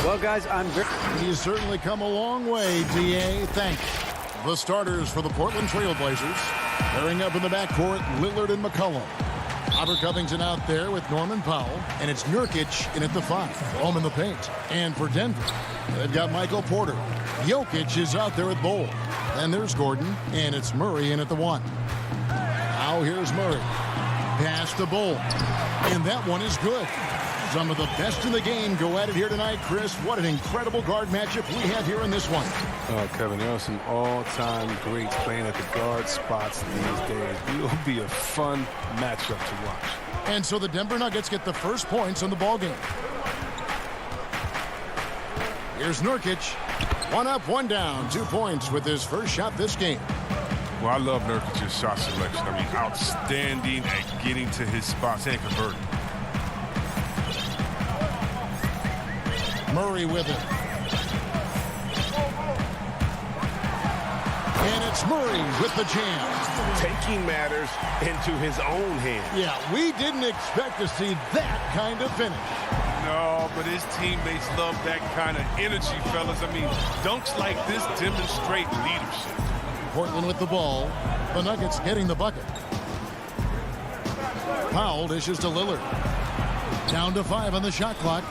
Well, guys, He's certainly come a long way, D.A. Thanks. The starters for the Portland Trail Blazers. Pairing up in the backcourt, Lillard and McCollum. Robert Covington out there with Norman Powell. And it's Nurkic in at the 5. Home in the paint. And for Denver, they've got Michael Porter. Jokic is out there at Bol. And there's Gordon. And it's Murray in at the 1. Now here's Murray. Pass to Bol. And that one is good. Some of the best in the game go at it here tonight, Chris. What an incredible guard matchup we have here in this one. Kevin, there are some all-time greats playing at the guard spots these days. It will be a fun matchup to watch. And so the Denver Nuggets get the first points on the ball game. Here's Nurkic. 1 up, 1 down. 2 points with his first shot this game. Well, I love Nurkic's shot selection. I mean, outstanding at getting to his spots and converting. Murray with it. And it's Murray with the jam. Taking matters into his own hands. Yeah, we didn't expect to see that kind of finish. No, but his teammates love that kind of energy, fellas. I mean, dunks like this demonstrate leadership. Portland with the ball. The Nuggets getting the bucket. Powell dishes to Lillard. Down to 5 on the shot clock.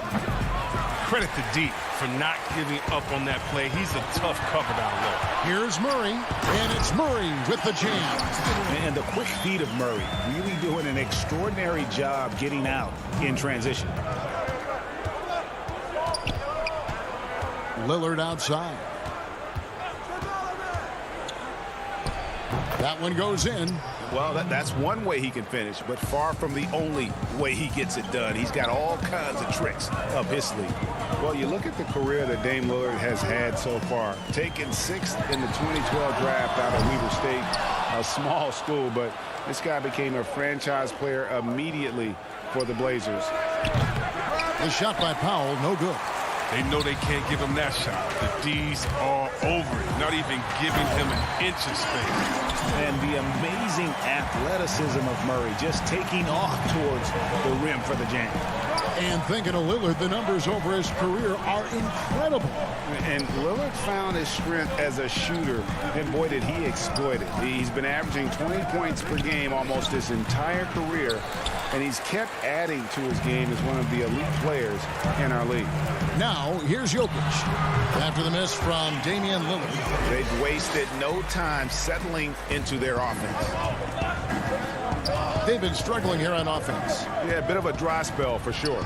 Credit to D for not giving up on that play. He's a tough cover down low. Here's Murray, and it's Murray with the jam. and the quick feet of Murray really doing an extraordinary job getting out in transition. Lillard outside. That one goes in. Well, that's one way he can finish, but far from the only way he gets it done. He's got all kinds of tricks up his sleeve. Well, you look at the career that Dame Lillard has had so far. Taken 6th in the 2012 draft out of Weber State, a small school, but this guy became a franchise player immediately for the Blazers. The shot by Powell, no good. They know they can't give him that shot. The D's all over it, not even giving him an inch of space. And the amazing athleticism of Murray just taking off towards the rim for the jam. And thinking of Lillard, the numbers over his career are incredible. And Lillard found his strength as a shooter, and boy, did he exploit it. He's been averaging 20 points per game almost his entire career, and he's kept adding to his game as one of the elite players in our league. Now, here's Jokic. After the miss from Damian Lillard. They've wasted no time settling into their offense. They've been struggling here on offense. Yeah, a bit of a dry spell for sure.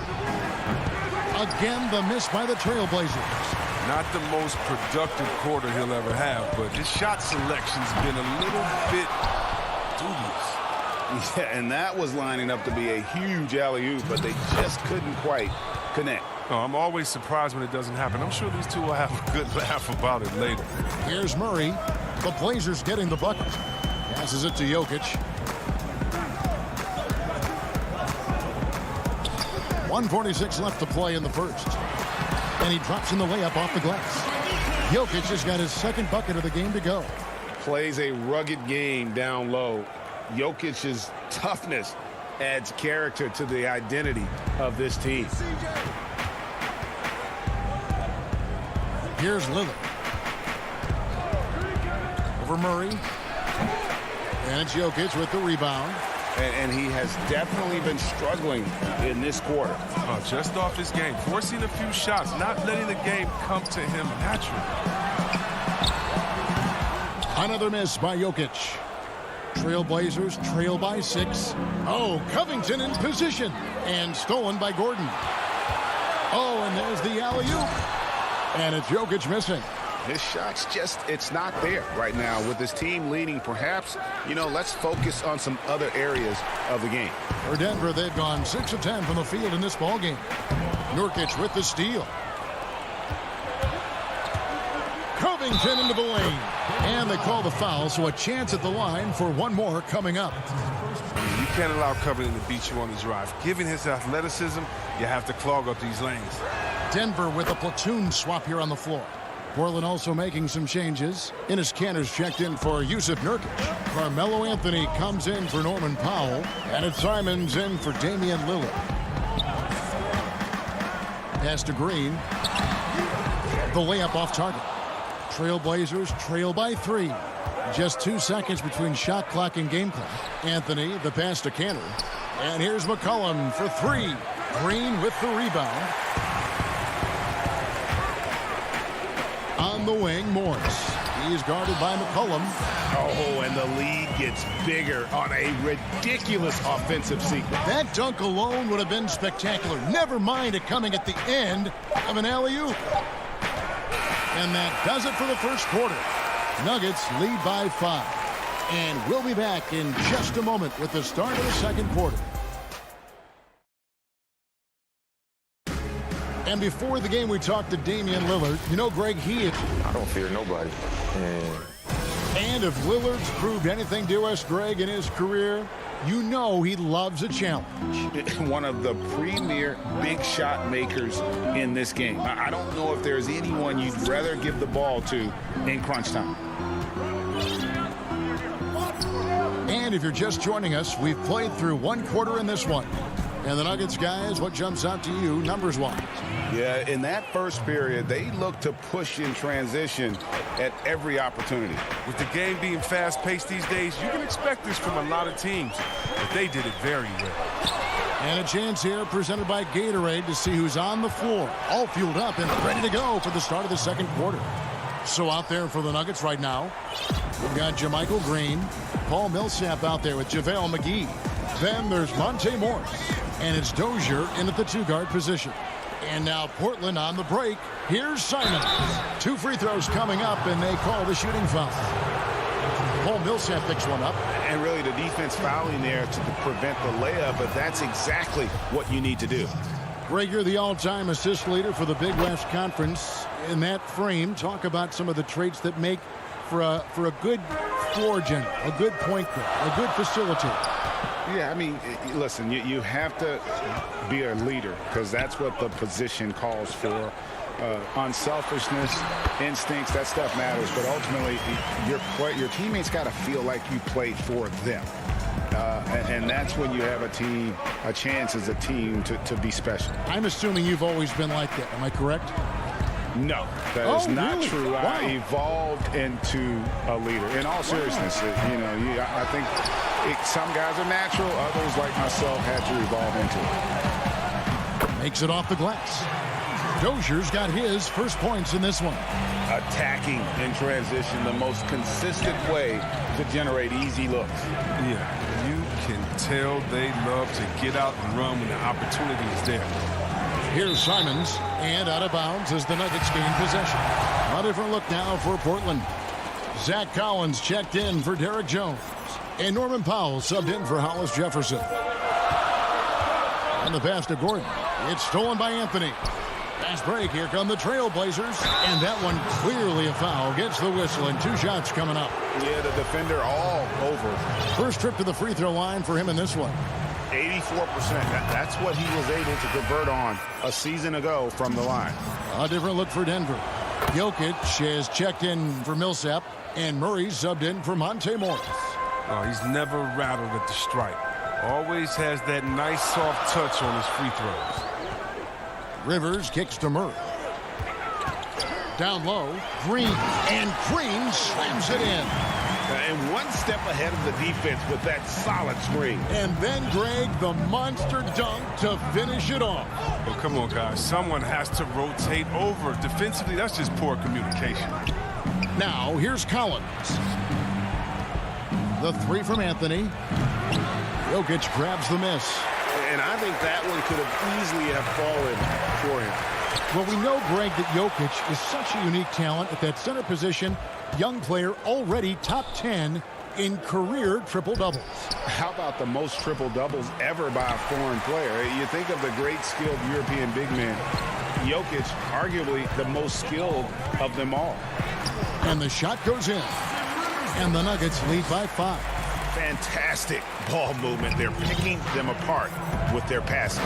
Again, the miss by the Trailblazers. Not the most productive quarter he'll ever have, but his shot selection's been a little bit dubious. Yeah, and that was lining up to be a huge alley-oop, but they just couldn't quite connect. Oh, I'm always surprised when it doesn't happen. I'm sure these two will have a good laugh about it later. Here's Murray. The Blazers getting the bucket. Passes it to Jokic. 1:46 left to play in the first. And he drops in the layup off the glass. Jokic has got his second bucket of the game to go. Plays a rugged game down low. Jokic's toughness adds character to the identity of this team. Here's Lillard. Over Murray. And it's Jokic with the rebound. And he has definitely been struggling in this quarter. Just off his game, forcing a few shots, not letting the game come to him naturally. Another miss by Jokic. Trailblazers trail by 6. Oh, Covington in position. And stolen by Gordon. Oh, and there's the alley-oop. And it's Jokic missing. His shot's just, it's not there right now. With his team leading, perhaps, let's focus on some other areas of the game. For Denver, they've gone 6 of 10 from the field in this ballgame. Nurkic with the steal. Covington into the lane. And they call the foul, so a chance at the line for one more coming up. You can't allow Covington to beat you on the drive. Given his athleticism, you have to clog up these lanes. Denver with a platoon swap here on the floor. Portland also making some changes. Enes Kanter's checked in for Yusuf Nurkic. Carmelo Anthony comes in for Norman Powell. And it's Simons in for Damian Lillard. Pass to Green. The layup off target. Trailblazers trail by 3. Just 2 seconds between shot clock and game clock. Anthony, the pass to Cantor. And here's McCollum for 3. Green with the rebound. On the wing, Morris. He's guarded by McCollum. Oh, and the lead gets bigger on a ridiculous offensive sequence. That dunk alone would have been spectacular. Never mind it coming at the end of an alley-oop. And that does it for the first quarter. Nuggets lead by 5. And we'll be back in just a moment with the start of the second quarter. And before the game, we talked to Damian Lillard. You know, Greg, I don't fear nobody. And if Lillard's proved anything to us, Greg, in his career, you know he loves a challenge. One of the premier big shot makers in this game. I don't know if there's anyone you'd rather give the ball to in crunch time. And if you're just joining us, we've played through one quarter in this one. And the Nuggets, guys, what jumps out to you numbers-wise? Yeah, in that first period, they looked to push in transition at every opportunity. With the game being fast-paced these days, you can expect this from a lot of teams, but they did it very well. And a chance here presented by Gatorade to see who's on the floor, all fueled up and ready to go for the start of the second quarter. So out there for the Nuggets right now, we've got JaMychal Green, Paul Millsap out there with JaVale McGee. Then there's Monte Morris, and it's Dozier in at the 2-guard position. And now Portland on the break. Here's Simons. 2 free throws coming up, and they call the shooting foul. Paul Millsap picks one up. And really the defense fouling there to prevent the layup, but that's exactly what you need to do. Greg, you're the all-time assist leader for the Big West Conference. In that frame, talk about some of the traits that make for a good floor general, a good point guard, a good facilitator. Yeah, I mean, listen, you have to be a leader because that's what the position calls for. Unselfishness, instincts, that stuff matters. But ultimately, your teammates got to feel like you played for them. And that's when you have a chance as a team to be special. I'm assuming you've always been like that. Am I correct? No, that is not really? true. Wow. I evolved into a leader. In all seriousness, I think some guys are natural. Others, like myself, had to evolve into it. Makes it off the glass. Dozier's got his first points in this one. Attacking in transition, the most consistent way to generate easy looks. Yeah, you can tell they love to get out and run when the opportunity is there. Here's Simons, and out of bounds as the Nuggets gain possession. A different look now for Portland. Zach Collins checked in for Derek Jones. And Norman Powell subbed in for Hollis Jefferson. And the pass to Gordon. It's stolen by Anthony. Fast break. Here come the Trailblazers. And that one clearly a foul. Gets the whistle, and 2 shots coming up. Yeah, the defender all over. First trip to the free throw line for him in this one. 84%. That's what he was able to convert on a season ago from the line. A different look for Denver. Jokic has checked in for Millsap, and Murray subbed in for Monte Morris. Oh, he's never rattled at the stripe. Always has that nice soft touch on his free throws. Rivers kicks to Murray. Down low, Green, and Green slams it in. And one step ahead of the defense with that solid screen. And then, Greg, the monster dunk to finish it off. Well, come on, guys. Someone has to rotate over. Defensively, that's just poor communication. Now, here's Collins. The 3 from Anthony. Jokic grabs the miss. And I think that one could have easily have fallen for him. Well, we know, Greg, that Jokic is such a unique talent at that center position. Young player, already top 10 in career triple-doubles. How about the most triple-doubles ever by a foreign player? You think of the great skilled European big man. Jokic, arguably the most skilled of them all. And the shot goes in. And the Nuggets lead by 5. Fantastic ball movement. They're picking them apart with their passing.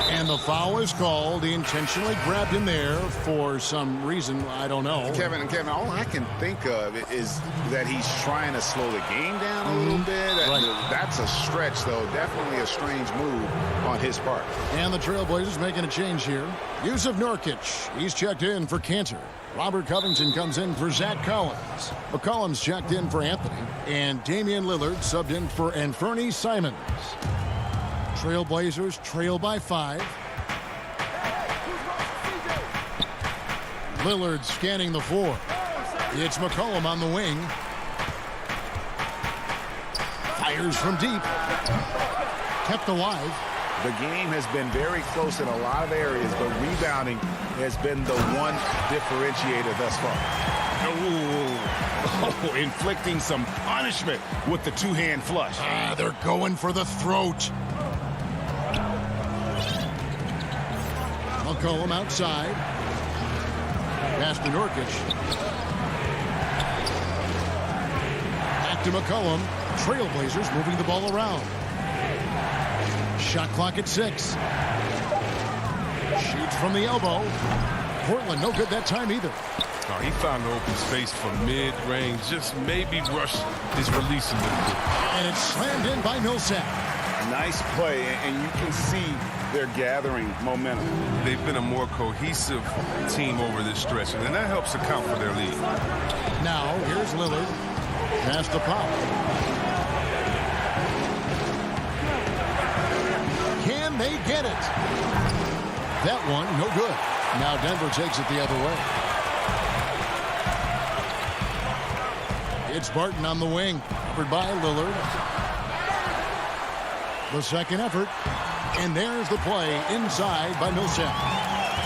And the foul is called. He intentionally grabbed him there for some reason. I don't know. Kevin, all I can think of is that he's trying to slow the game down a little bit. Right. That's a stretch, though. Definitely a strange move on his part. And the Trailblazers making a change here. Yusuf Nurkic, he's checked in for Cantor. Robert Covington comes in for Zach Collins. McCollum's checked in for Anthony. And Damian Lillard subbed in for Anfernee Simons. Trailblazers trail by 5. Lillard scanning the floor. It's McCollum on the wing. Fires from deep. Kept alive. The game has been very close in a lot of areas, but rebounding has been the one differentiator thus far. Oh, inflicting some punishment with the two-hand flush. They're going for the throat. McCollum outside. Pass to Nurkic. Back to McCollum. Trailblazers moving the ball around. Shot clock at 6. Shoots from the elbow. Portland no good that time either. Oh, he found the open space for mid-range. Just maybe rush his release a little bit. And it's slammed in by Millsap. Nice play, and you can see they're gathering momentum. They've been a more cohesive team over this stretch, and that helps account for their lead. Now, here's Lillard. Pass to Pop. Can they get it? That one, no good. Now Denver takes it the other way. It's Barton on the wing. Covered by Lillard. The second effort. And there's the play inside by Millsap.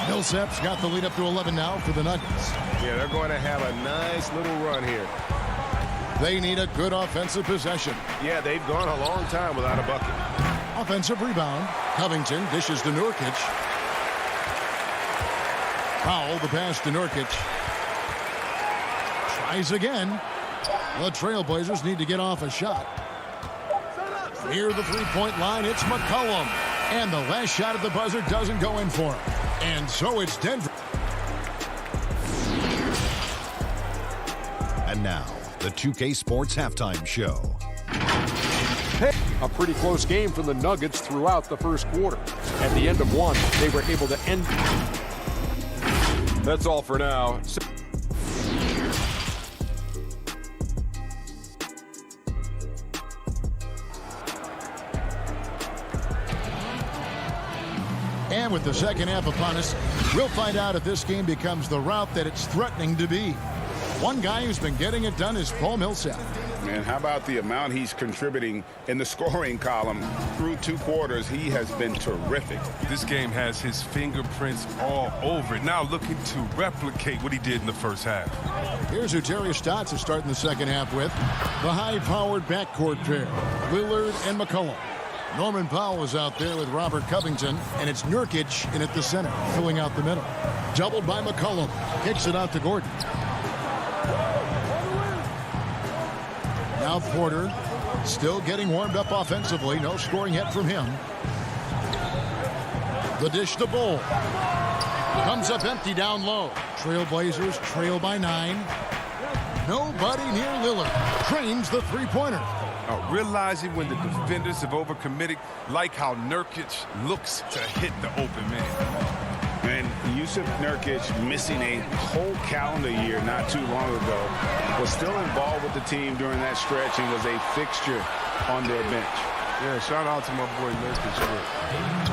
Millsap's got the lead up to 11 now for the Nuggets. Yeah, they're going to have a nice little run here. They need a good offensive possession. Yeah, they've gone a long time without a bucket. Offensive rebound. Covington dishes to Nurkic. Powell, the pass to Nurkic. Tries again. The Trailblazers need to get off a shot. Near the three-point line, it's McCollum. And the last shot at the buzzer doesn't go in for him. And so it's Denver. And now, the 2K Sports Halftime Show. A pretty close game for the Nuggets throughout the first quarter. At the end of one, they were able to end. That's all for now. And with the second half upon us, we'll find out if this game becomes the route that it's threatening to be. One guy who's been getting it done is Paul Millsap. Man, how about the amount he's contributing in the scoring column through 2 quarters? He has been terrific. This game has his fingerprints all over it. Now looking to replicate what he did in the first half. Here's who Terry Stotts is starting the second half with. The high-powered backcourt pair, Lillard and McCollum. Norman Powell is out there with Robert Covington, and it's Nurkic in at the center, filling out the middle. Doubled by McCollum. Kicks it out to Gordon. Now Porter still getting warmed up offensively. No scoring yet from him. The dish to Bull. Comes up empty down low. Trailblazers trail by 9. Nobody near Lillard. Trains the three-pointer. Realizing when the defenders have overcommitted, like how Nurkic looks to hit the open man. And Yusuf Nurkic, missing a whole calendar year not too long ago, was still involved with the team during that stretch and was a fixture on their bench. Yeah, shout out to my boy Nurkic.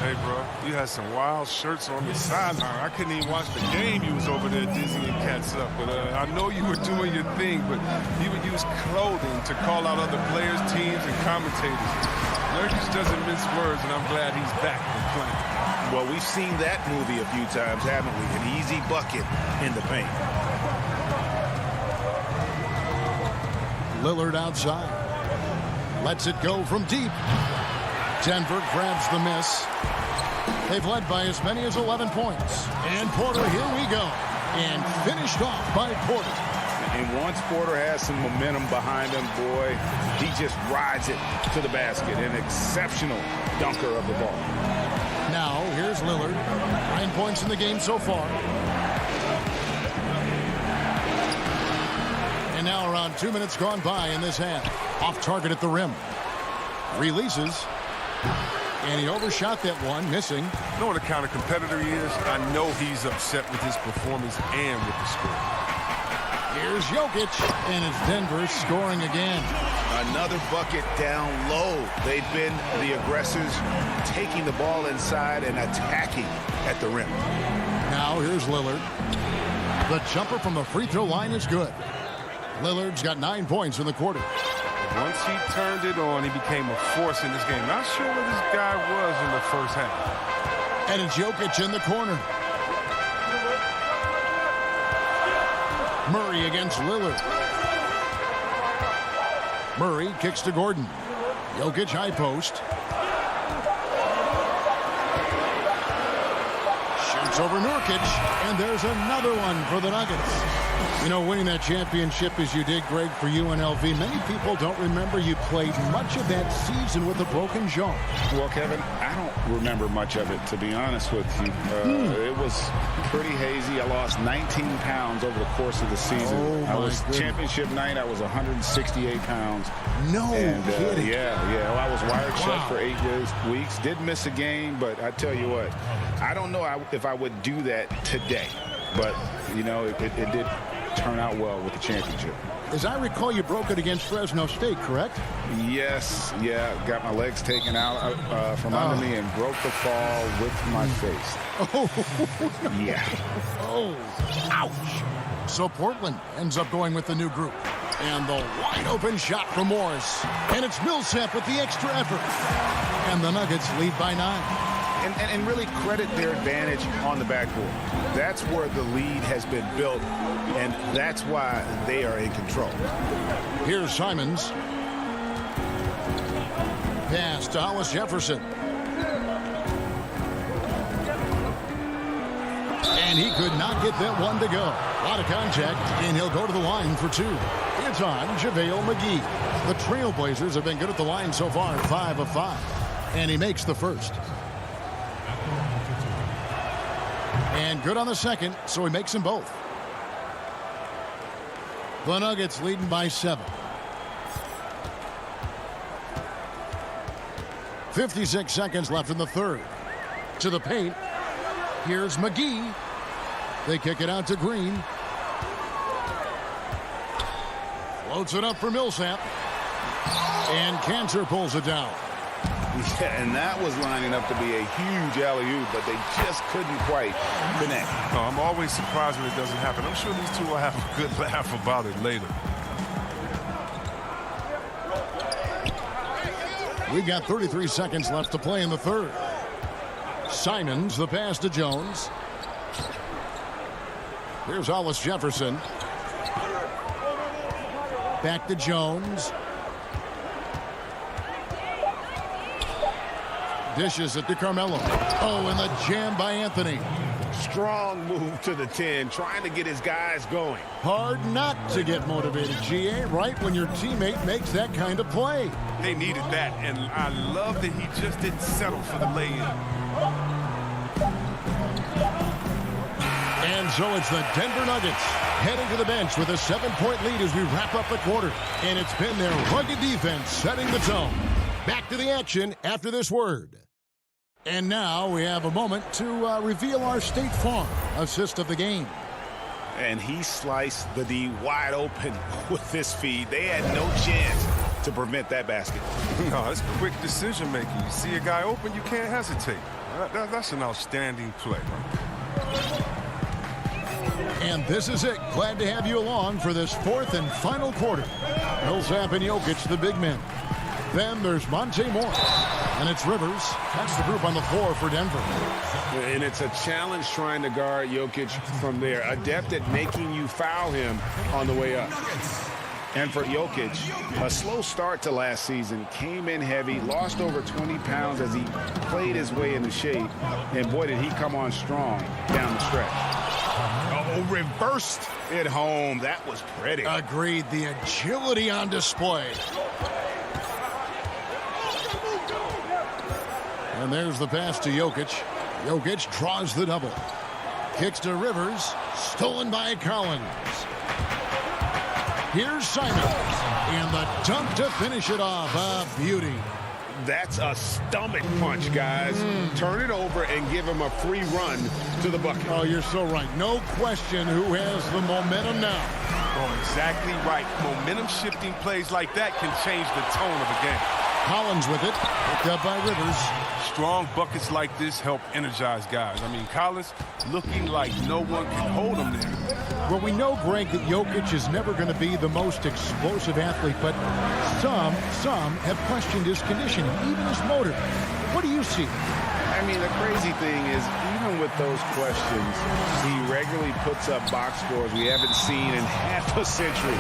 Hey, bro, you had some wild shirts on the sideline. I couldn't even watch the game. You was over there dizzying cats up. But I know you were doing your thing, but he would use clothing to call out other players, teams, and commentators. Nurkic doesn't mince words, and I'm glad he's back and playing. Well, we've seen that movie a few times, haven't we? An easy bucket in the paint. Lillard outside. Lets it go from deep. Denver grabs the miss. They've led by as many as 11 points. And Porter, here we go. And finished off by Porter. And once Porter has some momentum behind him, boy, he just rides it to the basket. An exceptional dunker of the ball. Now here's Lillard. 9 points in the game so far. And now around 2 minutes gone by in this half. Off target at the rim. Releases. And he overshot that one, missing. You know what a counter competitor he is? I know he's upset with his performance and with the score. Here's Jokic, and it's Denver scoring again. Another bucket down low. They've been the aggressors, taking the ball inside and attacking at the rim. Now here's Lillard. The jumper from the free throw line is good. Lillard's got 9 points in the quarter. Once he turned it on, he became a force in this game. Not sure what this guy was in the first half. And it's Jokic in the corner. Murray against Lillard. Murray kicks to Gordon. Jokic high post. Shoots over Nurkic, and there's another one for the Nuggets. You know, winning that championship as you did, Greg, for UNLV, many people don't remember you played much of that season with a broken jaw. Well, Kevin, I don't remember much of it, to be honest with you. It was pretty hazy. I lost 19 pounds over the course of the season. I was championship night. I was 168 pounds. No kidding. Yeah. Well, I was wired shut for 8 weeks. Did miss a game, but I tell you what, I don't know if I would do that today. But, you know, it did turn out well with the championship. As I recall, you broke it against Fresno State, correct? Yes, got my legs taken out from under me and broke the fall with my face. Oh, yeah. Oh, ouch. So Portland ends up going with the new group. And the wide open shot from Morris. And it's Millsap with the extra effort. And the Nuggets lead by 9. And really credit their advantage on the backboard. That's where the lead has been built, and that's why they are in control. Here's Simons. Pass to Hollis Jefferson. And he could not get that one to go. A lot of contact, and he'll go to the line for 2. It's on JaVale McGee. The Trailblazers have been good at the line so far, 5 of 5. And he makes the first. And good on the second, so he makes them both. The Nuggets leading by 7. 56 seconds left in the third. To the paint. Here's McGee. They kick it out to Green. Floats it up for Millsap. And Cantor pulls it down. Yeah, and that was lining up to be a huge alley-oop, but they just couldn't quite connect. No, I'm always surprised when it doesn't happen. I'm sure these two will have a good laugh about it later. We've got 33 seconds left to play in the third. Simons, the pass to Jones. Here's Hollis Jefferson. Back to Jones. Dishes it to Carmelo. Oh, and the jam by Anthony. Strong move to the 10, trying to get his guys going. Hard not to get motivated, GA, right when your teammate makes that kind of play. They needed that, and I love that he just didn't settle for the lay-in. And so it's the Denver Nuggets heading to the bench with a 7-point lead as we wrap up the quarter. And it's been their rugged defense setting the tone. Back to the action after this word. And now we have a moment to reveal our State Farm assist of the game. And he sliced the D wide open with this feed. They had no chance to prevent that basket. No, it's quick decision making. You see a guy open, you can't hesitate. That's an outstanding play. And this is it. Glad to have you along for this fourth and final quarter. Millsap and Jokic, the big men. Then there's Monte Morris. And it's Rivers. That's the group on the floor for Denver. And it's a challenge trying to guard Jokic from there. Adept at making you foul him on the way up. And for Jokic, a slow start to last season, came in heavy, lost over 20 pounds as he played his way into shape. And boy, did he come on strong down the stretch. Oh, reversed it home. That was pretty. Agreed. The agility on display. And there's the pass to Jokic. Jokic draws the double. Kicks to Rivers. Stolen by Collins. Here's Simons. And the dunk to finish it off. A beauty. That's a stomach punch, guys. Turn it over and give him a free run to the bucket. Oh, you're so right. No question who has the momentum now. Oh, exactly right. Momentum-shifting plays like that can change the tone of a game. Collins with it. Picked up by Rivers. Strong buckets like this help energize guys. I mean, Collins looking like no one can hold him there. Well, we know, Greg, that Jokic is never going to be the most explosive athlete, but some have questioned his conditioning, even his motor. What do you see? I mean, the crazy thing is, even with those questions, he regularly puts up box scores we haven't seen in half a century.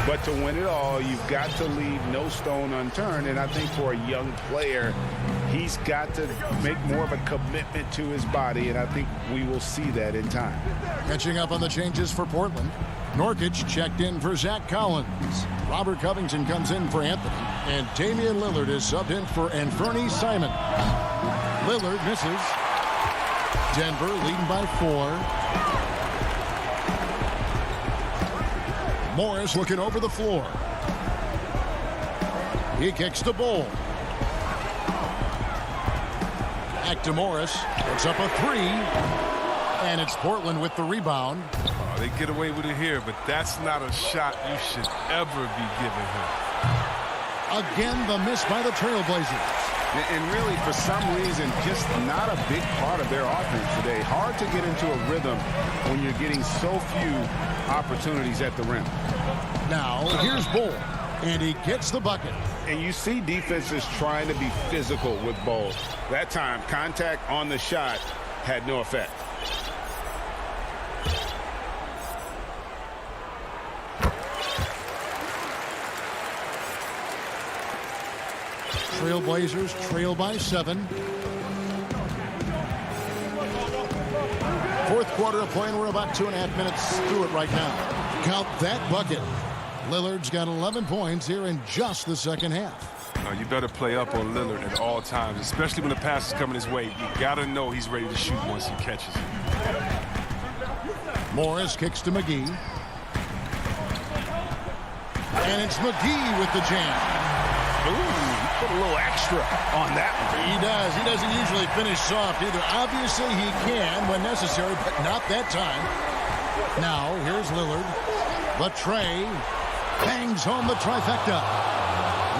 But to win it all, you've got to leave no stone unturned. And I think for a young player, he's got to make more of a commitment to his body. And I think we will see that in time. Catching up on the changes for Portland. Nurkic checked in for Zach Collins. Robert Covington comes in for Anthony. And Damian Lillard is subbed in for Anthony Simon. Lillard misses. Denver leading by 4. Morris looking over the floor. He kicks the ball. Back to Morris. Puts up a 3. And it's Portland with the rebound. Oh, they get away with it here, but that's not a shot you should ever be giving him. Again, the miss by the Trailblazers. And really, for some reason, just not a big part of their offense today. Hard to get into a rhythm when you're getting so few opportunities at the rim. Now, here's Bol, and he gets the bucket. And you see defenses trying to be physical with Bol. That time, contact on the shot had no effect. Trailblazers trail by 7. Fourth quarter of play, and we're about 2.5 minutes through it right now. Count that bucket. Lillard's got 11 points here in just the second half. You better play up on Lillard at all times, especially when the pass is coming his way. You got to know he's ready to shoot once he catches it. Morris kicks to McGee. And it's McGee with the jam. Ooh, put a little extra on that one. He does. He doesn't usually finish soft either. Obviously, he can when necessary, but not that time. Now, here's Lillard. But Trey bangs home the trifecta.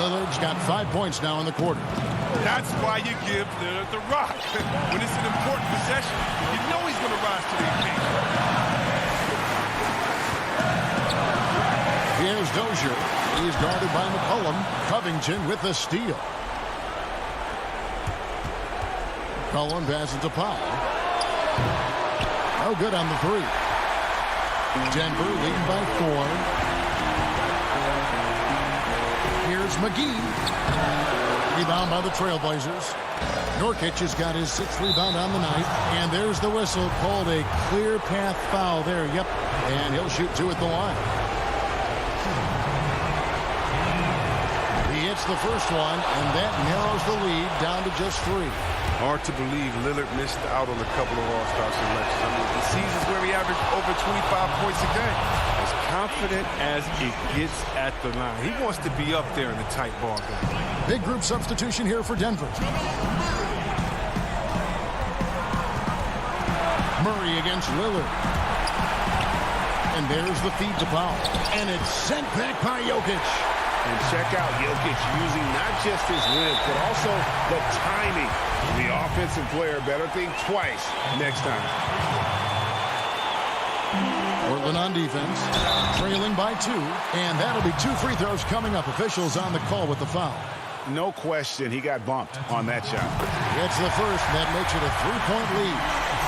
Lillard's got 5 points now in the quarter. That's why you give Lillard the rock. When it's an important possession, you know he's going to rise to the occasion. Here's Dozier. He's guarded by McCollum. Covington with the steal. McCollum passes to Powell. No good on the 3. Denver leading by 4. Here's McGee. Rebound by the Trailblazers. Nurkic has got his 6th rebound on the night. And there's the whistle called a clear path foul there. Yep. And he'll shoot 2 at the line. He hits the first one, and that narrows the lead down to just 3. Hard to believe Lillard missed out on a couple of All-Star selections. I mean, the seasons where he averaged over 25 points a game. As confident as it gets at the line. He wants to be up there in the tight ball game. Big group substitution here for Denver. Murray against Lillard. And there's the feed to Powell. And it's sent back by Jokic. And check out Jokic using not just his length, but also the timing. The offensive player better think twice next time. Portland on defense, trailing by 2. And that'll be 2 free throws coming up. Officials on the call with the foul. No question, he got bumped on that shot. It's the first, and that makes it a 3-point lead.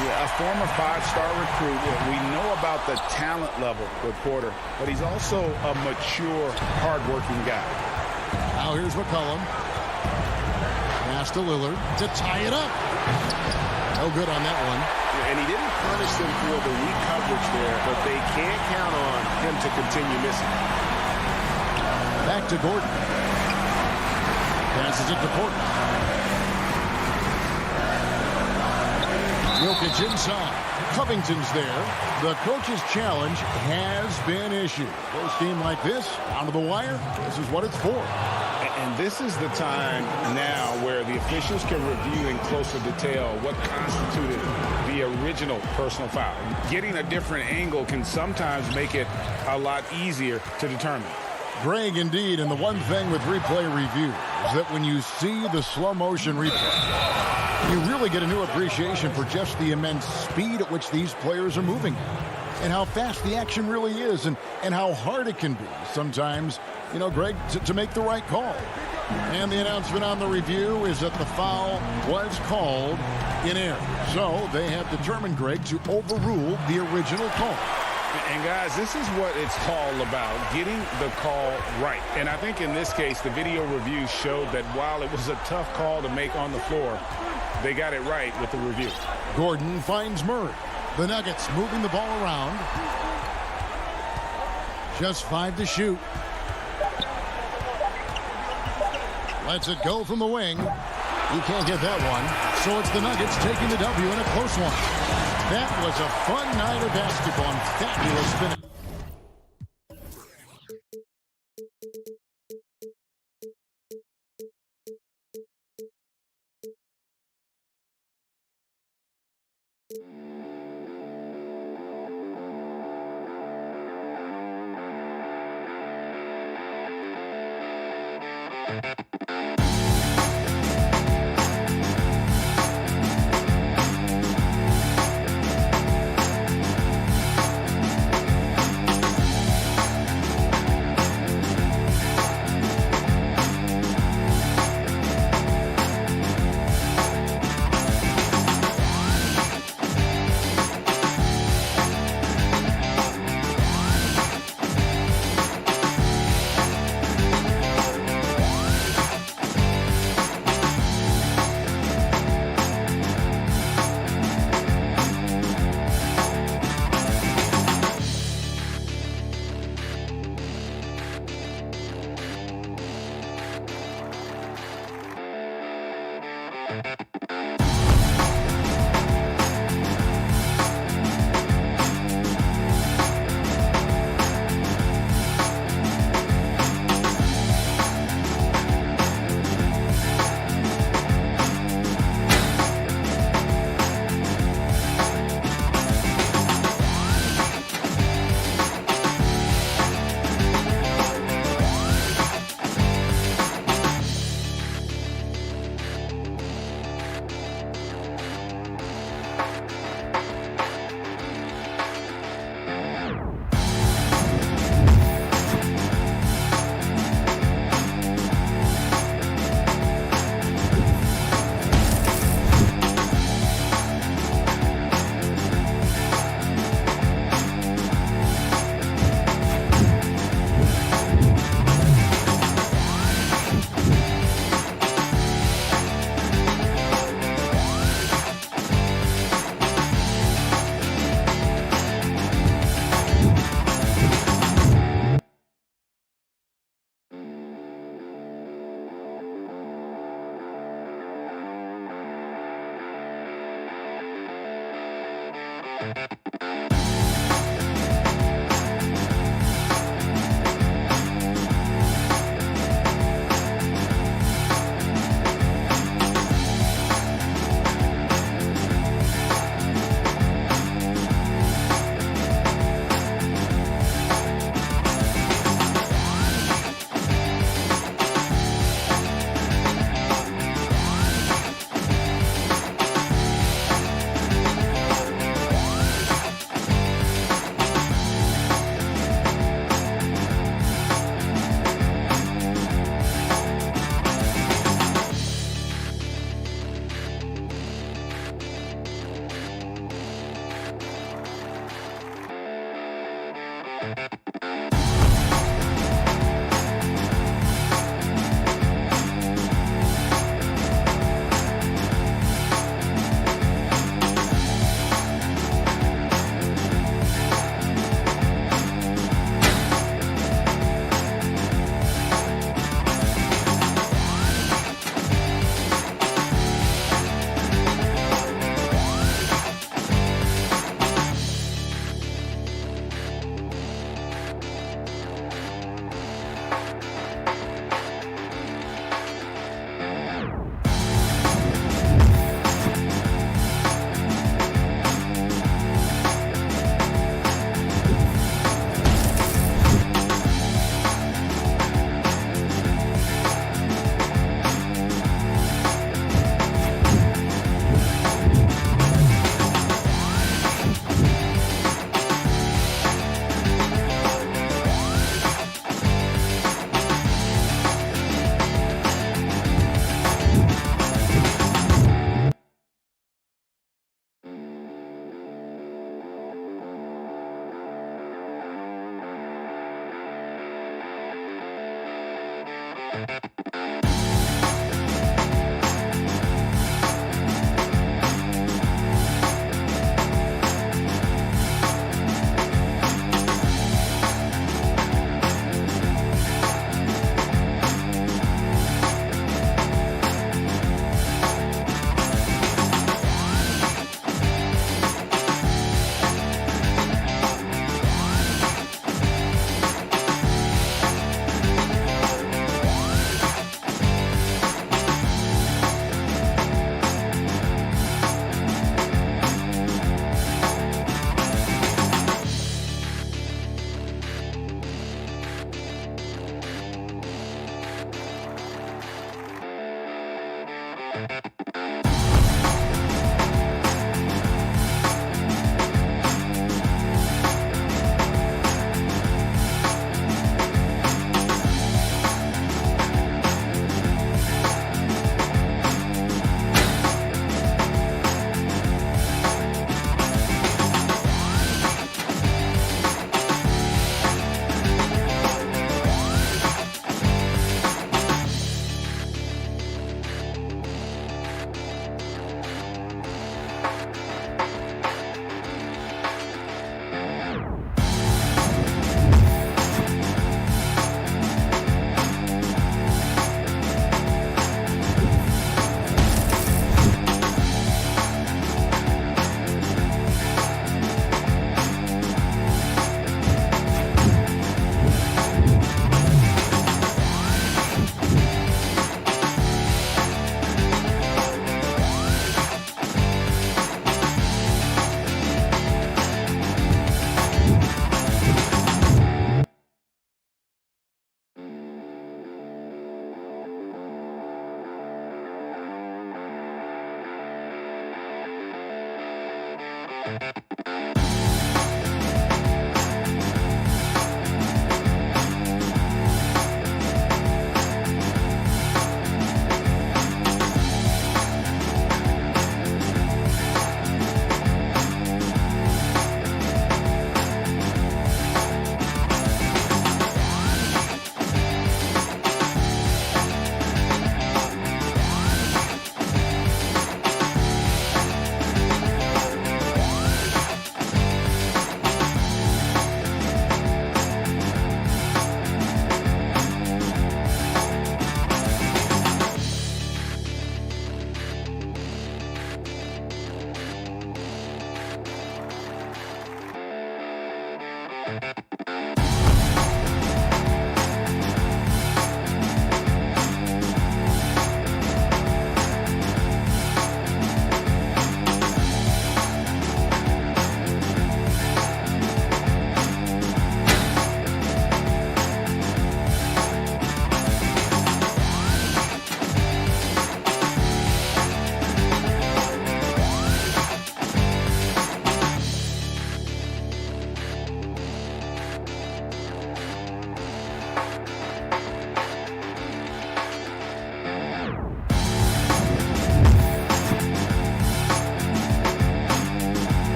Yeah, a former 5-star recruit. We know about the talent level with Porter, but he's also a mature, hard-working guy. Now here's McCollum. Pass to Lillard to tie it up. No good on that one. Yeah, and he didn't punish them for the weak coverage there, but they can't count on him to continue missing. Back to Gordon. Passes it to Portland. Jokic inside. Covington's there. The coach's challenge has been issued. Close game like this, down to the wire, this is what it's for. And this is the time now where the officials can review in closer detail what constituted the original personal foul. Getting a different angle can sometimes make it a lot easier to determine. Greg, indeed, and the one thing with replay review is that when you see the slow motion replay, you really get a new appreciation for just the immense speed at which these players are moving and how fast the action really is and how hard it can be sometimes, you know, Greg, to make the right call. And the announcement on the review is that the foul was called in error. So they have determined, Greg, to overrule the original call. And, guys, this is what it's all about, getting the call right. And I think in this case, the video review showed that while it was a tough call to make on the floor, they got it right with the review. Gordon finds Murray. The Nuggets moving the ball around. Just 5 to shoot. Lets it go from the wing. He can't get that one. So it's the Nuggets taking the W in a close one. That was a fun night of basketball and fabulous finish.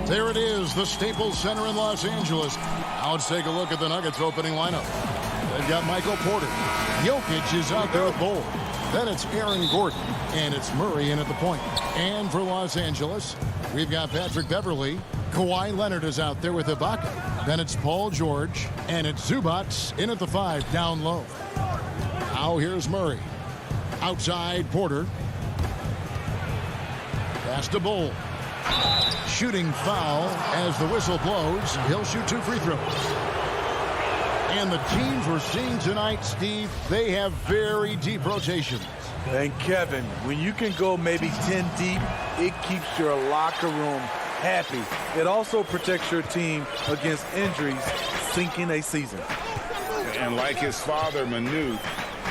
There it is, the Staples Center in Los Angeles. Now let's take a look at the Nuggets opening lineup. They've got Michael Porter. Jokic is out there with Bull. Then it's Aaron Gordon, and it's Murray in at the point. And for Los Angeles, we've got Patrick Beverley. Kawhi Leonard is out there with Ibaka. Then it's Paul George, and it's Zubac in at the 5 down low. Now here's Murray. Outside Porter. Pass to Bull. Shooting foul as the whistle blows. He'll shoot 2 free throws. And the teams we're seeing tonight, Steve, they have very deep rotations. And Kevin, when you can go maybe 10 deep, it keeps your locker room happy. It also protects your team against injuries sinking a season. And like his father, Manu,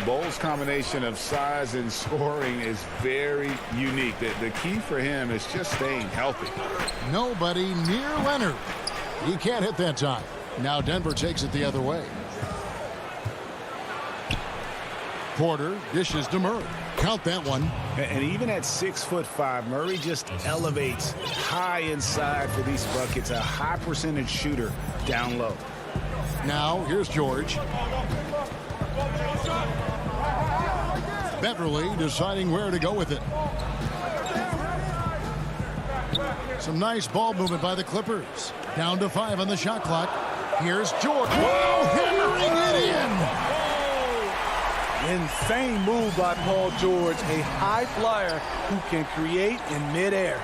Bull's combination of size and scoring is very unique. The key for him is just staying healthy. Nobody near Leonard. He can't hit that time. Now Denver takes it the other way. Porter dishes to Murray. Count that one. And even at 6'5", Murray just elevates high inside for these buckets. A high percentage shooter down low. Now here's George. Beverley deciding where to go with it. Some nice ball movement by the Clippers. Down to 5 on the shot clock. Here's George. Whoa, hammering it in. Insane move by Paul George, a high flyer who can create in midair.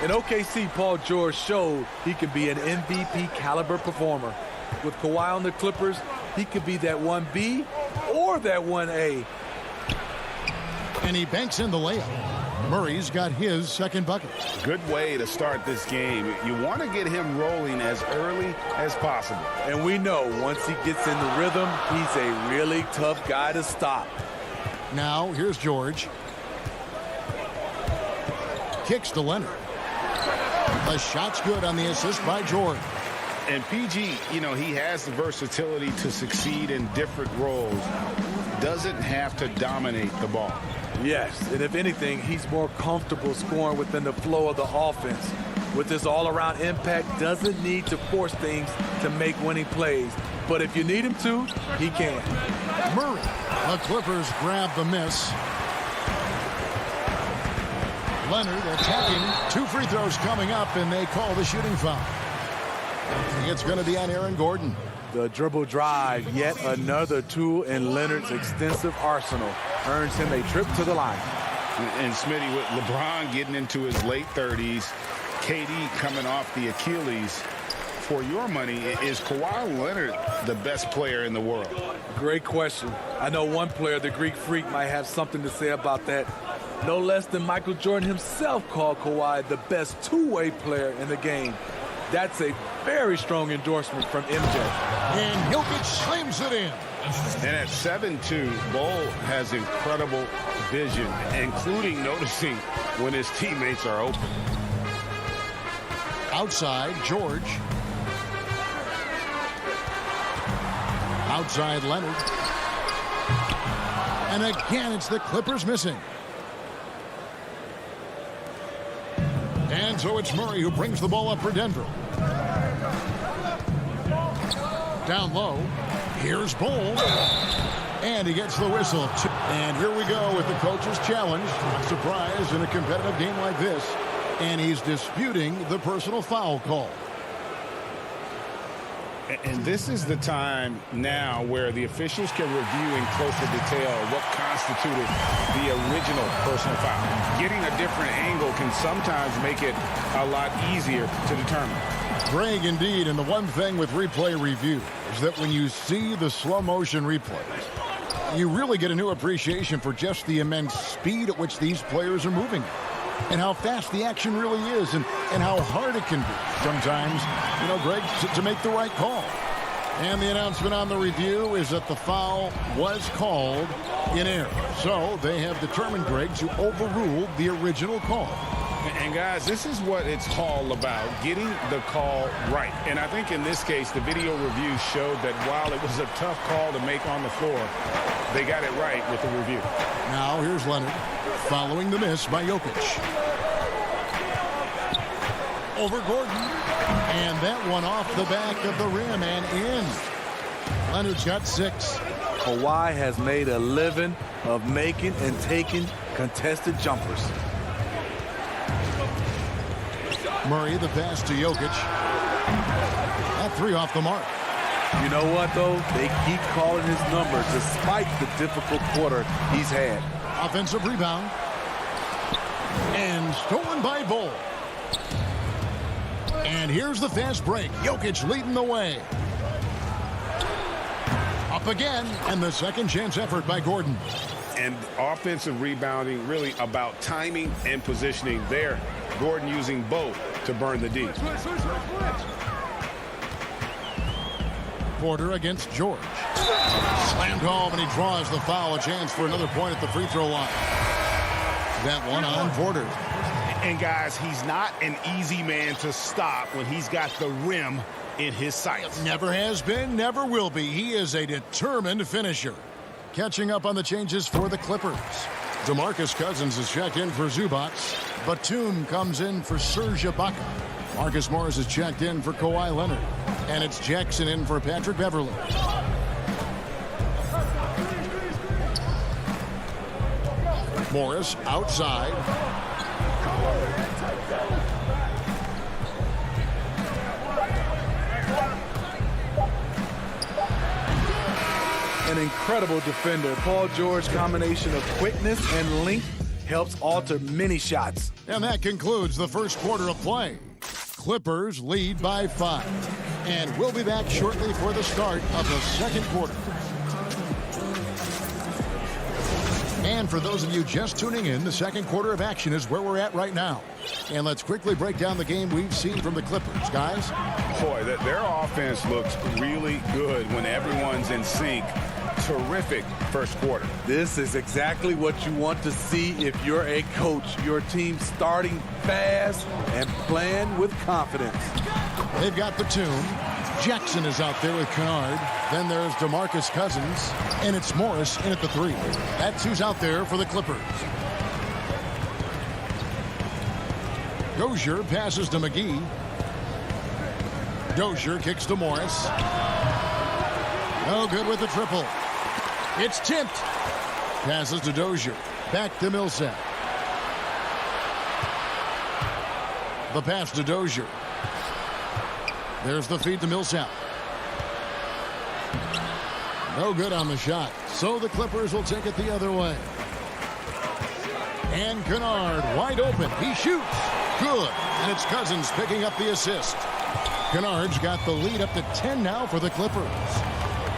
In OKC, Paul George showed he could be an MVP caliber performer. With Kawhi on the Clippers, he could be that 1B or that 1A. And he banks in the layup. Murray's got his second bucket. Good way to start this game. You want to get him rolling as early as possible. And we know once he gets in the rhythm, he's a really tough guy to stop. Now here's George. Kicks to Leonard. The shot's good on the assist by George. And PG, you know, he has the versatility to succeed in different roles. Doesn't have to dominate the ball. Yes, and if anything, he's more comfortable scoring within the flow of the offense. With his all-around impact, doesn't need to force things to make winning plays. But if you need him to, he can. Murray. The Clippers grab the miss. Leonard attacking. 2 free throws coming up, and they call the shooting foul. It's going to be on Aaron Gordon. The dribble drive, yet another tool in Leonard's extensive arsenal, earns him a trip to the line. And Smitty, with LeBron getting into his late 30s, KD coming off the Achilles, for your money, is Kawhi Leonard the best player in the world? Great question. I know one player, the Greek Freak, might have something to say about that. No less than Michael Jordan himself called Kawhi the best two-way player in the game. That's a very strong endorsement from MJ. And Jokic slams it in. And at 7'2", Bull has incredible vision, including noticing when his teammates are open. Outside, George. Outside, Leonard. And again, it's the Clippers missing. And so it's Murray who brings the ball up for Denver. Down low. Here's Bull. And he gets the whistle. And here we go with the coach's challenge. Not surprised in a competitive game like this. And he's disputing the personal foul call. And this is the time now where the officials can review in closer detail what constituted the original personal foul. Getting a different angle can sometimes make it a lot easier to determine. Greg, indeed, and the one thing with replay review is that when you see the slow motion replays, you really get a new appreciation for just the immense speed at which these players are moving and how fast the action really is and how hard it can be sometimes, you know, Greg, to make the right call. And the announcement on the review is that the foul was called in error. So they have determined, Greg, to overrule the original call. And guys, this is what it's all about, getting the call right. And I think in this case, the video review showed that while it was a tough call to make on the floor, they got it right with the review. Now here's Leonard following the miss by Jokic. over Gordon. And that one off the back of the rim and in. Leonard's got 6. Kawhi has made a living of making and taking contested jumpers. Murray, the pass to Jokic. That 3 off the mark. You know what, though? They keep calling his number despite the difficult quarter he's had. Offensive rebound. And stolen by Bull. And here's the fast break. Jokic leading the way. Up again, and the second chance effort by Gordon. And offensive rebounding really about timing and positioning there. Gordon using both to burn the D. Porter against George. Slammed home, and he draws the foul. A chance for another point at the free throw line. That one on Porter. And guys, he's not an easy man to stop when he's got the rim in his sights. Never has been, never will be. He is a determined finisher. Catching up on the changes for the Clippers. DeMarcus Cousins is checked in for Zubac. Batum comes in for Serge Ibaka. Marcus Morris is checked in for Kawhi Leonard. And it's Jackson in for Patrick Beverly. Morris outside. An incredible defender. Paul George's combination of quickness and length helps alter many shots. And that concludes the first quarter of play. Clippers lead by 5. And we'll be back shortly for the start of the second quarter. And for those of you just tuning in, the second quarter of action is where we're at right now. And let's quickly break down the game we've seen from the Clippers, guys. Boy, their offense looks really good when everyone's in sync. Terrific first quarter. This is exactly what you want to see if you're a coach. Your team starting fast and playing with confidence. They've got the tune. Jackson is out there with Kennard. Then there's DeMarcus Cousins. And it's Morris in at the 3. That's who's out there for the Clippers. Dozier passes to McGee. Dozier kicks to Morris. No good with the triple. It's tipped. Passes to Dozier. Back to Millsap. The pass to Dozier. There's the feed to Millsap. No good on the shot. So the Clippers will take it the other way. And Kennard wide open. He shoots. Good. And it's Cousins picking up the assist. Kennard's got the lead up to 10 now for the Clippers.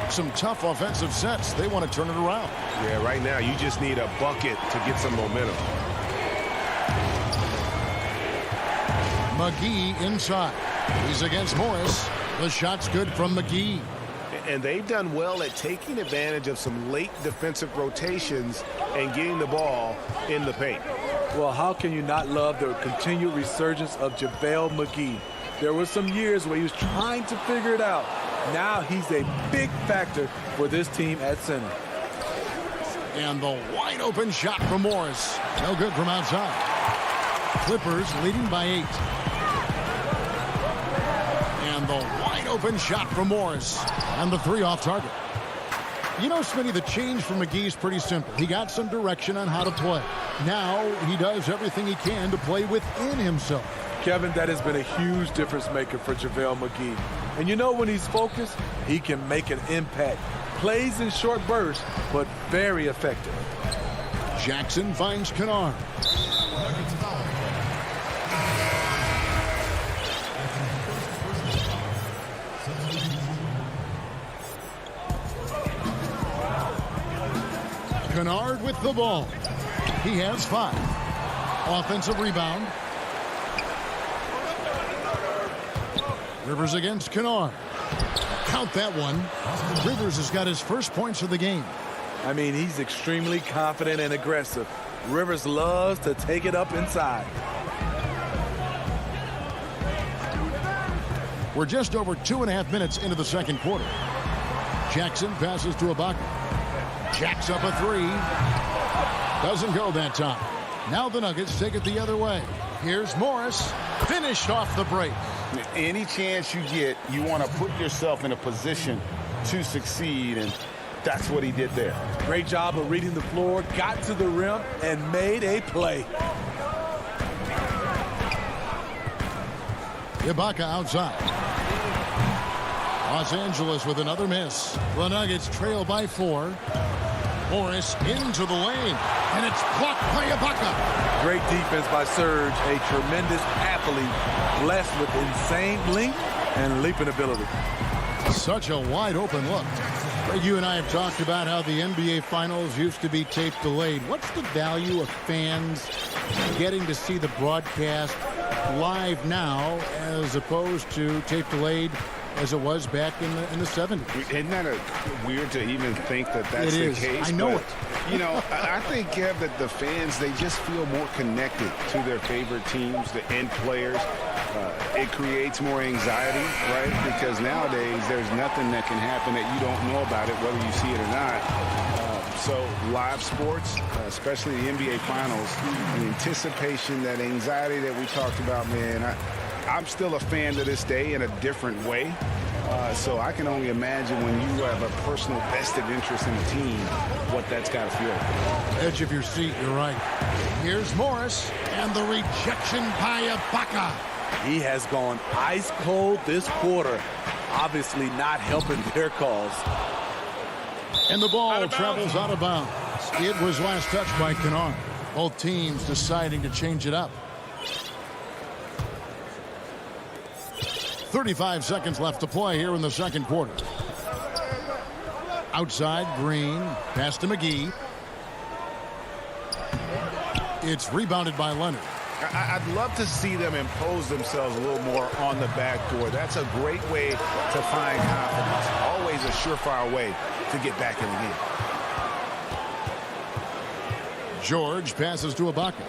Some tough offensive sets. They want to turn it around. Yeah, right now you just need a bucket to get some momentum. McGee inside. He's against Morris. The shot's good from McGee. And they've done well at taking advantage of some late defensive rotations and getting the ball in the paint. Well, how can you not love the continued resurgence of JaVale McGee? There were some years where he was trying to figure it out. Now he's a big factor for this team at center. And the wide open shot from Morris. No good from outside. Clippers leading by 8. And the wide open shot from Morris. And the 3 off target. You know, Smitty, the change for McGee is pretty simple. He got some direction on how to play. Now he does everything he can to play within himself. Kevin, that has been a huge difference maker for JaVale McGee. And you know, when he's focused, he can make an impact. Plays in short bursts, but very effective. Jackson finds Kennard. Kennard with the ball. He has 5. Offensive rebound. Rivers against Kennard. Count that one. Rivers has got his first points of the game. I mean, he's extremely confident and aggressive. Rivers loves to take it up inside. We're just over 2.5 minutes into the second quarter. Jackson passes to Ibaka. Jacks up a 3. Doesn't go that time. Now the Nuggets take it the other way. Here's Morris. Finished off the break. Any chance you get, you want to put yourself in a position to succeed, and that's what he did there. Great job of reading the floor, got to the rim, and made a play. Ibaka outside. Los Angeles with another miss. The Nuggets trail by 4. Morris into the lane, and it's blocked by Ibaka. Great defense by Serge, a tremendous athlete, blessed with insane length and leaping ability. Such a wide open look. You and I have talked about how the NBA Finals used to be tape delayed. What's the value of fans getting to see the broadcast live now as opposed to tape delayed as it was back in the 70s? Isn't that weird to even think that that's the case? I know it. You know, I think, Kev, that the fans, they just feel more connected to their favorite teams, the end players. It creates more anxiety, right? Because nowadays there's nothing that can happen that you don't know about it, whether you see it or not. So live sports, especially the NBA Finals, the anticipation, that anxiety that we talked about, man, I'm still a fan to this day in a different way. So I can only imagine when you have a personal vested interest in the team, what that's got to feel like. Edge of your seat, you're right. Here's Morris, and the rejection by Ibaka. He has gone ice cold this quarter, obviously not helping their cause. And the ball travels out of bounds. It was last touched by Kennard. Both teams deciding to change it up. 35 seconds left to play here in the second quarter. Outside, Green. Pass to McGee. It's rebounded by Leonard. I'd love to see them impose themselves a little more on the backdoor. That's a great way to find confidence. Always a surefire way to get back in the game. George passes to Ibaka.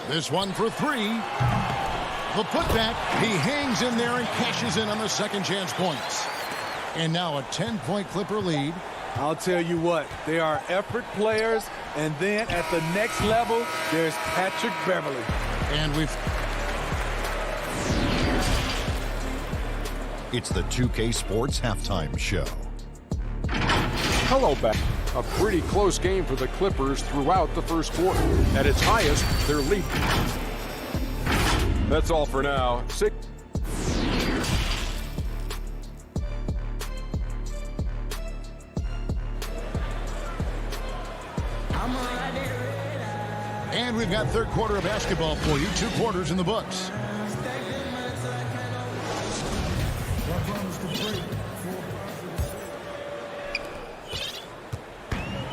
This one for 3. The putback, he hangs in there and cashes in on the second chance points. And now a 10-point Clipper lead. I'll tell you what, they are effort players, and then at the next level, there's Patrick Beverly. And It's the 2K Sports Halftime Show. Hello back. A pretty close game for the Clippers throughout the first quarter. At its highest, they're leading. That's all for now. And we've got third quarter of basketball for you. 2 quarters in the books.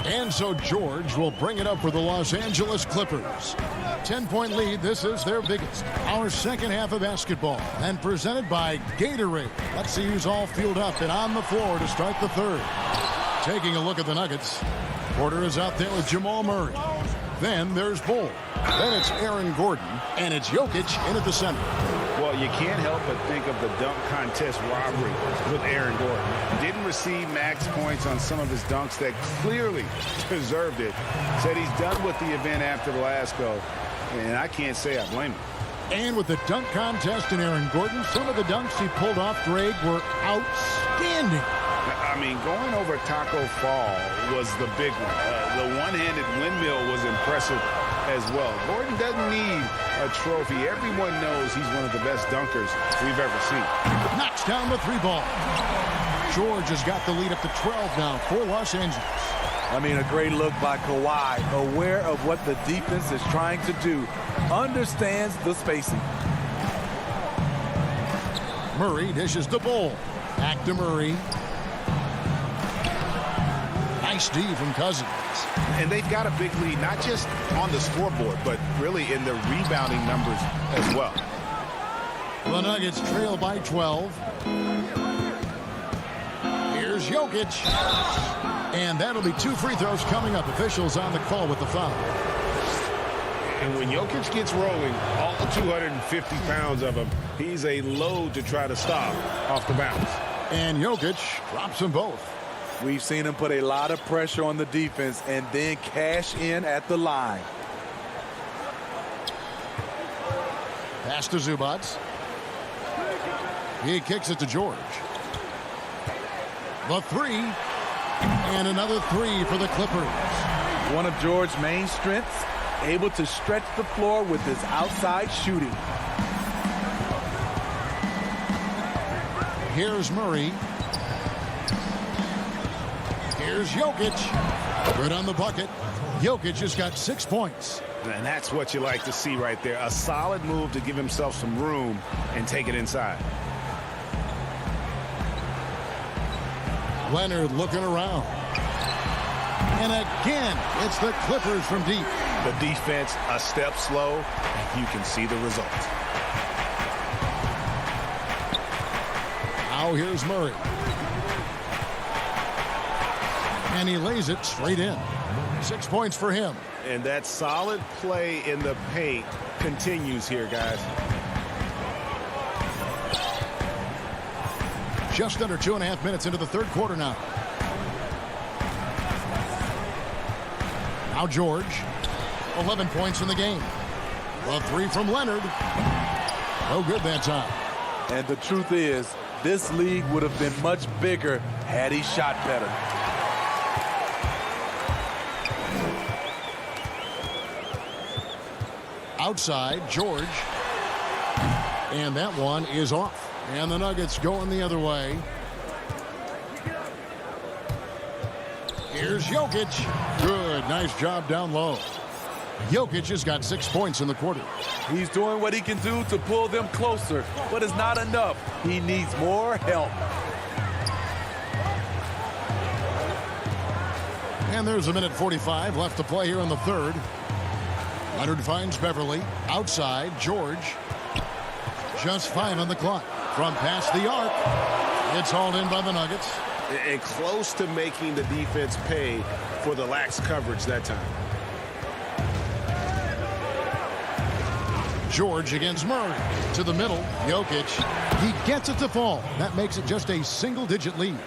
And so George will bring it up for the Los Angeles Clippers. 10-point lead. This is their biggest. Our second half of basketball. And presented by Gatorade. Let's see who's all fueled up and on the floor to start the third. Taking a look at the Nuggets. Porter is out there with Jamal Murray. Then there's Bull. Then it's Aaron Gordon. And it's Jokic in at the center. Well, you can't help but think of the dunk contest robbery with Aaron Gordon. Didn't receive max points on some of his dunks that clearly deserved it. Said he's done with the event after the last go. And I can't say I blame him. And with the dunk contest and Aaron Gordon, some of the dunks he pulled off, Greg, were outstanding. I mean, going over Taco Fall was the big one. The one-handed windmill was impressive as well. Gordon doesn't need a trophy. Everyone knows he's one of the best dunkers we've ever seen. Knocks down the 3 ball. George has got the lead up to 12 now for Los Angeles. I mean, a great look by Kawhi, aware of what the defense is trying to do, understands the spacing. Murray dishes the Bull. Back to Murray. Nice D from Cousins. And they've got a big lead, not just on the scoreboard, but really in the rebounding numbers as well. The Nuggets trail by 12. Here's Jokic. And that'll be 2 free throws coming up. Officials on the call with the foul. And when Jokic gets rolling, all 250 pounds of him, he's a load to try to stop off the bounce. And Jokic drops them both. We've seen him put a lot of pressure on the defense and then cash in at the line. Pass to Zubac. He kicks it to George. The three. And another three for the Clippers. One of George's main strengths, able to stretch the floor with his outside shooting. Here's Murray. Here's Jokic. Good on the bucket. Jokic has got 6 points. And that's what you like to see right there. A solid move to give himself some room and take it inside. Leonard looking around. And again, it's the Clippers from deep. The defense a step slow, and you can see the results. Now here's Murray. And he lays it straight in. 6 points for him. And that solid play in the paint continues here, guys. Just under 2.5 minutes into the third quarter now. Now George. 11 points in the game. The three from Leonard. No good that time. And the truth is, this league would have been much bigger had he shot better. Outside, George. And that one is off. And the Nuggets going the other way. Here's Jokic. Good. Nice job down low. Jokic has got 6 points in the quarter. He's doing what he can do to pull them closer, but it's not enough. He needs more help. And there's a minute 45 left to play here in the third. Leonard finds Beverly. Outside, George. Just 5 on the clock. From past the arc. It's hauled in by the Nuggets. And close to making the defense pay for the lax coverage that time. George against Murray. To the middle. Jokic. He gets it to fall. That makes it just a single-digit lead.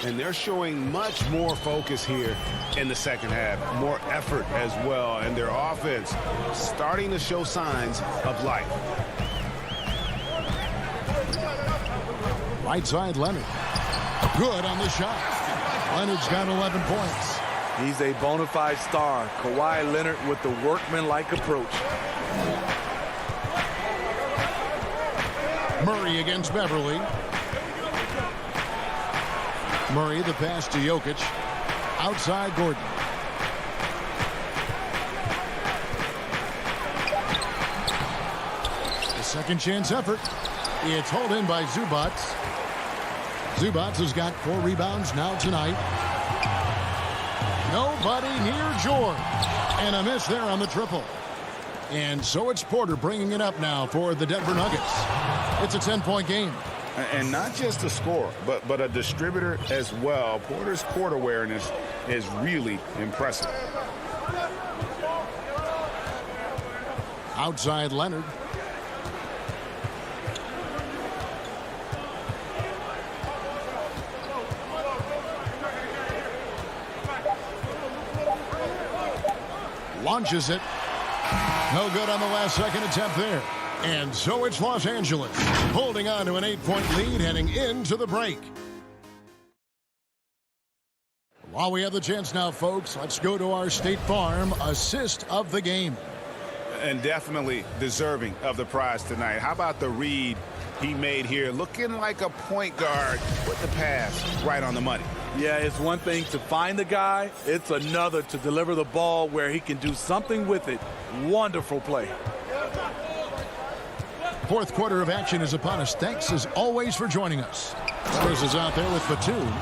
And they're showing much more focus here in the second half. More effort as well. And their offense starting to show signs of life. Right side, Leonard. Good on the shot. Leonard's got 11 points. He's a bona fide star. Kawhi Leonard with the workman-like approach. Murray against Beverly. Murray, the pass to Jokic. Outside, Gordon. The second chance effort. It's hauled in by Zubac. Zubac has got 4 rebounds now tonight. Nobody near George. And a miss there on the triple. And so it's Porter bringing it up now for the Denver Nuggets. It's a 10-point game. And not just a scorer, but a distributor as well. Porter's court awareness is really impressive. Outside, Leonard. Launches it. No good on the last second attempt there. And so it's Los Angeles holding on to an 8-point lead heading into the break. While we have the chance now, folks, let's go to our State Farm assist of the game. And definitely deserving of the prize tonight. How about the read he made here? Looking like a point guard with the pass right on the money. Yeah, it's one thing to find the guy. It's another to deliver the ball where he can do something with it. Wonderful play. Fourth quarter of action is upon us. Thanks, as always, for joining us. Spurs is out there with Batum.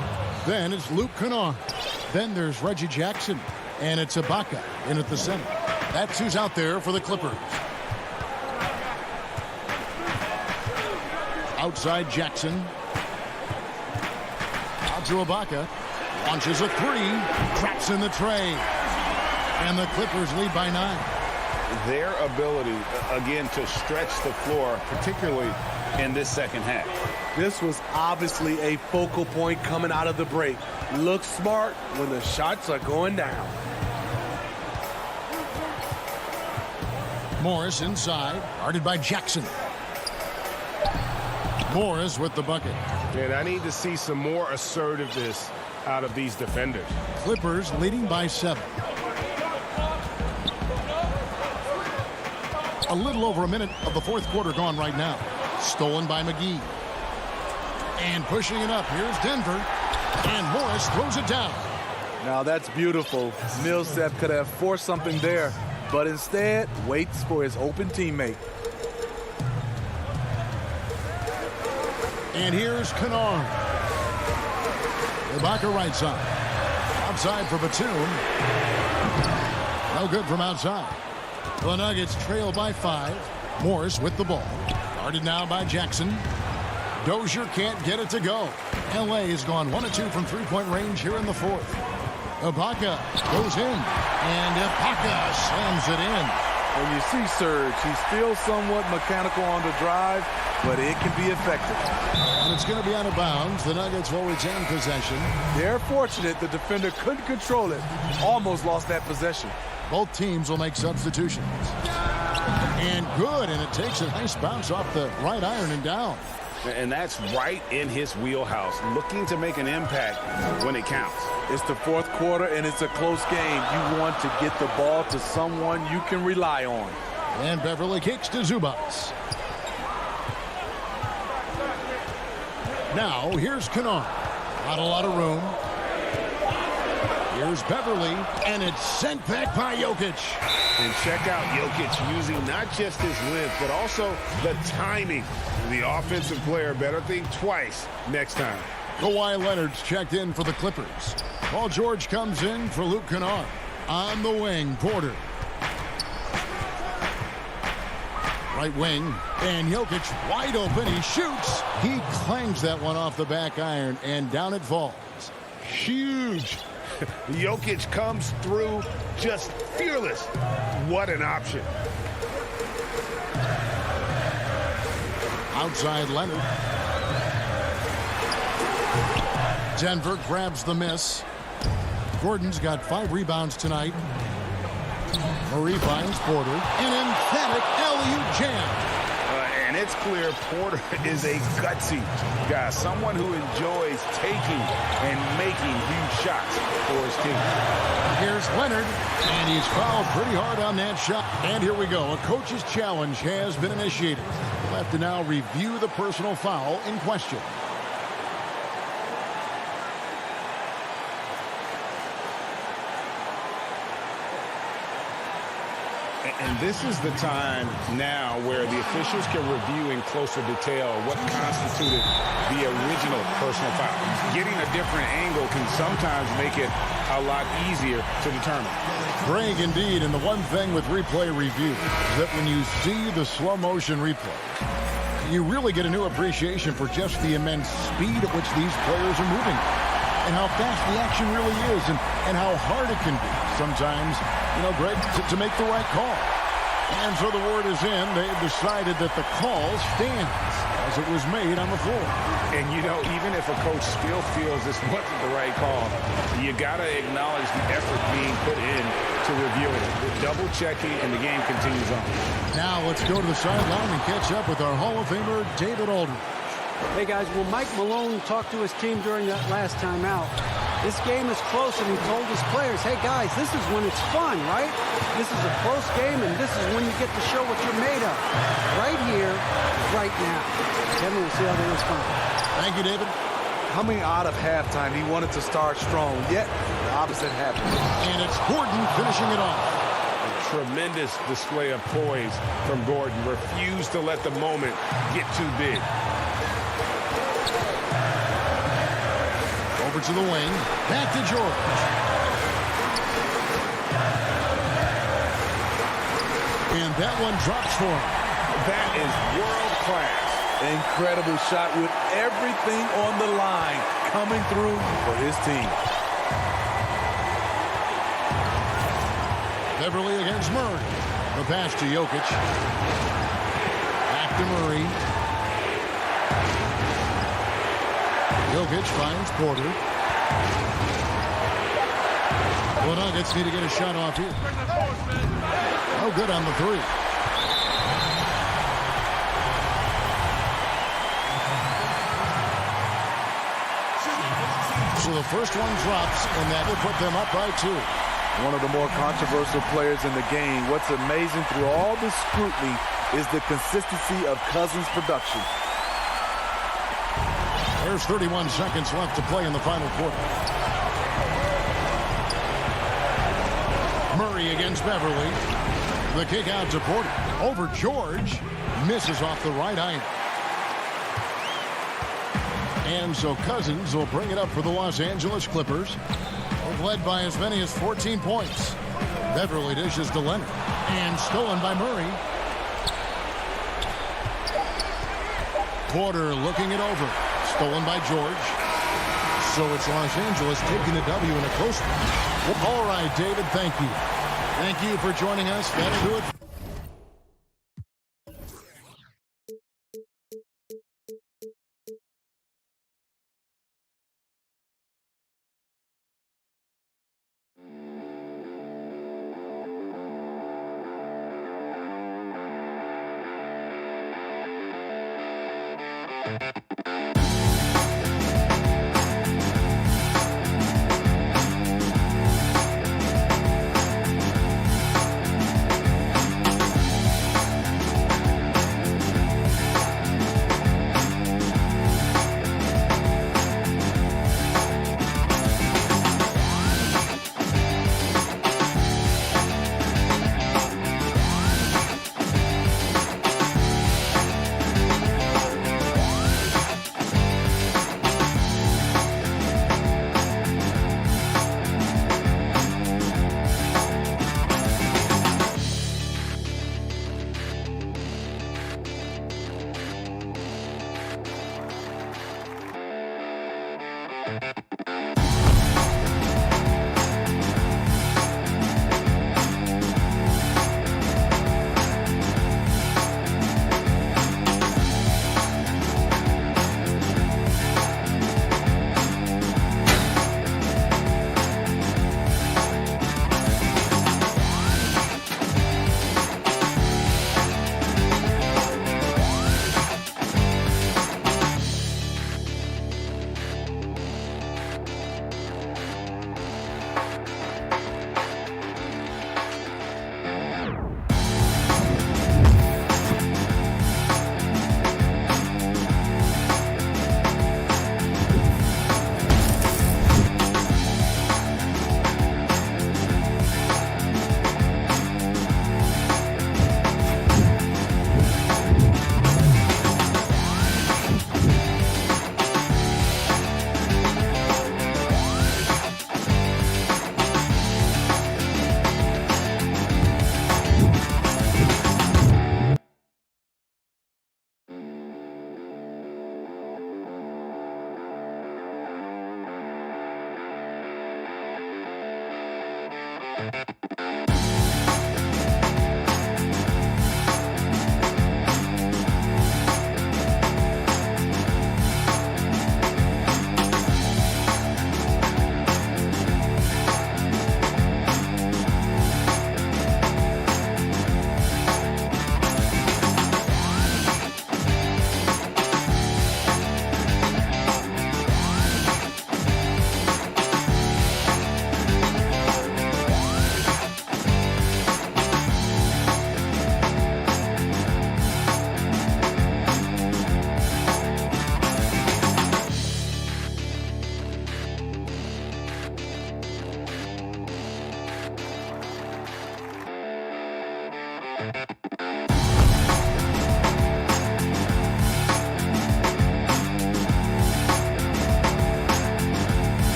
Then it's Luke Kennard. Then there's Reggie Jackson. And it's Ibaka in at the center. That's who's out there for the Clippers. Outside Jackson. Out to Ibaka. Launches a three. Traps in the tray. And the Clippers lead by 9. Their ability, again, to stretch the floor, particularly in this second half. This was obviously a focal point coming out of the break. Look smart when the shots are going down. Morris inside, guarded by Jackson. Morris with the bucket. And I need to see some more assertiveness out of these defenders. Clippers leading by 7. A little over a minute of the fourth quarter gone right now. Stolen by McGee. And pushing it up. Here's Denver. And Morris throws it down. Now that's beautiful. Millsap could have forced something there, but instead waits for his open teammate. And here's Kennard. Ibaka right side. Outside for Batum. No good from outside. The Nuggets trail by 5. Morris with the ball. Guarded now by Jackson. Dozier can't get it to go. LA has gone 1 of 2 from three-point range here in the fourth. Ibaka goes in. And Ibaka slams it in. When you see Serge, he's still somewhat mechanical on the drive, but it can be effective. And it's going to be out of bounds. The Nuggets will retain possession. They're fortunate the defender couldn't control it. Almost lost that possession. Both teams will make substitutions. And good, and it takes a nice bounce off the right iron and down. And that's right in his wheelhouse, looking to make an impact when it counts. It's the fourth quarter, and it's a close game. You want to get the ball to someone you can rely on. And Beverly kicks to Zubats. Now, here's Kennard. Not a lot of room. Here's Beverly, and it's sent back by Jokic. And check out Jokic using not just his length, but also the timing. The offensive player better think twice next time. Kawhi Leonard's checked in for the Clippers. Paul George comes in for Luke Kennard. On the wing, Porter. Right wing, and Jokic wide open. He shoots. He clangs that one off the back iron, and down it falls. Huge. Jokic comes through just fearless. What an option. Outside Leonard. Denver grabs the miss. Gordon's got 5 rebounds tonight. Murray finds Porter. An emphatic alley-oop jam. And it's clear Porter is a gutsy guy, someone who enjoys taking and making huge shots for his team. Here's Leonard, and he's fouled pretty hard on that shot. And here we go. A coach's challenge has been initiated. We'll have to now review the personal foul in question. And this is the time now where the officials can review in closer detail what constituted the original personal foul. Getting a different angle can sometimes make it a lot easier to determine. Greg, indeed, and the one thing with replay review is that when you see the slow motion replay, you really get a new appreciation for just the immense speed at which these players are moving and how fast the action really is and how hard it can be sometimes, Greg, to make the right call. And so the word is in. They've decided that the call stands as it was made on the floor. And, even if a coach still feels this wasn't the right call, you got to acknowledge the effort being put in to review it. The double checking, and the game continues on. Now let's go to the sideline and catch up with our Hall of Famer, David Aldridge. Hey, guys, well, Mike Malone talked to his team during that last time out. This game is close, and he told his players, hey, guys, this is when it's fun, right? This is a close game, and this is when you get to show what you're made of. Right here, right now. Kevin, we'll see how they respond. Thank you, David. Coming out of halftime, he wanted to start strong, yet the opposite happened. And it's Gordon finishing it off. A tremendous display of poise from Gordon. Refused to let the moment get too big. Over to the wing. Back to George. And that one drops for him. That is world class. Incredible shot with everything on the line coming through for his team. Beverly against Murray. The pass to Jokic. Back to Murray. Jokic finds Porter. The Nuggets need to get a shot off here. Oh, good on the 3. the first one drops, and that will put them up by 2. One of the more controversial players in the game. What's amazing through all this scrutiny is the consistency of Cousins' production. There's 31 seconds left to play in the final quarter. Murray against Beverly. The kick out to Porter. Over George. Misses off the right iron. And so Cousins will bring it up for the Los Angeles Clippers. They've led by as many as 14 points. Beverly dishes to Leonard. And stolen by Murray. Porter looking it over. Stolen by George. So it's Los Angeles taking the W in a close one. All right, David, thank you. Thank you for joining us. That'll do it.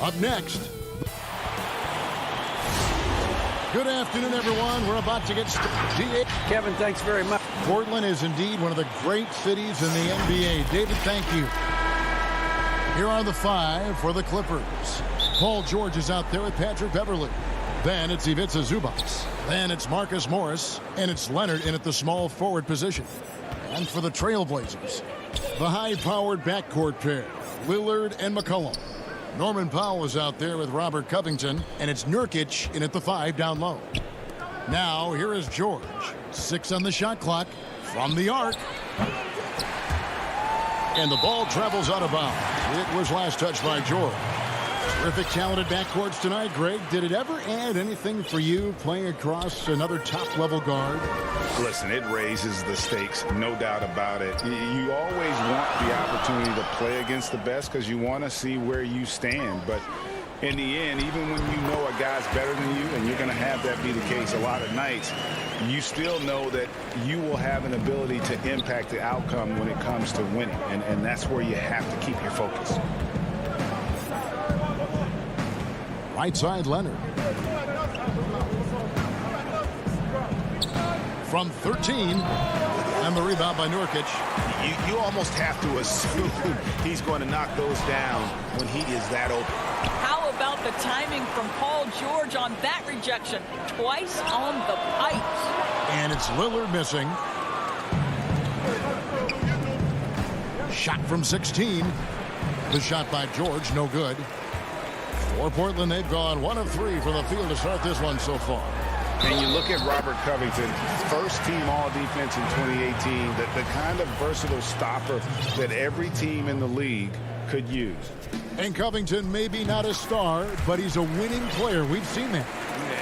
Up next, Good afternoon, everyone. We're about to get started. Kevin, thanks very much. Portland is indeed one of the great cities in the NBA. David, thank you. Here are the 5 for the Clippers. Paul George is out there with Patrick Beverley. Then it's Ivica Zubac. Then it's Marcus Morris. And it's Leonard in at the small forward position. And for the Trailblazers, the high-powered backcourt pair, Lillard and McCollum. Norman Powell is out there with Robert Covington. And it's Nurkic in at the 5 down low. Now, here is George. 6 on the shot clock from the arc. And the ball travels out of bounds. It was last touched by George. Terrific talented backcourts tonight, Greg. Did it ever add anything for you playing across another top-level guard? Listen, it raises the stakes, no doubt about it. You always want the opportunity to play against the best because you want to see where you stand. But in the end, even when you know a guy's better than you, and you're going to have that be the case a lot of nights, you still know that you will have an ability to impact the outcome when it comes to winning. And that's where you have to keep your focus. Right side, Leonard. From 13. And the rebound by Nurkic. You almost have to assume he's going to knock those down when he is that open. How about the timing from Paul George on that rejection? Twice on the pipes. And it's Lillard missing. Shot from 16. The shot by George, no good. For Portland, they've gone 1 of 3 from the field to start this one so far. And you look at Robert Covington, first-team all-defense in 2018, the kind of versatile stopper that every team in the league could use. And Covington may be not a star, but he's a winning player. We've seen that.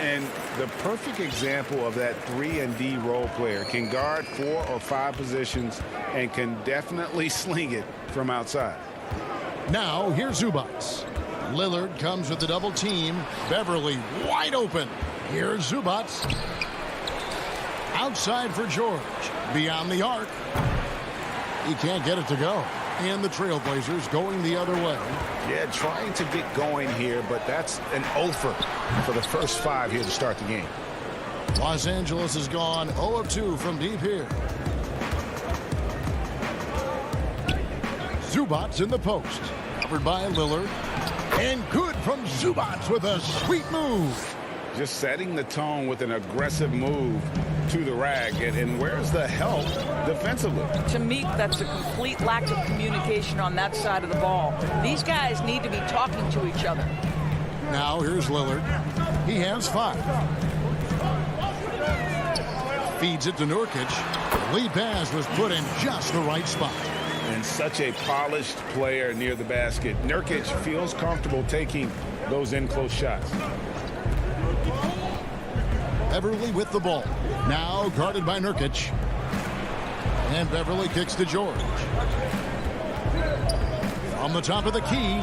And the perfect example of that 3-and-D role player can guard 4 or 5 positions and can definitely sling it from outside. Now, here's Zubac. Lillard comes with the double team. Beverley wide open. Here's Zubac. Outside for George. Beyond the arc. He can't get it to go. And the Trailblazers going the other way. Yeah, trying to get going here, but that's an offer for the first 5 here to start the game. Los Angeles has gone 0 of 2 from deep here. Zubac in the post. Covered by Lillard. And good from Zubac with a sweet move. Just setting the tone with an aggressive move to the rack. And where's the help defensively? To me, that's a complete lack of communication on that side of the ball. These guys need to be talking to each other. Now here's Lillard. He has 5. Feeds it to Nurkic. The lead pass was put in just the right spot. And such a polished player near the basket. Nurkic feels comfortable taking those in-close shots. Beverley with the ball. Now guarded by Nurkic. And Beverley kicks to George. On the top of the key.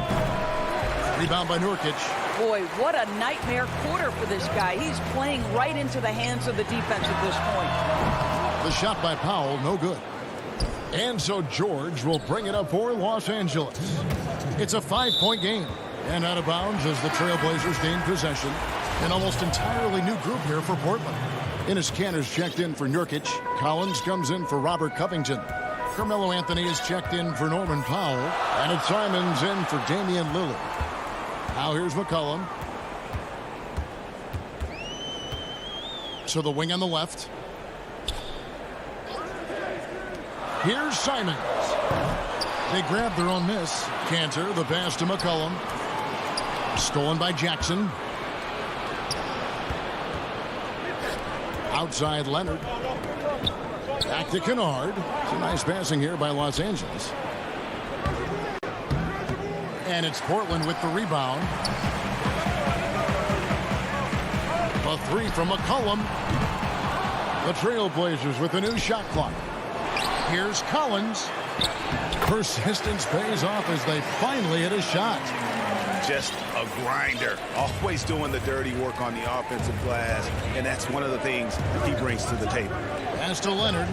Rebound by Nurkic. Boy, what a nightmare quarter for this guy. He's playing right into the hands of the defense at this point. The shot by Powell, no good. And so George will bring it up for Los Angeles. It's a 5-point game. And out of bounds as the Trailblazers gain possession. An almost entirely new group here for Portland. Enes Kanter's checked in for Nurkic. Collins comes in for Robert Covington. Carmelo Anthony is checked in for Norman Powell. And it's Simons in for Damian Lillard. Now here's McCollum. So the wing on the left. Here's Simons. They grab their own miss. Kanter, the pass to McCollum. Stolen by Jackson. Outside Leonard. Back to Kennard. Some nice passing here by Los Angeles. And it's Portland with the rebound. A 3 from McCollum. The Trailblazers with a new shot clock. Here's Collins. Persistence pays off as they finally hit a shot. Just a grinder. Always doing the dirty work on the offensive glass. And that's one of the things he brings to the table. Pass to Leonard.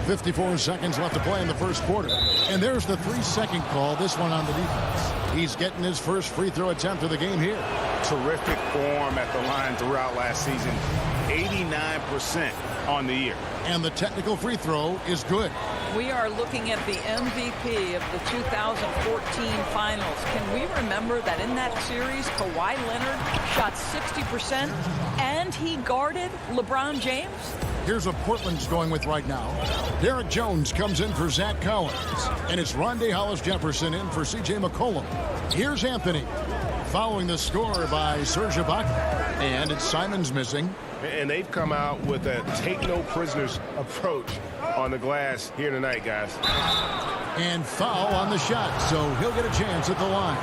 54 seconds left to play in the first quarter. And there's the 3-second call. This one on the defense. He's getting his first free throw attempt of the game here. Terrific form at the line throughout last season. 89% on the year. And the technical free throw is good. We are looking at the MVP of the 2014 finals. Can we remember that in that series, Kawhi Leonard shot 60% and he guarded LeBron James? Here's what Portland's going with right now. Derek Jones comes in for Zach Collins. And it's Rondé Hollis-Jefferson in for C.J. McCollum. Here's Anthony. Following the score by Serge Ibaka. And it's Simons missing. And they've come out with a take-no-prisoners approach on the glass here tonight, guys. And foul on the shot, so he'll get a chance at the line.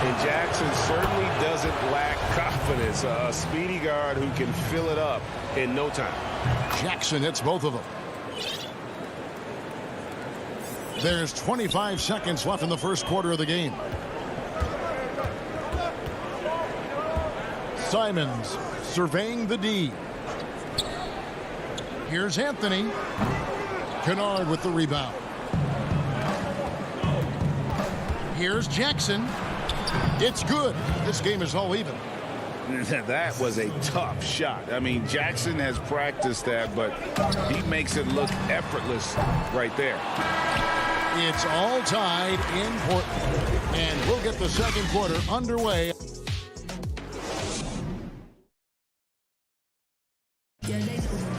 And Jackson certainly doesn't lack confidence. A speedy guard who can fill it up in no time. Jackson hits both of them. There's 25 seconds left in the first quarter of the game. Simons surveying the D. Here's Anthony. Kennard with the rebound. Here's Jackson. It's good. This game is all even. That was a tough shot. I mean, Jackson has practiced that, but he makes it look effortless right there. It's all tied in Portland. And we'll get the second quarter underway.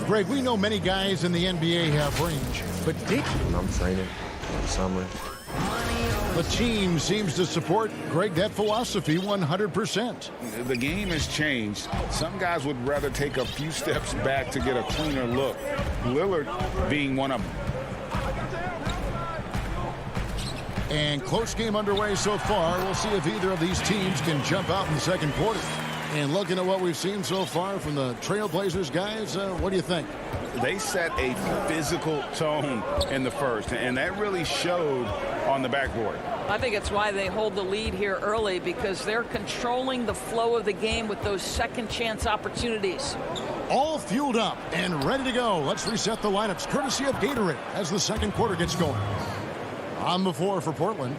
Greg, we know many guys in the NBA have range, but When I'm training in the summer. the team seems to support, Greg, that philosophy 100%. The game has changed. Some guys would rather take a few steps back to get a cleaner look. Lillard being one of them. And close game underway so far. We'll see if either of these teams can jump out in the second quarter. And looking at what we've seen so far from the Trailblazers, guys, what do you think? They set a physical tone in the first, and that really showed on the backboard. I think it's why they hold the lead here early, because they're controlling the flow of the game with those second chance opportunities. All fueled up and ready to go. Let's reset the lineups courtesy of Gatorade as the second quarter gets going. On the floor for Portland,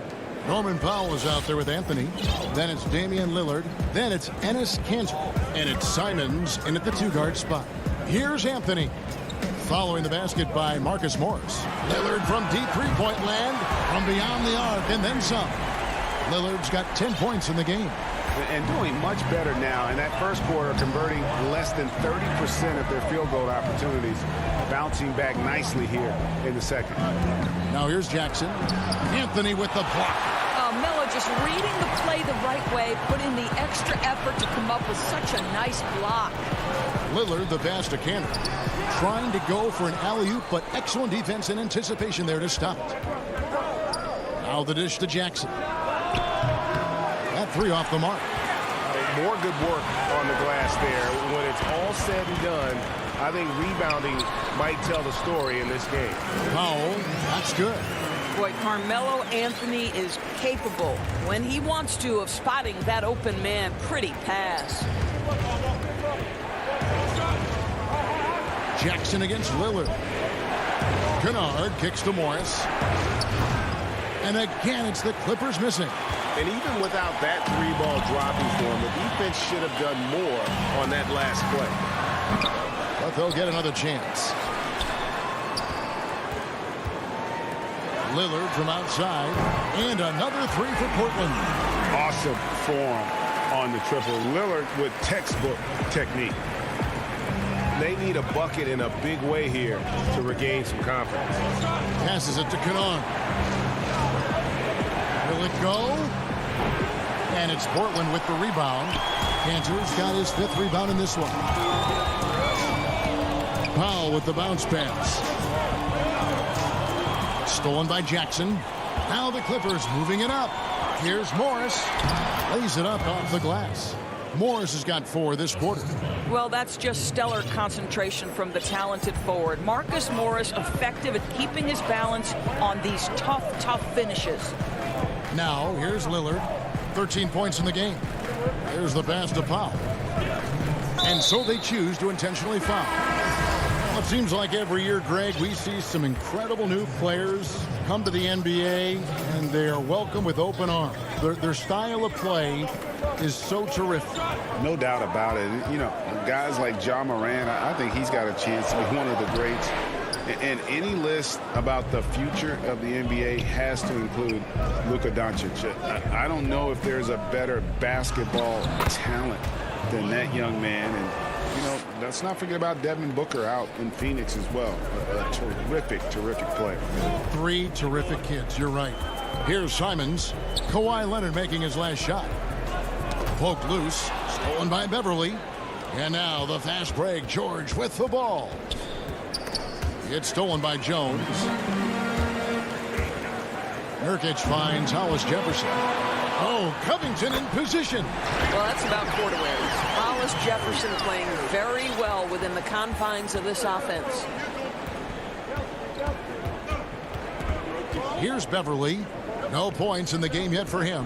Norman Powell is out there with Anthony. Then it's Damian Lillard. Then it's Enes Kanter. And it's Simons in at the two-guard spot. Here's Anthony. Following the basket by Marcus Morris. Lillard from deep three-point land, from beyond the arc, and then some. Lillard's got 10 points in the game. And doing much better now in that first quarter, converting less than 30% of their field goal opportunities, bouncing back nicely here in the second. Now here's Jackson. Anthony with the block. Melo just reading the play the right way, putting the extra effort to come up with such a nice block. Lillard, the pass to Kanter. Trying to go for an alley-oop, but excellent defense and anticipation there to stop it. Now the dish to Jackson. That three off the mark. More good work on the glass there. When it's all said and done, I think rebounding might tell the story in this game. Powell, that's good. Boy, Carmelo Anthony is capable, when he wants to, of spotting that open man. Pretty pass. Jackson against Lillard. Kennard kicks to Morris. And again, it's the Clippers missing. And even without that three-ball dropping for him, the defense should have done more on that last play. But they'll get another chance. Lillard from outside. And another three for Portland. Awesome form on the triple. Lillard with textbook technique. They need a bucket in a big way here to regain some confidence. Passes it to Kennard. Will it go? And it's Portland with the rebound. Kanter's got his fifth rebound in this one. Powell with the bounce pass. Stolen by Jackson. Now the Clippers moving it up. Here's Morris. Lays it up off the glass. Morris has got 4 this quarter. Well, that's just stellar concentration from the talented forward. Marcus Morris effective at keeping his balance on these tough finishes. Now, here's Lillard. 13 points in the game. There's the pass to Powell. And so they choose to intentionally foul. Well, it seems like every year, Greg, we see some incredible new players come to the NBA, and they are welcome with open arms. Their style of play is so terrific. No doubt about it. You know, guys like Ja Morant, I think he's got a chance to be one of the greats. And any list about the future of the NBA has to include Luka Doncic. I don't know if there's a better basketball talent than that young man. And, you know, let's not forget about Devin Booker out in Phoenix as well. A terrific, terrific player. 3 terrific kids. You're right. Here's Simons. Kawhi Leonard making his last shot. Poked loose. Stolen by Beverly. And now the fast break. George with the ball. It's stolen by Jones. Nurkic finds Hollis Jefferson. Oh, Covington in position. Well, that's about court awareness. Hollis Jefferson playing very well within the confines of this offense. Here's Beverly. No points in the game yet for him.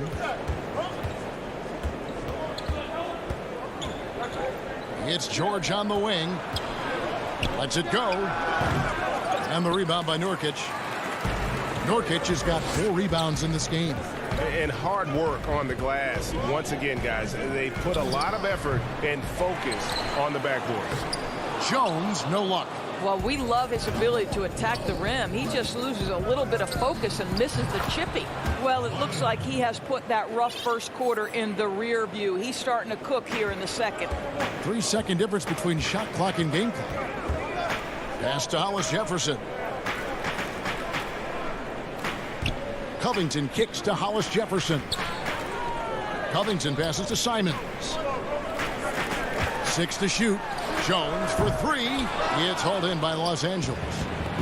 It's George on the wing. Lets it go. And the rebound by Nurkic. Nurkic has got 4 rebounds in this game. And hard work on the glass. Once again, guys, they put a lot of effort and focus on the backboard. Jones, no luck. Well, we love his ability to attack the rim. He just loses a little bit of focus and misses the chippy. Well, it looks like he has put that rough first quarter in the rear view. He's starting to cook here in the second. 3-second difference between shot clock and game clock. Pass to Hollis Jefferson. Covington kicks to Hollis Jefferson. Covington passes to Simons. 6 to shoot. Jones for 3. It's hauled in by Los Angeles.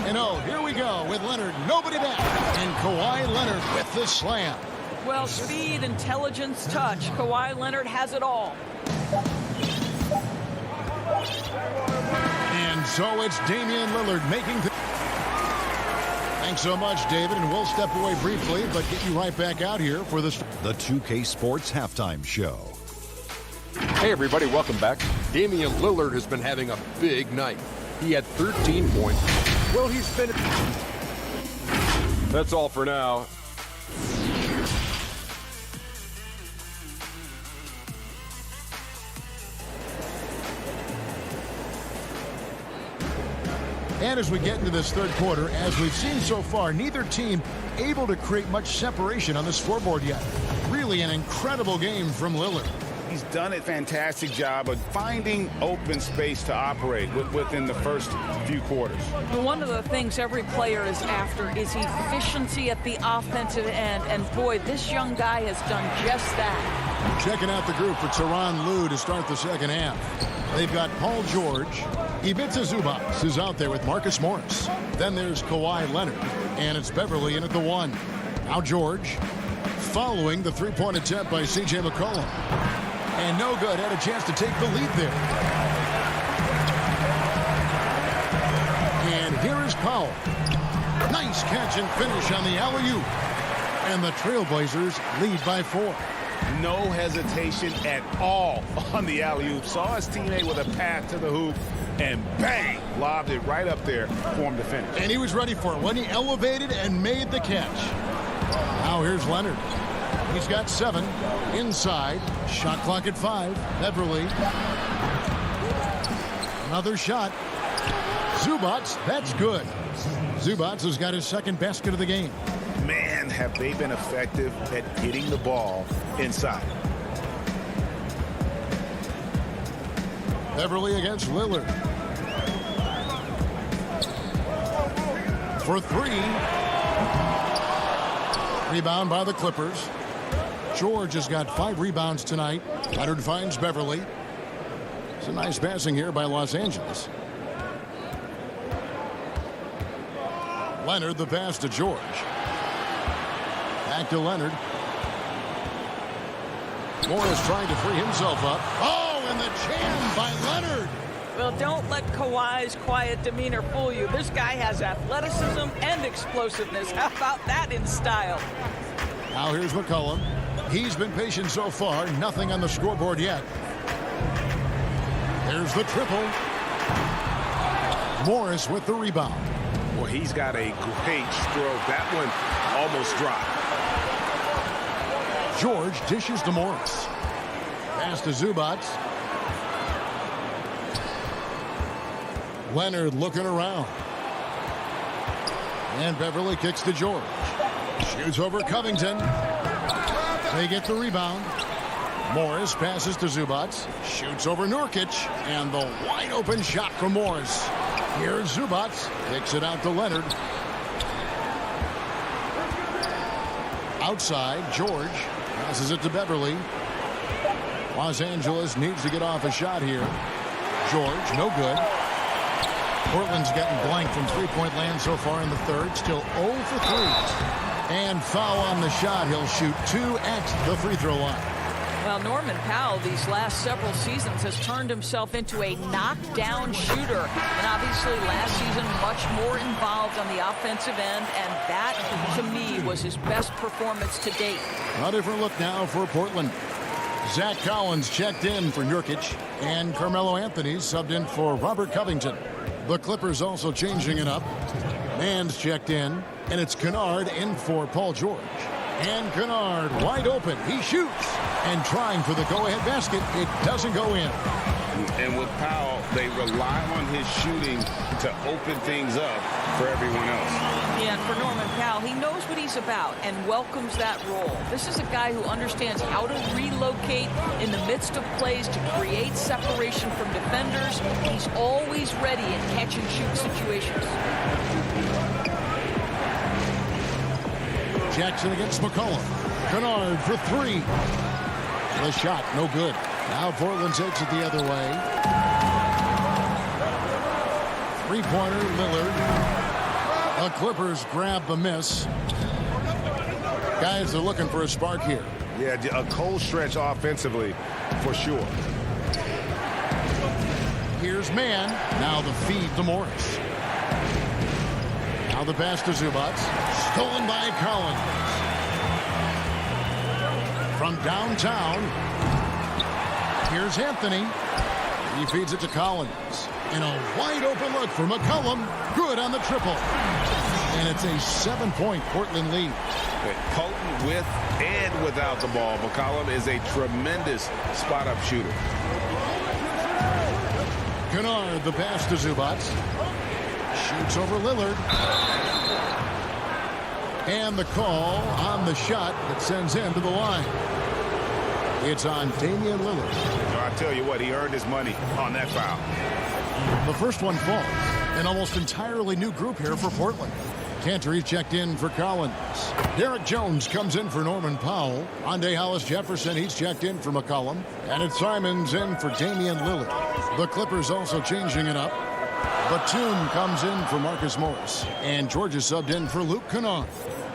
And oh, here we go with Leonard. Nobody back. And Kawhi Leonard with the slam. Well, speed, intelligence, touch. Kawhi Leonard has it all. And so it's Damian Lillard making the... Thanks so much, David, and we'll step away briefly, but get you right back out here for this... The 2K Sports Halftime Show. Hey, everybody, welcome back. Damian Lillard has been having a big night. He had 13 points. Well, he's been... That's all for now. And as we get into this third quarter, as we've seen so far, neither team able to create much separation on the scoreboard yet. Really an incredible game from Lillard. He's done a fantastic job of finding open space to operate within the first few quarters. One of the things every player is after is efficiency at the offensive end. And boy, this young guy has done just that. Checking out the group for Tyronn Lue to start the second half. They've got Paul George. Ivica Zubac is out there with Marcus Morris. Then there's Kawhi Leonard. And it's Beverly in at the 1. Now George. Following the three-point attempt by C.J. McCollum. And no good. Had a chance to take the lead there. And here is Powell. Nice catch and finish on the alley-oop. And the Trailblazers lead by 4. No hesitation at all on the alley-oop. Saw his teammate with a path to the hoop. And bang! Lobbed it right up there for him to finish. And he was ready for it when he elevated and made the catch. Now here's Leonard. He's got 7 inside. Shot clock at 5. Beverly. Another shot. Zubac, that's good. Zubac has got his second basket of the game. Man, have they been effective at hitting the ball inside. Beverly against Lillard. For 3. Rebound by the Clippers. George has got 5 rebounds tonight. Leonard finds Beverly. It's a nice passing here by Los Angeles. Leonard the pass to George. Back to Leonard. Morris trying to free himself up. Oh, and the jam by Leonard. Well, don't let Kawhi's quiet demeanor fool you. This guy has athleticism and explosiveness. How about that in style? Now here's McCollum. He's been patient so far. Nothing on the scoreboard yet. There's the triple. Morris with the rebound. Well, he's got a great stroke. That one almost dropped. George dishes to Morris. Pass to Zubats. Leonard looking around. And Beverly kicks to George. Shoots over Covington. They get the rebound. Morris passes to Zubats. Shoots over Nurkic. And the wide open shot from Morris. Here's Zubats. Kicks it out to Leonard. Outside, George passes it to Beverly. Los Angeles needs to get off a shot here. George, no good. Portland's getting blanked from three-point land so far in the third. Still 0 for 3. And foul on the shot. He'll shoot 2 at the free throw line. Well, Norman Powell these last several seasons has turned himself into a knockdown shooter. And obviously last season much more involved on the offensive end. And that, to me, was his best performance to date. A different look now for Portland. Zach Collins checked in for Nurkic. And Carmelo Anthony subbed in for Robert Covington. The Clippers also changing it up. Mann's checked in. And it's Kennard in for Paul George. And Kennard wide open. He shoots. And trying for the go-ahead basket. It doesn't go in. And with Powell, they rely on his shooting to open things up for everyone else. Yeah, and for Norman Powell, he knows what he's about and welcomes that role. This is a guy who understands how to relocate in the midst of plays to create separation from defenders. He's always ready in catch-and-shoot situations. Jackson against McCollum. Kennard for 3. The shot, no good. Now Portland takes it the other way. Three-pointer, Lillard. The Clippers grab the miss. Guys are looking for a spark here. Yeah, a cold stretch offensively, for sure. Here's Mann. Now the feed to Morris. Now the pass to Zubats. Stolen by Collins. From downtown, here's Anthony. He feeds it to Collins. And a wide open look for McCollum. Good on the triple. And it's a 7-point Portland lead. Potent with and without the ball. McCollum is a tremendous spot-up shooter. Kennard, the pass to Zubats. Shoots over Lillard. And the call on the shot that sends him to the line. It's on Damian Lillard. I tell you what, he earned his money on that foul. The first one falls. An almost entirely new group here for Portland. Cantor checked in for Collins. Derek Jones comes in for Norman Powell. Andre Hollis-Jefferson, he's checked in for McCollum. And it's Simons in for Damian Lillard. The Clippers also changing it up. Batum comes in for Marcus Morris. And Georgia subbed in for Luke Kennard.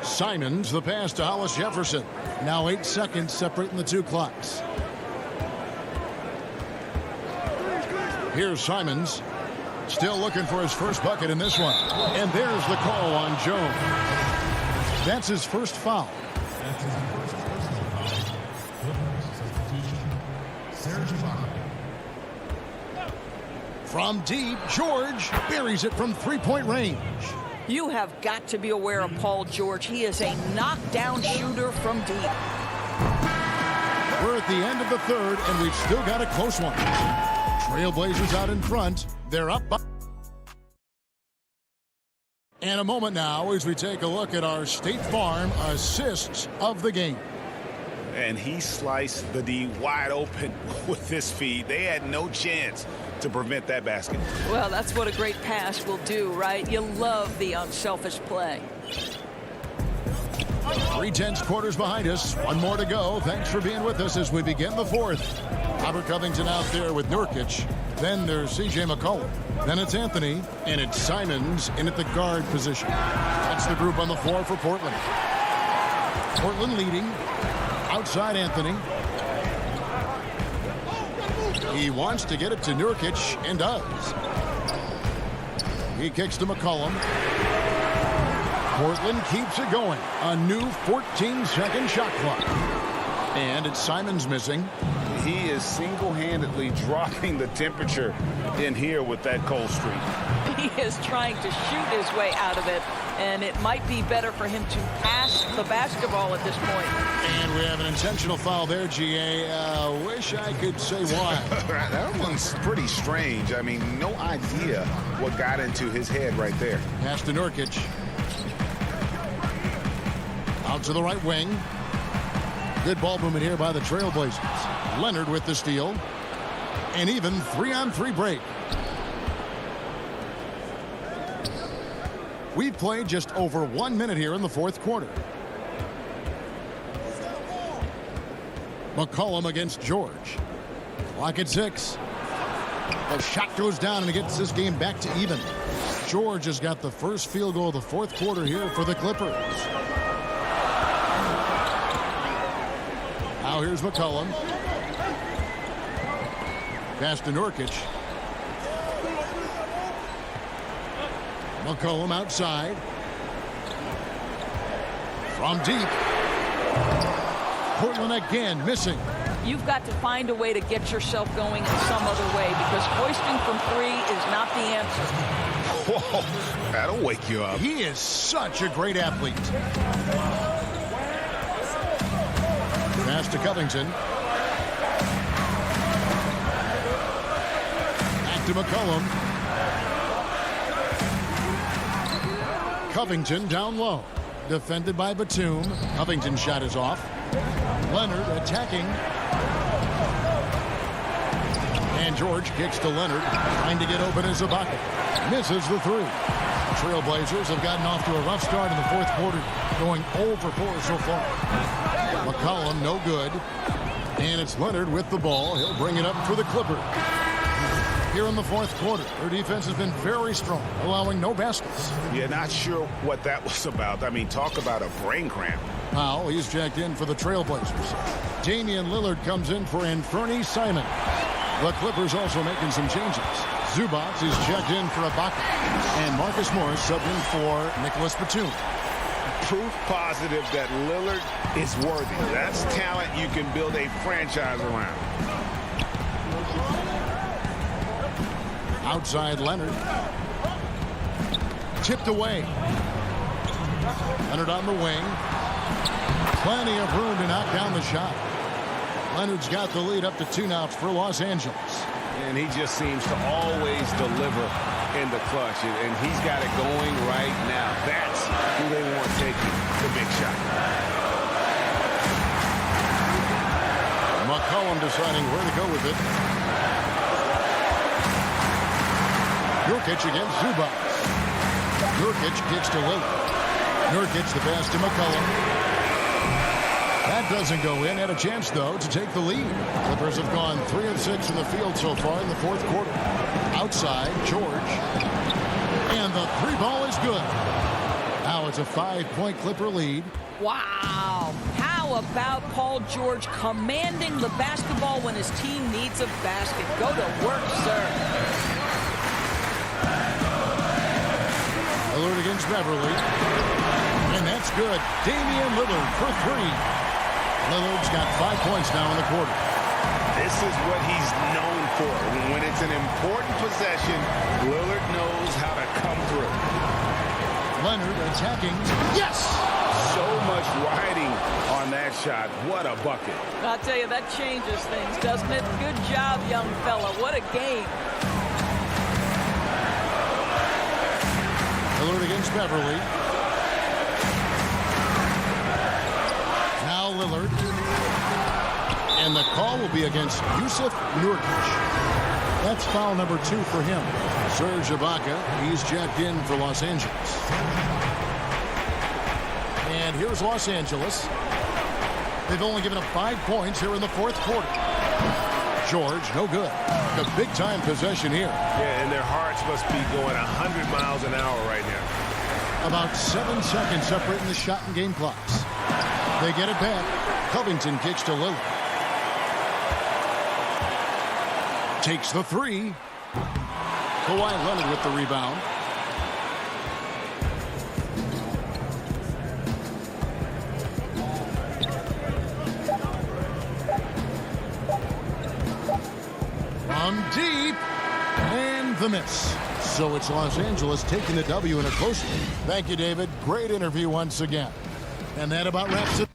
Simons, the pass to Hollis-Jefferson. Now 8 seconds separating the two clocks. Here's Simons. Still looking for his first bucket in this one. And there's the call on Jones. That's his first foul. From deep, George buries it from three-point range. You have got to be aware of Paul George. He is a knockdown shooter from deep. We're at the end of the third, and we've still got a close one. Trailblazers out in front. They're up by... And a moment now as we take a look at our State Farm assists of the game. And he sliced the D wide open with this feed. They had no chance to prevent that basket. Well, that's what a great pass will do, right? You love the unselfish play. 3/10 quarters behind us. One more to go. Thanks for being with us as we begin the fourth. Robert Covington out there with Nurkic. Then there's C.J. McCollum. Then it's Anthony. And it's Simons in at the guard position. That's the group on the floor for Portland. Portland leading. Outside Anthony. He wants to get it to Nurkic and does. He kicks to McCollum. Portland keeps it going. A new 14-second shot clock. And it's Simons missing. He is single-handedly dropping the temperature in here with that cold streak. He is trying to shoot his way out of it, and it might be better for him to pass the basketball at this point. And we have an intentional foul there, GA. Wish I could say why. That one's pretty strange. I mean, no idea what got into his head right there. Pass to Nurkic. Out to the right wing. Good ball movement here by the Trailblazers. Leonard with the steal. An even 3-on-3 break. We've played just over 1 minute here in the fourth quarter. McCollum against George. Clock at 6. The shot goes down and it gets this game back to even. George has got the first field goal of the fourth quarter here for the Clippers. Now here's McCollum. Pass to Nurkic. McCollum outside. From deep. Portland again missing. You've got to find a way to get yourself going in some other way, because hoisting from 3 is not the answer. Whoa, that'll wake you up. He is such a great athlete. Pass to Covington. Back to McCollum. Covington down low. Defended by Batum. Covington's shot is off. Leonard attacking. And George kicks to Leonard. Trying to get open as Ibaka. Misses the 3. Trailblazers have gotten off to a rough start in the fourth quarter, going 0 for 4 so far. McCollum no good. And it's Leonard with the ball. He'll bring it up for the Clippers. Here in the fourth quarter, their defense has been very strong, allowing no baskets. Yeah, not sure what that was about. I mean, talk about a brain cramp. Powell, he's checked in for the Trailblazers. Damian Lillard comes in for Anthony Simon. The Clippers also making some changes. Zubac is checked in for Ibaka. And Marcus Morris subbed in for Nicholas Batum. Proof positive that Lillard is worthy. That's talent you can build a franchise around. Outside Leonard. Tipped away. Leonard on the wing. Plenty of room to knock down the shot. Leonard's got the lead up to 2 now for Los Angeles. And he just seems to always deliver in the clutch. And he's got it going right now. That's who they want taking the big shot. McCollum deciding where to go with it. Nurkic against Zubac. Nurkic kicks to Lillard. Nurkic the pass to McCollum. That doesn't go in. Had a chance, though, to take the lead. Clippers have gone 3 of 6 in the field so far in the fourth quarter. Outside, George. And the 3-ball is good. Now it's a 5-point Clipper lead. Wow. How about Paul George commanding the basketball when his team needs a basket? Go to work, sir. Lillard against Beverly. And that's good. Damian Lillard for 3. Lillard's got 5 points now in the quarter. This is what he's known for. When it's an important possession, Lillard knows how to come through. Leonard attacking. Yes! So much riding on that shot. What a bucket. I'll tell you, that changes things, doesn't it? Good job, young fella. What a game. Lillard against Beverly. Now Lillard. And the call will be against Yusuf Nurkic. That's foul number 2 for him. Serge Ibaka, he's checked in for Los Angeles. And here's Los Angeles. They've only given up 5 points here in the fourth quarter. George, no good. A big-time possession here. Yeah, and their hearts must be going 100 miles an hour right now. About 7 seconds separating the shot and game clocks. They get it back. Covington kicks to Lillard. Takes the 3. Kawhi Leonard with the rebound. From deep. And the miss. So it's Los Angeles taking the W in a close one. Thank you, David. Great interview once again. And that about wraps it.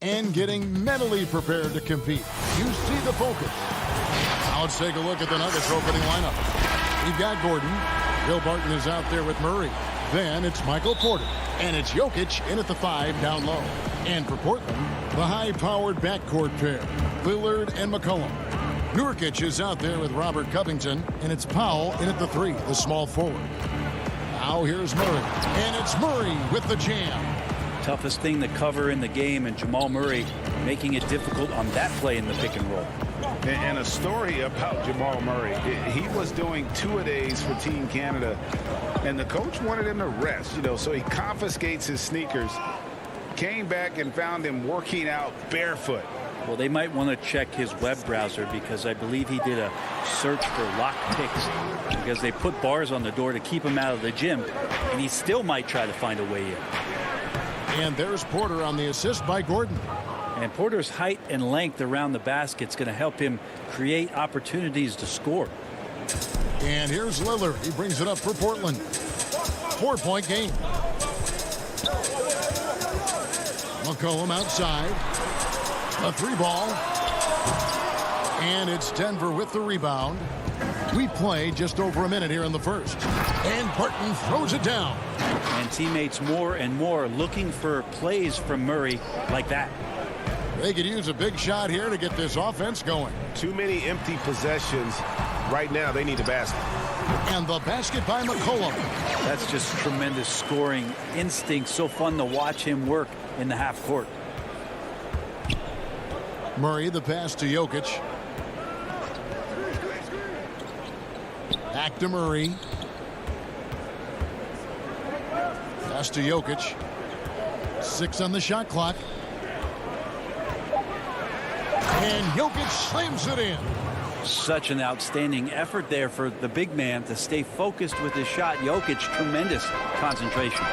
And getting mentally prepared to compete. You see the focus. Now let's take a look at the Nuggets opening lineup. We've got Gordon. Bill Barton is out there with Murray. Then it's Michael Porter. And it's Jokic in at the 5 down low. And for Portland, the high-powered backcourt pair, Lillard and McCollum. Nurkic is out there with Robert Covington. And it's Powell in at the 3, the small forward. Now here's Murray. And it's Murray with the jam. Toughest thing to cover in the game, and Jamal Murray making it difficult on that play in the pick and roll. And a story about Jamal Murray. He was doing 2-a-days for Team Canada, and the coach wanted him to rest, so he confiscates his sneakers, came back and found him working out barefoot. Well, they might want to check his web browser, because I believe he did a search for lock picks, because they put bars on the door to keep him out of the gym, and he still might try to find a way in. And there's Porter on the assist by Gordon. And Porter's height and length around the basket is going to help him create opportunities to score. And here's Lillard. He brings it up for Portland. 4-point game. McCollum outside. A 3-ball. And it's Denver with the rebound. We play just over a minute here in the first. And Barton throws it down. And teammates more and more looking for plays from Murray like that. They could use a big shot here to get this offense going. Too many empty possessions. Right now, they need a basket. And the basket by McCollum. That's just tremendous scoring instinct. So fun to watch him work in the half court. Murray, the pass to Jokic. Back to Murray. Pass to Jokic. 6 on the shot clock. And Jokic slams it in. Such an outstanding effort there for the big man to stay focused with his shot. Jokic, tremendous concentration.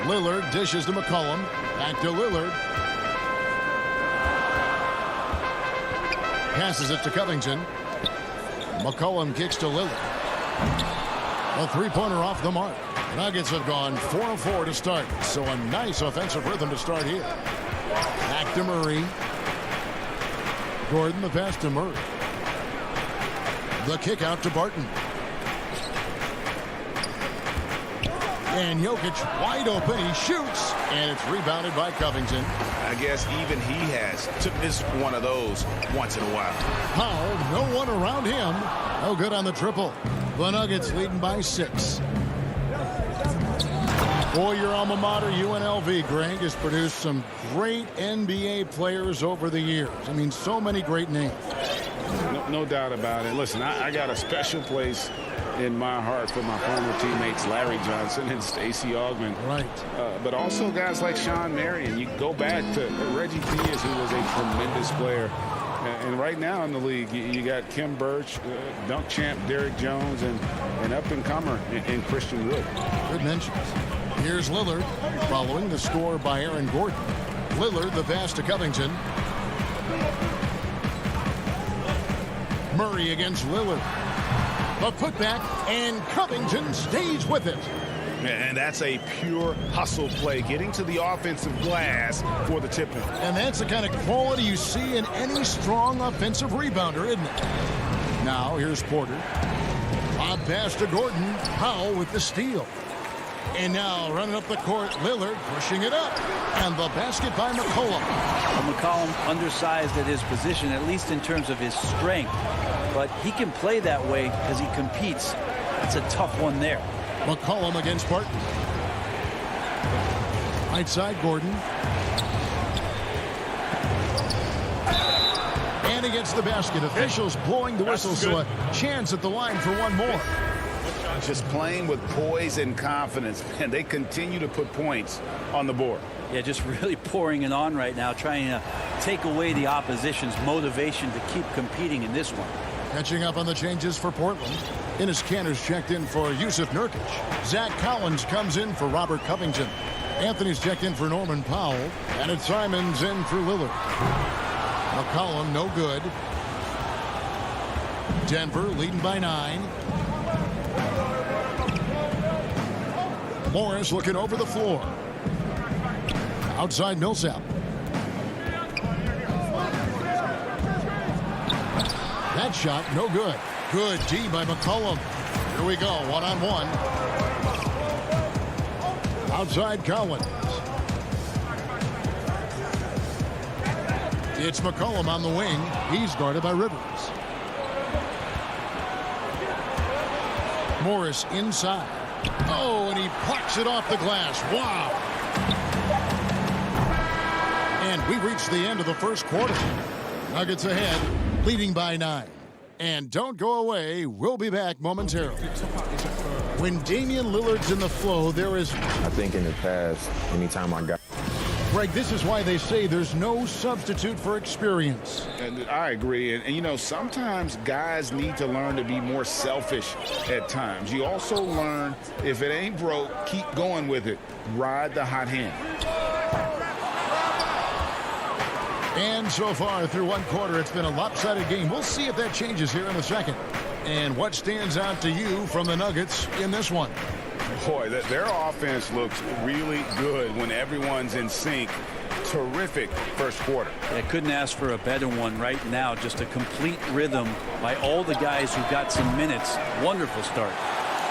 Lillard dishes to McCollum. Back to Lillard. Passes it to Covington. McCollum kicks to Lillard. A 3-pointer off the mark. Nuggets have gone 4 of 4 to start. So a nice offensive rhythm to start here. Back to Murray. Gordon, the pass to Murray. The kick out to Barton. And Jokic wide open. He shoots. And it's rebounded by Covington. I guess even he has to miss one of those once in a while. Powell, no one around him. No good on the triple. The Nuggets leading by 6. Boy, your alma mater, UNLV, Greg, has produced some great NBA players over the years. I mean, so many great names. No doubt about it. Listen, I got a special place in my heart for my former teammates Larry Johnson and Stacey Augmon. Right. But also guys like Sean Marion. You go back to Reggie Theus, who was a tremendous player. And right now in the league, you got Kim Birch, dunk champ Derrick Jones, and up-and-comer in Christian Wood. Good mentions. Here's Lillard, following the score by Aaron Gordon. Lillard, the pass to Covington. Murray against Lillard. The putback, and Covington stays with it. And that's a pure hustle play, getting to the offensive glass for the tip-in. And that's the kind of quality you see in any strong offensive rebounder, isn't it? Now, here's Porter. Lob pass to Gordon. Powell with the steal. And now, running up the court, Lillard pushing it up. And the basket by McCollum. Well, McCollum undersized at his position, at least in terms of his strength. But he can play that way because he competes. That's a tough one there. McCollum against Barton. Right side, Gordon. And he gets the basket. Officials blowing the whistle, so a chance at the line for one more. Just playing with poise and confidence, and they continue to put points on the board. Yeah, just really pouring it on right now, trying to take away the opposition's motivation to keep competing in this one. Catching up on the changes for Portland. Enes Kanter's checked in for Yusuf Nurkic. Zach Collins comes in for Robert Covington. Anthony's checked in for Norman Powell. And it's Simons in for Lillard. McCollum, no good. Denver leading by 9. Morris looking over the floor. Outside Millsap. That shot, no good. Good D by McCollum. Here we go, one-on-one. Outside Collins. It's McCollum on the wing. He's guarded by Rivers. Morris inside. Oh, and he plucks it off the glass. Wow. And we've reached the end of the first quarter. Nuggets ahead, leading by 9. And don't go away. We'll be back momentarily. When Damian Lillard's in the flow, there is... I think in the past, anytime I got... Greg, this is why they say there's no substitute for experience. And I agree. And, you know, sometimes guys need to learn to be more selfish at times. You also learn, if it ain't broke, keep going with it. Ride the hot hand. And so far through one quarter, it's been a lopsided game. We'll see if that changes here in a second. And what stands out to you from the Nuggets in this one? Boy, their offense looks really good when everyone's in sync. Terrific first quarter. I couldn't ask for a better one right now. Just a complete rhythm by all the guys who got some minutes. Wonderful start.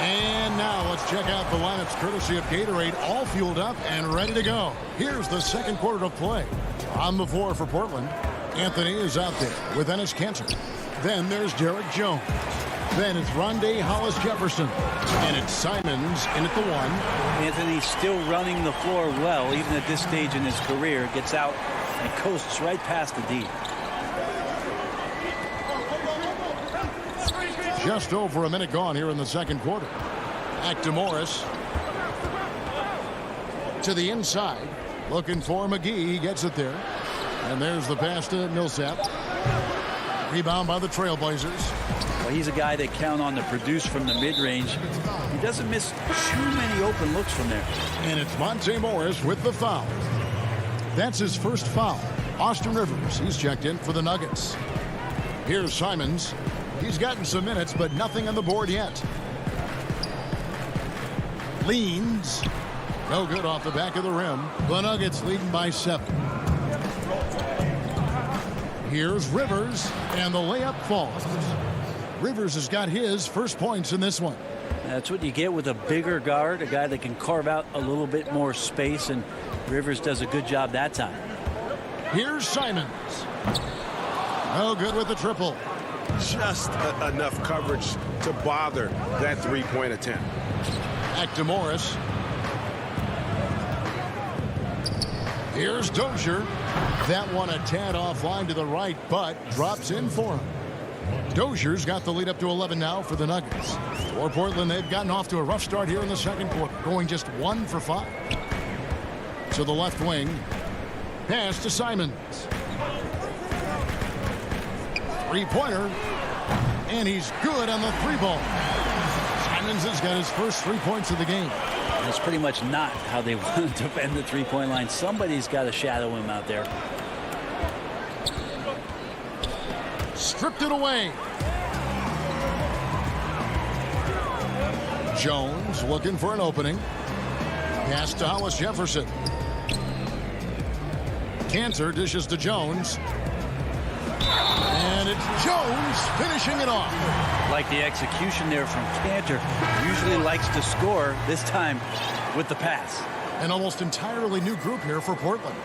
And now let's check out the lineups courtesy of Gatorade, all fueled up and ready to go. Here's the second quarter of play. On the floor for Portland, Anthony is out there with Enes Kanter. Then there's Derek Jones. Then it's Rondé Hollis-Jefferson. And it's Simons in at the 1. Anthony's still running the floor well, even at this stage in his career. Gets out and coasts right past the D. Just over a minute gone here in the second quarter. Back to Morris. To the inside. Looking for McGee. He gets it there. And there's the pass to Millsap. Rebound by the Trailblazers. Well, he's a guy they count on to produce from the mid-range. He doesn't miss too many open looks from there. And it's Monte Morris with the foul. That's his first foul. Austin Rivers, he's checked in for the Nuggets. Here's Simons. He's gotten some minutes, but nothing on the board yet. Leans. No good off the back of the rim. The Nuggets leading by 7. Here's Rivers, and the layup falls. Rivers has got his first points in this one. That's what you get with a bigger guard, a guy that can carve out a little bit more space, and Rivers does a good job that time. Here's Simons. No good with the triple. Just enough coverage to bother that three-point attempt. Back to Morris. Here's Dozier. That one a tad offline to the right, but drops in for him. Dozier's got the lead up to 11 now for the Nuggets. For Portland, they've gotten off to a rough start here in the second quarter, going just 1 for 5. To the left wing. Pass to Simons. Three-pointer. And he's good on the 3-ball. Simons has got his first 3 points of the game. That's pretty much not how they want to defend the three-point line. Somebody's got to shadow him out there. Stripped it away. Jones looking for an opening. Pass to Hollis-Jefferson. Kanter dishes to Jones. And it's Jones finishing it off. Like the execution there from Kanter. Usually likes to score, this time with the pass. An almost entirely new group here for Portland.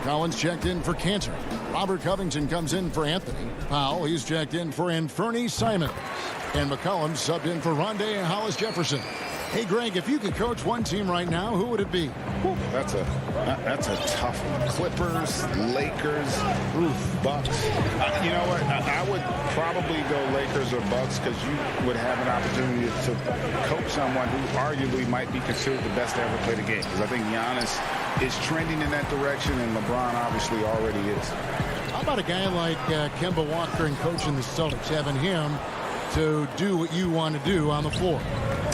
Collins checked in for Kanter. Robert Covington comes in for Anthony. Powell, he's checked in for Anthony Simons. And McCollum subbed in for Rondé Hollis-Jefferson. Hey, Greg, if you could coach one team right now, who would it be? That's a tough one. Clippers, Lakers, Bucks. You know what? I would probably go Lakers or Bucks because you would have an opportunity to coach someone who arguably might be considered the best to ever play the game. Because I think Giannis is trending in that direction, and LeBron obviously already is. How about a guy like Kemba Walker and coaching the Celtics, having him to do what you want to do on the floor?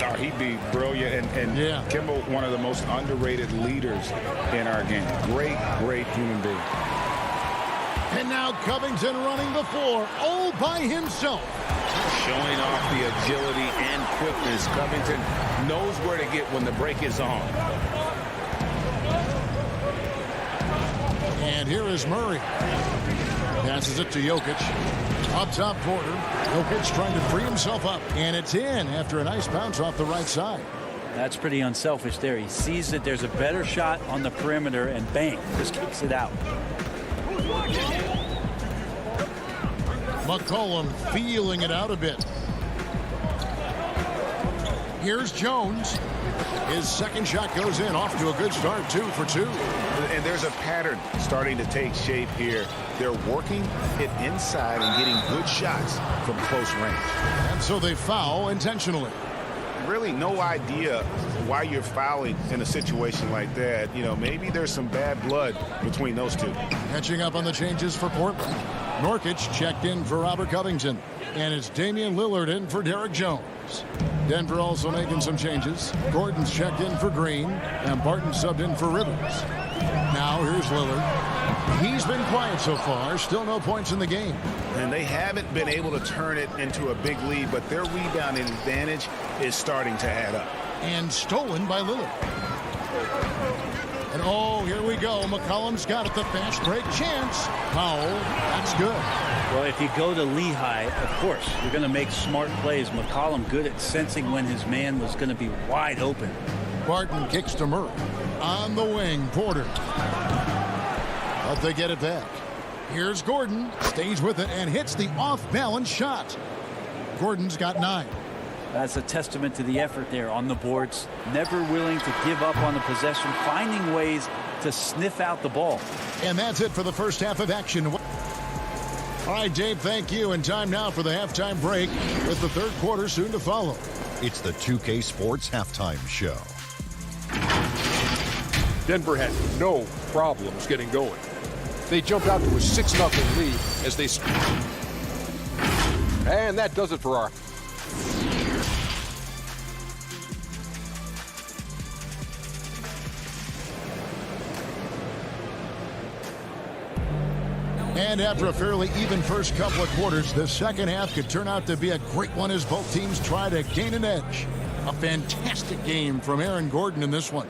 Oh, he'd be brilliant, and yeah. Kemba, one of the most underrated leaders in our game. Great human being. And now Covington running the floor all by himself. Showing off the agility and quickness. Covington knows where to get when the break is on. And here is Murray. Passes it to Jokic. Up top, Porter. Jokic trying to free himself up. And it's in after a nice bounce off the right side. That's pretty unselfish there. He sees that there's a better shot on the perimeter and bang, just kicks it out. McCollum feeling it out a bit. Here's Jones. His second shot goes in, off to a good start, 2 for 2. And there's a pattern starting to take shape here. They're working it inside and getting good shots from close range. And so they foul intentionally. Really no idea why you're fouling in a situation like that. You know, maybe there's some bad blood between those two. Catching up on the changes for Portland. Norkic checked in for Robert Covington. And it's Damian Lillard in for Derek Jones. Denver also making some changes. Gordon's checked in for Green, and Barton subbed in for Rivers. Now here's Lillard. He's been quiet so far. Still no points in the game. And they haven't been able to turn it into a big lead, but their rebounding advantage is starting to add up. And stolen by Lillard. And oh, here we go. McCollum's got it. The fast break chance. Powell. That's good. Well, if you go to Lehigh, of course, you're going to make smart plays. McCollum good at sensing when his man was going to be wide open. Barton kicks to Murray. On the wing, Porter. But they get it back. Here's Gordon. Stays with it and hits the off-balance shot. Gordon's got 9. That's a testament to the effort there on the boards. Never willing to give up on the possession, finding ways to sniff out the ball. And that's it for the first half of action. All right, Dave, thank you. And time now for the halftime break with the third quarter soon to follow. It's the 2K Sports Halftime Show. Denver had no problems getting going. They jumped out to a 6-0 lead as they... And that does it for our... And after a fairly even first couple of quarters, the second half could turn out to be a great one as both teams try to gain an edge. A fantastic game from Aaron Gordon in this one.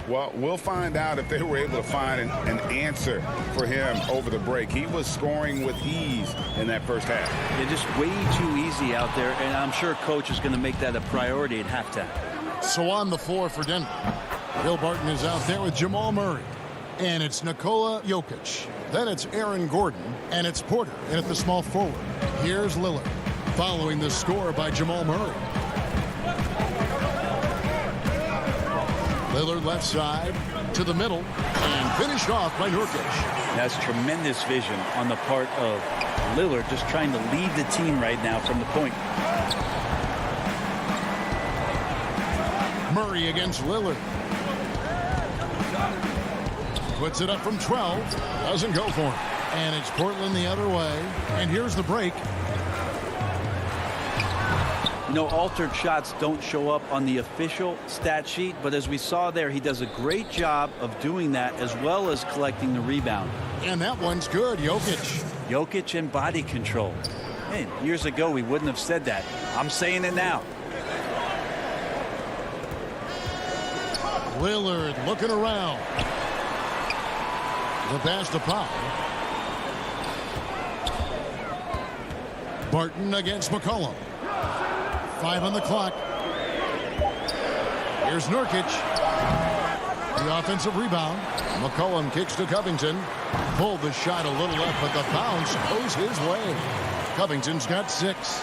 Well, we'll find out if they were able to find an answer for him over the break. He was scoring with ease in that first half. They're just way too easy out there, and I'm sure Coach is going to make that a priority at halftime. So on the floor for Denver, Bill Barton is out there with Jamal Murray. And it's Nikola Jokic. Then it's Aaron Gordon. And it's Porter in at the small forward. Here's Lillard. Following the score by Jamal Murray. Lillard left side to the middle. And finished off by Nurkic. That's tremendous vision on the part of Lillard, just trying to lead the team right now from the point. Murray against Lillard. Puts it up from 12. Doesn't go for it. And it's Portland the other way. And here's the break. You know, altered shots don't show up on the official stat sheet, but as we saw there, he does a great job of doing that as well as collecting the rebound. And that one's good, Jokic. Jokic and body control. Hey, years ago, we wouldn't have said that. I'm saying it now. Lillard looking around. The pass to Powell. Barton against McCollum. 5 on the clock. Here's Nurkic. The offensive rebound. McCollum kicks to Covington. Pulled the shot a little left, but the bounce goes his way. Covington's got 6.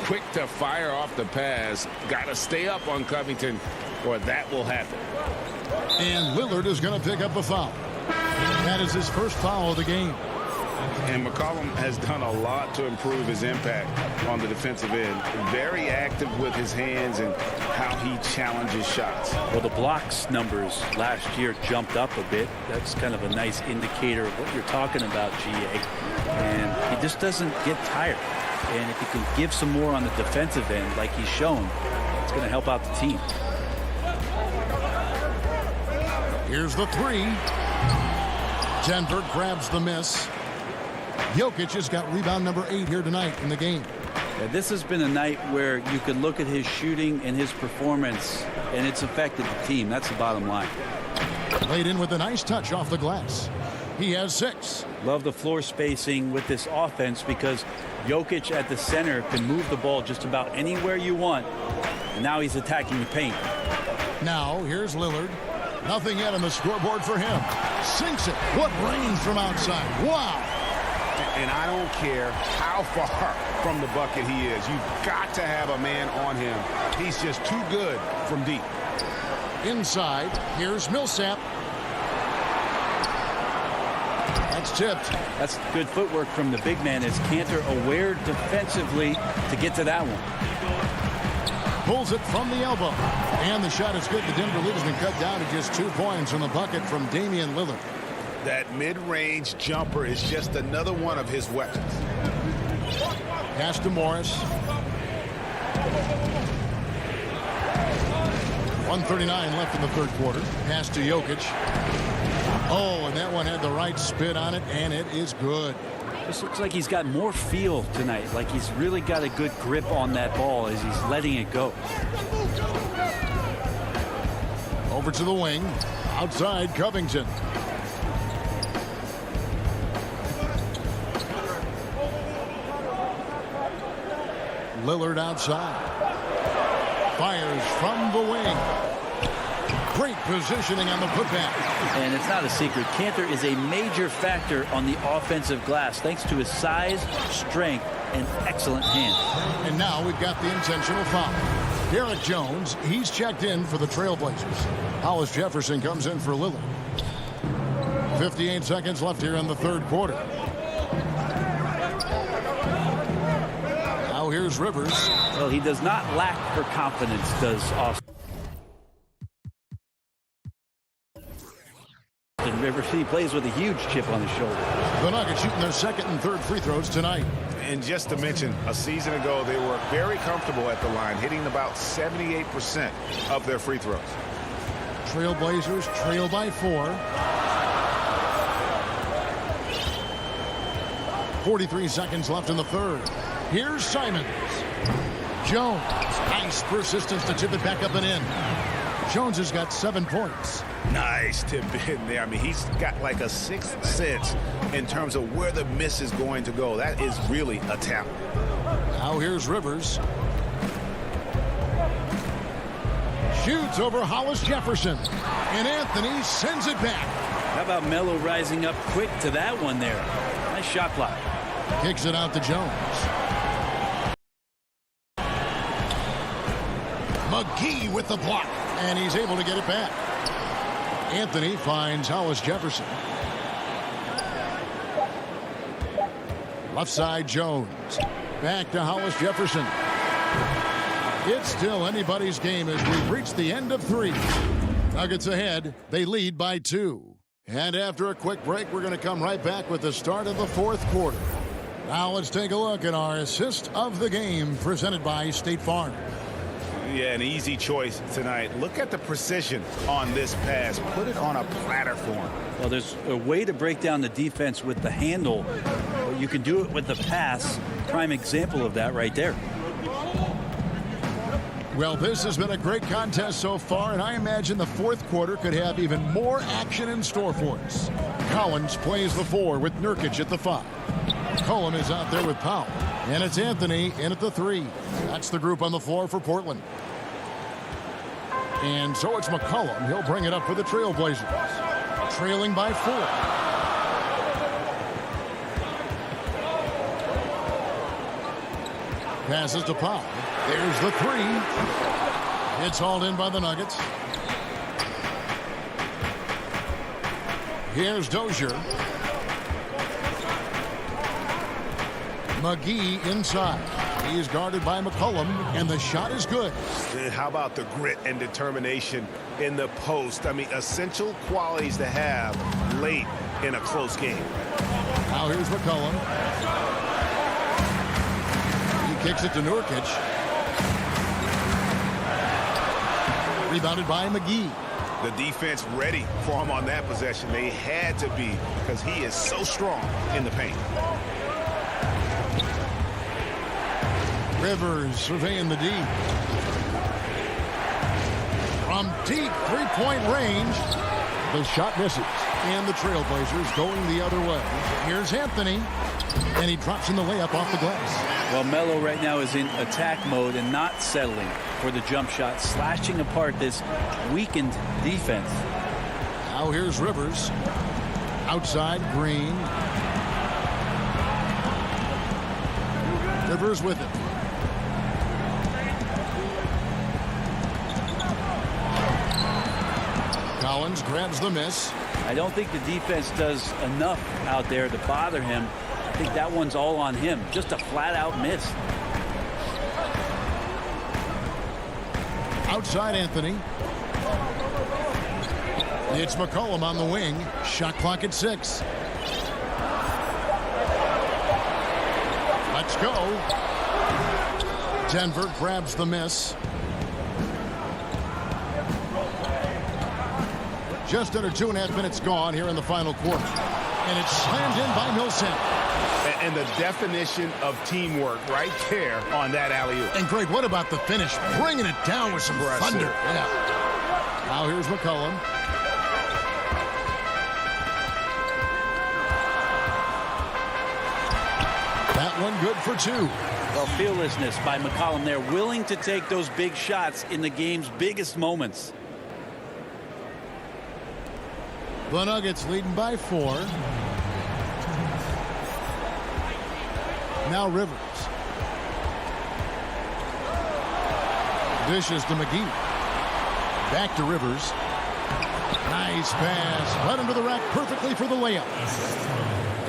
quick to fire off the pass. Got to stay up on Covington or that will happen. And Lillard is going to pick up a foul. That is his first foul of the game. And McCollum has done a lot to improve his impact on the defensive end. Very active with his hands and how he challenges shots. Well, the blocks numbers last year jumped up a bit. That's kind of a nice indicator of what you're talking about, GA. And he just doesn't get tired. And if he can give some more on the defensive end like he's shown, it's going to help out the team. Here's the three. Denver grabs the miss. Jokic has got rebound number 8 here tonight in the game. Yeah, this has been a night where you could look at his shooting and his performance, and it's affected the team. That's the bottom line. Laid in with a nice touch off the glass. He has 6. Love the floor spacing with this offense because Jokic at the center can move the ball just about anywhere you want, and now he's attacking the paint. Now, here's Lillard. Nothing yet on the scoreboard for him. Sinks it. What range from outside. Wow. And I don't care how far from the bucket he is. You've got to have a man on him. He's just too good from deep. Inside, here's Millsap. That's tipped. That's good footwork from the big man. Is Cantor aware defensively to get to that one? Pulls it from the elbow. And the shot is good. The Denver lead has been cut down to just 2 points on the bucket from Damian Lillard. That mid-range jumper is just another one of his weapons. Pass to Morris. 1:39 left in the third quarter. Pass to Jokic. Oh, and that one had the right spin on it, and it is good. This looks like he's got more feel tonight. Like he's really got a good grip on that ball as he's letting it go. Over to the wing. Outside, Covington. Lillard outside. Fires from the wing. Great positioning on the putback. And it's not a secret. Cantor is a major factor on the offensive glass thanks to his size, strength, and excellent hands. And now we've got the intentional foul. Derek Jones, he's checked in for the Trailblazers. Hollis Jefferson comes in for Lillard. 58 seconds left here in the third quarter. Now here's Rivers. Well, he does not lack for confidence, does Austin Rivers. He plays with a huge chip on his shoulder. The Nuggets shooting their second and third free throws tonight. And just to mention, a season ago, they were very comfortable at the line, hitting about 78% of their free throws. Trailblazers trail by 4. 43 seconds left in the third. Here's Simons. Jones. Nice persistence to tip it back up and in. Jones has got 7 points. Nice tip in there. I mean, he's got like a sixth sense in terms of where the miss is going to go. That is really a talent. Now here's Rivers. Shoots over Hollis Jefferson. And Anthony sends it back. How about Melo rising up quick to that one there? Nice shot clock. Kicks it out to Jones. McGee with the block. And he's able to get it back. Anthony finds Hollis Jefferson. Left side Jones. Back to Hollis Jefferson. It's still anybody's game as we've reached the end of 3. Nuggets ahead. They lead by 2. And after a quick break, we're going to come right back with the start of the fourth quarter. Now let's take a look at our assist of the game presented by State Farm. Yeah, an easy choice tonight. Look at the precision on this pass. Put it on a platter for him. Well, there's a way to break down the defense with the handle, but you can do it with the pass. Prime example of that right there. Well, this has been a great contest so far, and I imagine the fourth quarter could have even more action in store for us. Collins plays the 4 with Nurkic at the 5. Cullum is out there with Powell. And it's Anthony in at the 3. That's the group on the floor for Portland. And so it's McCollum. He'll bring it up for the Trailblazers. Trailing by 4. Passes to Powell. There's the three. It's hauled in by the Nuggets. Here's Dozier. McGee inside. He is guarded by McCollum, and the shot is good. How about the grit and determination in the post? I mean, essential qualities to have late in a close game. Now here's McCollum. He kicks it to Nurkic. Rebounded by McGee. The defense ready for him on that possession. They had to be, because he is so strong in the paint. Rivers surveying the D. From deep three-point range, the shot misses. And the Trailblazers going the other way. Here's Anthony, and he drops in the layup off the glass. Well, Melo right now is in attack mode and not settling for the jump shot, slashing apart this weakened defense. Now here's Rivers. Outside, Green. Rivers with it. Collins grabs the miss. I don't think the defense does enough out there to bother him. I think that one's all on him. Just a flat-out miss. Outside Anthony. It's McCollum on the wing. Shot clock at 6. Let's go. Denver grabs the miss. Just under 2.5 minutes gone here in the final quarter. And it's slammed in by Millsap. And the definition of teamwork right there on that alley-oop. And Greg, what about the finish? Bringing it down with some thunder. Yeah. Now here's McCollum. That one good for 2. Well, fearlessness by McCollum there, willing to take those big shots in the game's biggest moments. The Nuggets leading by 4. Now Rivers. Dishes to McGee. Back to Rivers. Nice pass. Right under the rack perfectly for the layup.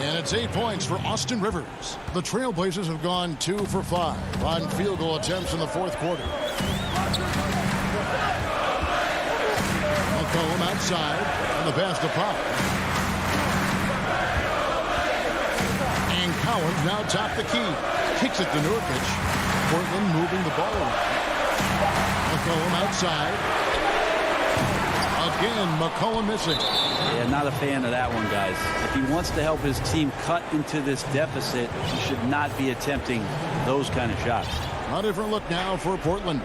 And it's 8 points for Austin Rivers. The Trailblazers have gone 2 for 5 on field goal attempts in the fourth quarter. McCollum outside, and the pass to Powell. And Collins now top the key. Kicks it to Nurkic. Portland moving the ball around. McCollum outside. Again, McCollum missing. Yeah, not a fan of that one, guys. If he wants to help his team cut into this deficit, he should not be attempting those kind of shots. A different look now for Portland.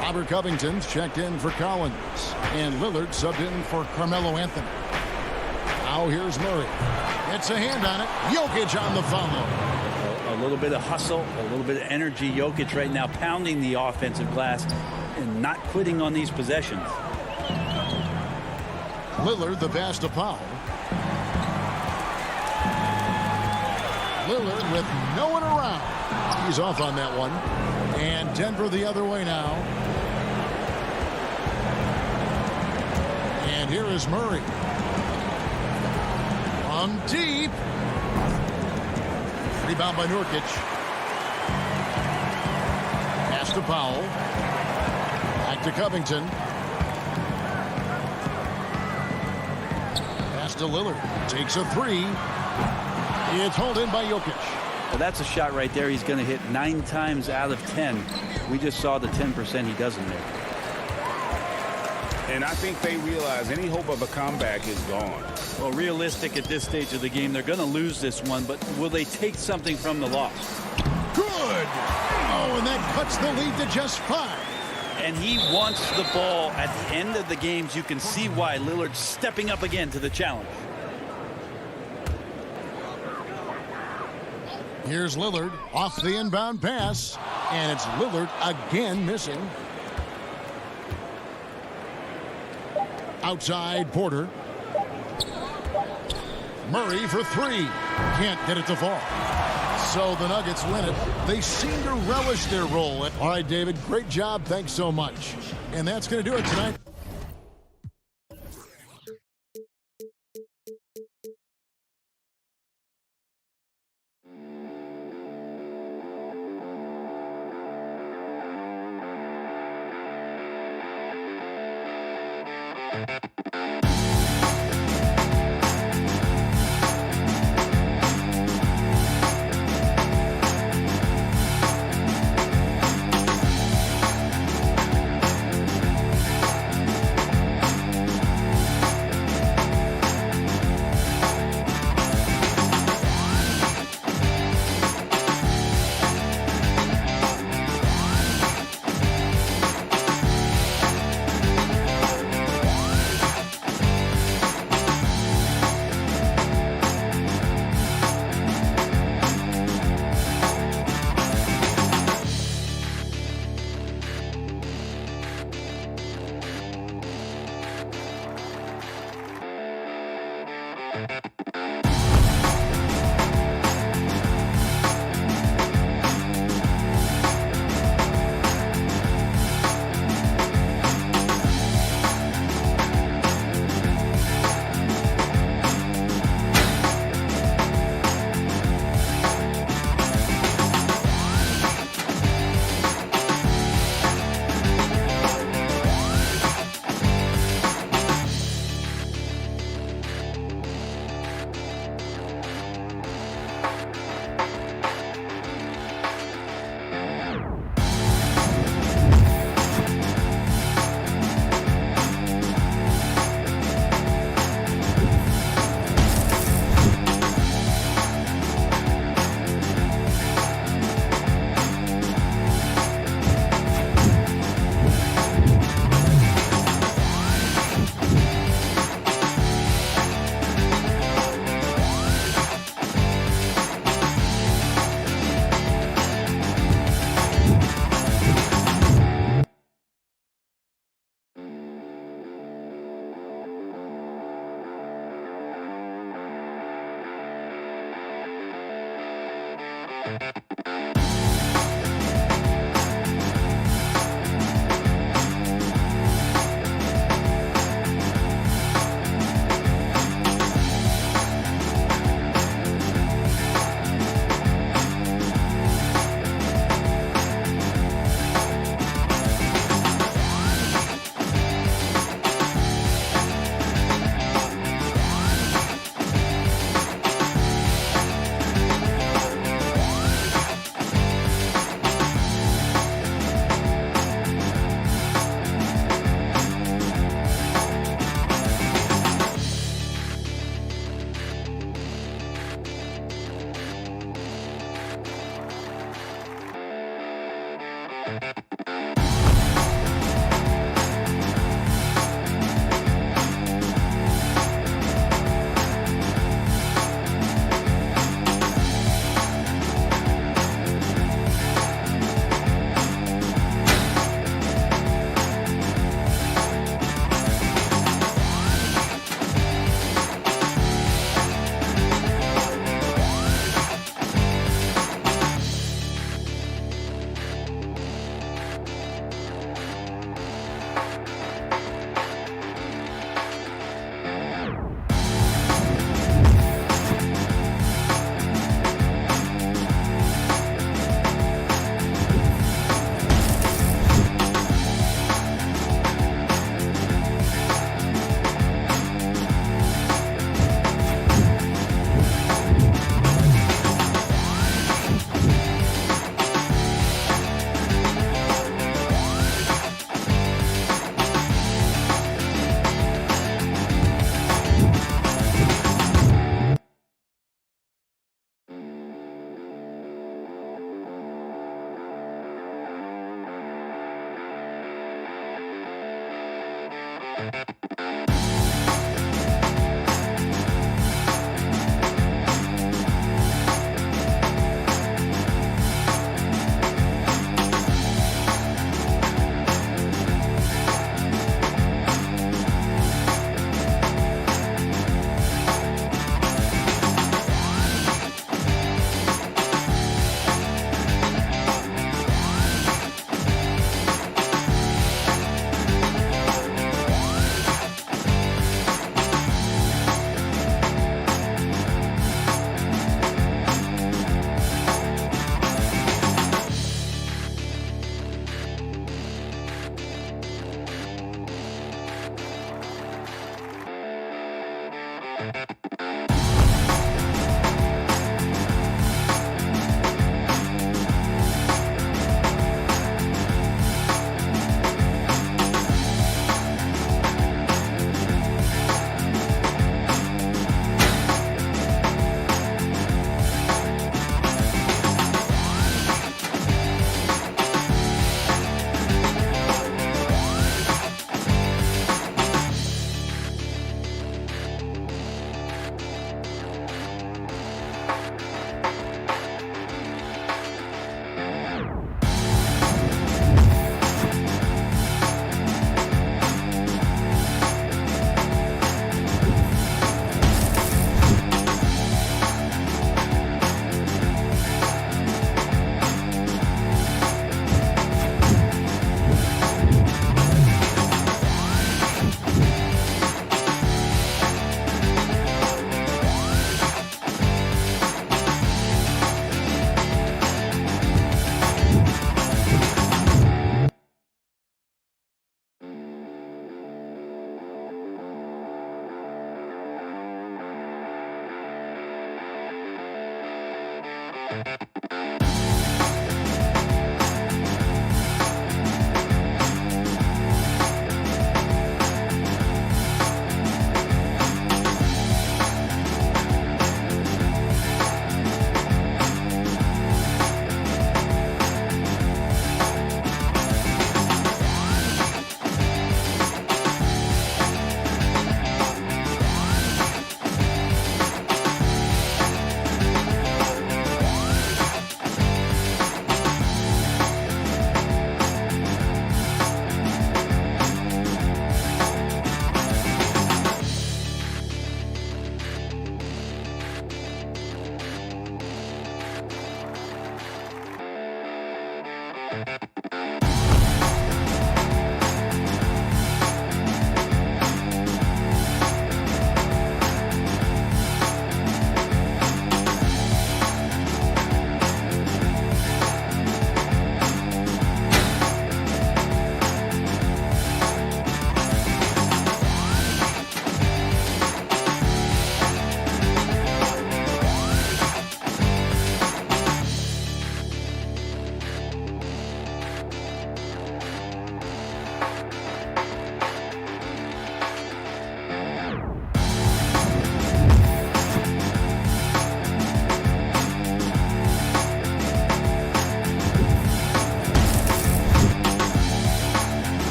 Robert Covington's checked in for Collins. And Lillard subbed in for Carmelo Anthony. Now here's Murray. It's a hand on it. Jokic on the follow. A little bit of hustle, a little bit of energy. Jokic right now pounding the offensive glass and not quitting on these possessions. Lillard the pass to Powell. Lillard with no one around. He's off on that one. And Denver the other way now. And here is Murray. From deep. Rebound by Nurkic. Pass to Powell. Back to Covington. Pass to Lillard. Takes a 3. It's hauled in by Jokic. Well, that's a shot right there. He's going to hit 9 times out of 10. We just saw the 10% he doesn't make. And I think they realize any hope of a comeback is gone. Well, realistic at this stage of the game, they're going to lose this one, but will they take something from the loss? Good! Oh, and that cuts the lead to just 5. And he wants the ball at the end of the games. You can see why Lillard's stepping up again to the challenge. Here's Lillard off the inbound pass, and it's Lillard again missing. Outside Porter. Murray for 3. Can't get it to fall. So the Nuggets win it. They seem to relish their role. All right, David, great job. Thanks so much. And that's going to do it tonight.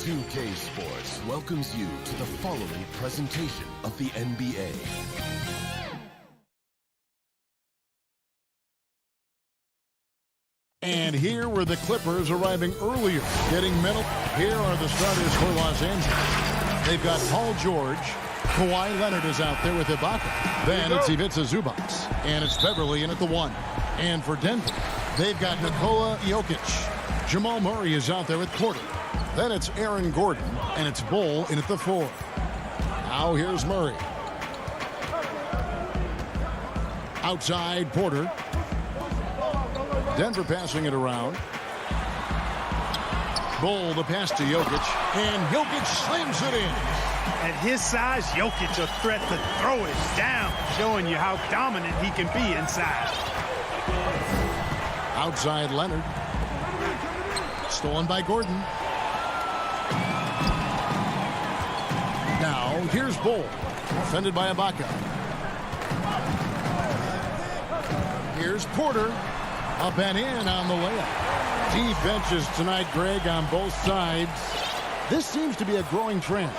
2K Sports welcomes you to the following presentation of the NBA. And here were the Clippers arriving earlier, getting mental. Here are the starters for Los Angeles. They've got Paul George. Kawhi Leonard is out there with Ibaka. Then it's Ivica Zubac. And it's Beverly in at the 1. And for Denver, they've got Nikola Jokic. Jamal Murray is out there with Porter. Then it's Aaron Gordon. And it's Bull in at the 4. Now here's Murray. Outside Porter. Denver passing it around. Bull the pass to Jokic. And Jokic slams it in. At his size, Jokic a threat to throw it down, showing you how dominant he can be inside. Outside Leonard. Stolen by Gordon. Now here's Bull. Defended by Ibaka. Here's Porter. Up and in on the layup. Deep benches tonight, Greg, on both sides. This seems to be a growing trend.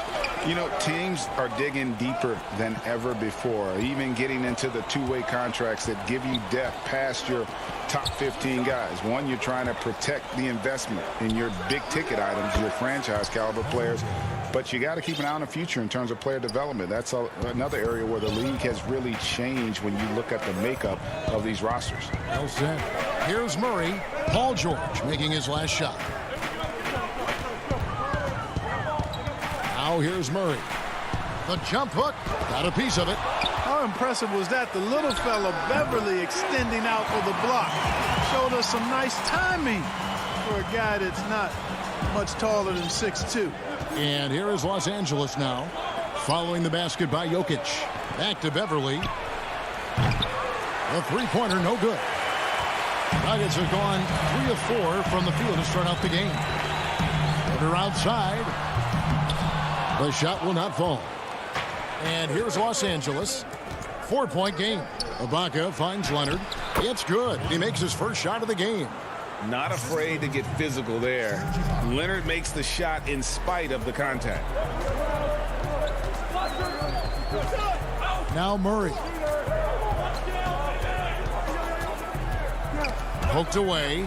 You know, teams are digging deeper than ever before, even getting into the two-way contracts that give you depth past your top 15 guys. One, you're trying to protect the investment in your big-ticket items, your franchise-caliber players, but you got to keep an eye on the future in terms of player development. That's another area where the league has really changed when you look at the makeup of these rosters. Well said. Here's Murray. Paul George making his last shot. Now here's Murray. The jump hook. Got a piece of it. How impressive was that? The little fella, Beverly, extending out for the block. Showed us some nice timing for a guy that's not much taller than 6'2". And here is Los Angeles now. Following the basket by Jokic. Back to Beverly. The three-pointer, no good. Nuggets have gone 3 of 4 from the field to start out the game. They're outside. The shot will not fall. And here's Los Angeles. 4-point game. Ibaka finds Leonard. It's good. He makes his first shot of the game. Not afraid to get physical there. Leonard makes the shot in spite of the contact. Now Murray. Poked away.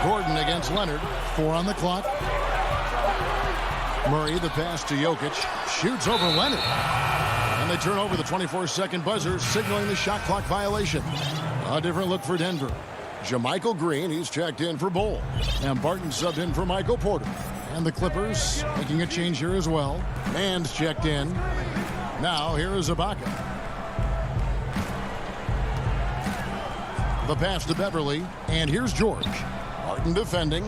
Gordon against Leonard. 4 on the clock. Murray, the pass to Jokic. Shoots over Leonard. And they turn over the 24-second buzzer, signaling the shot clock violation. A different look for Denver. Jermichael Green, he's checked in for Bull. And Barton subbed in for Michael Porter. And the Clippers making a change here as well. Mand's checked in. Now here is Ibaka. The pass to Beverly. And here's George. Barton defending.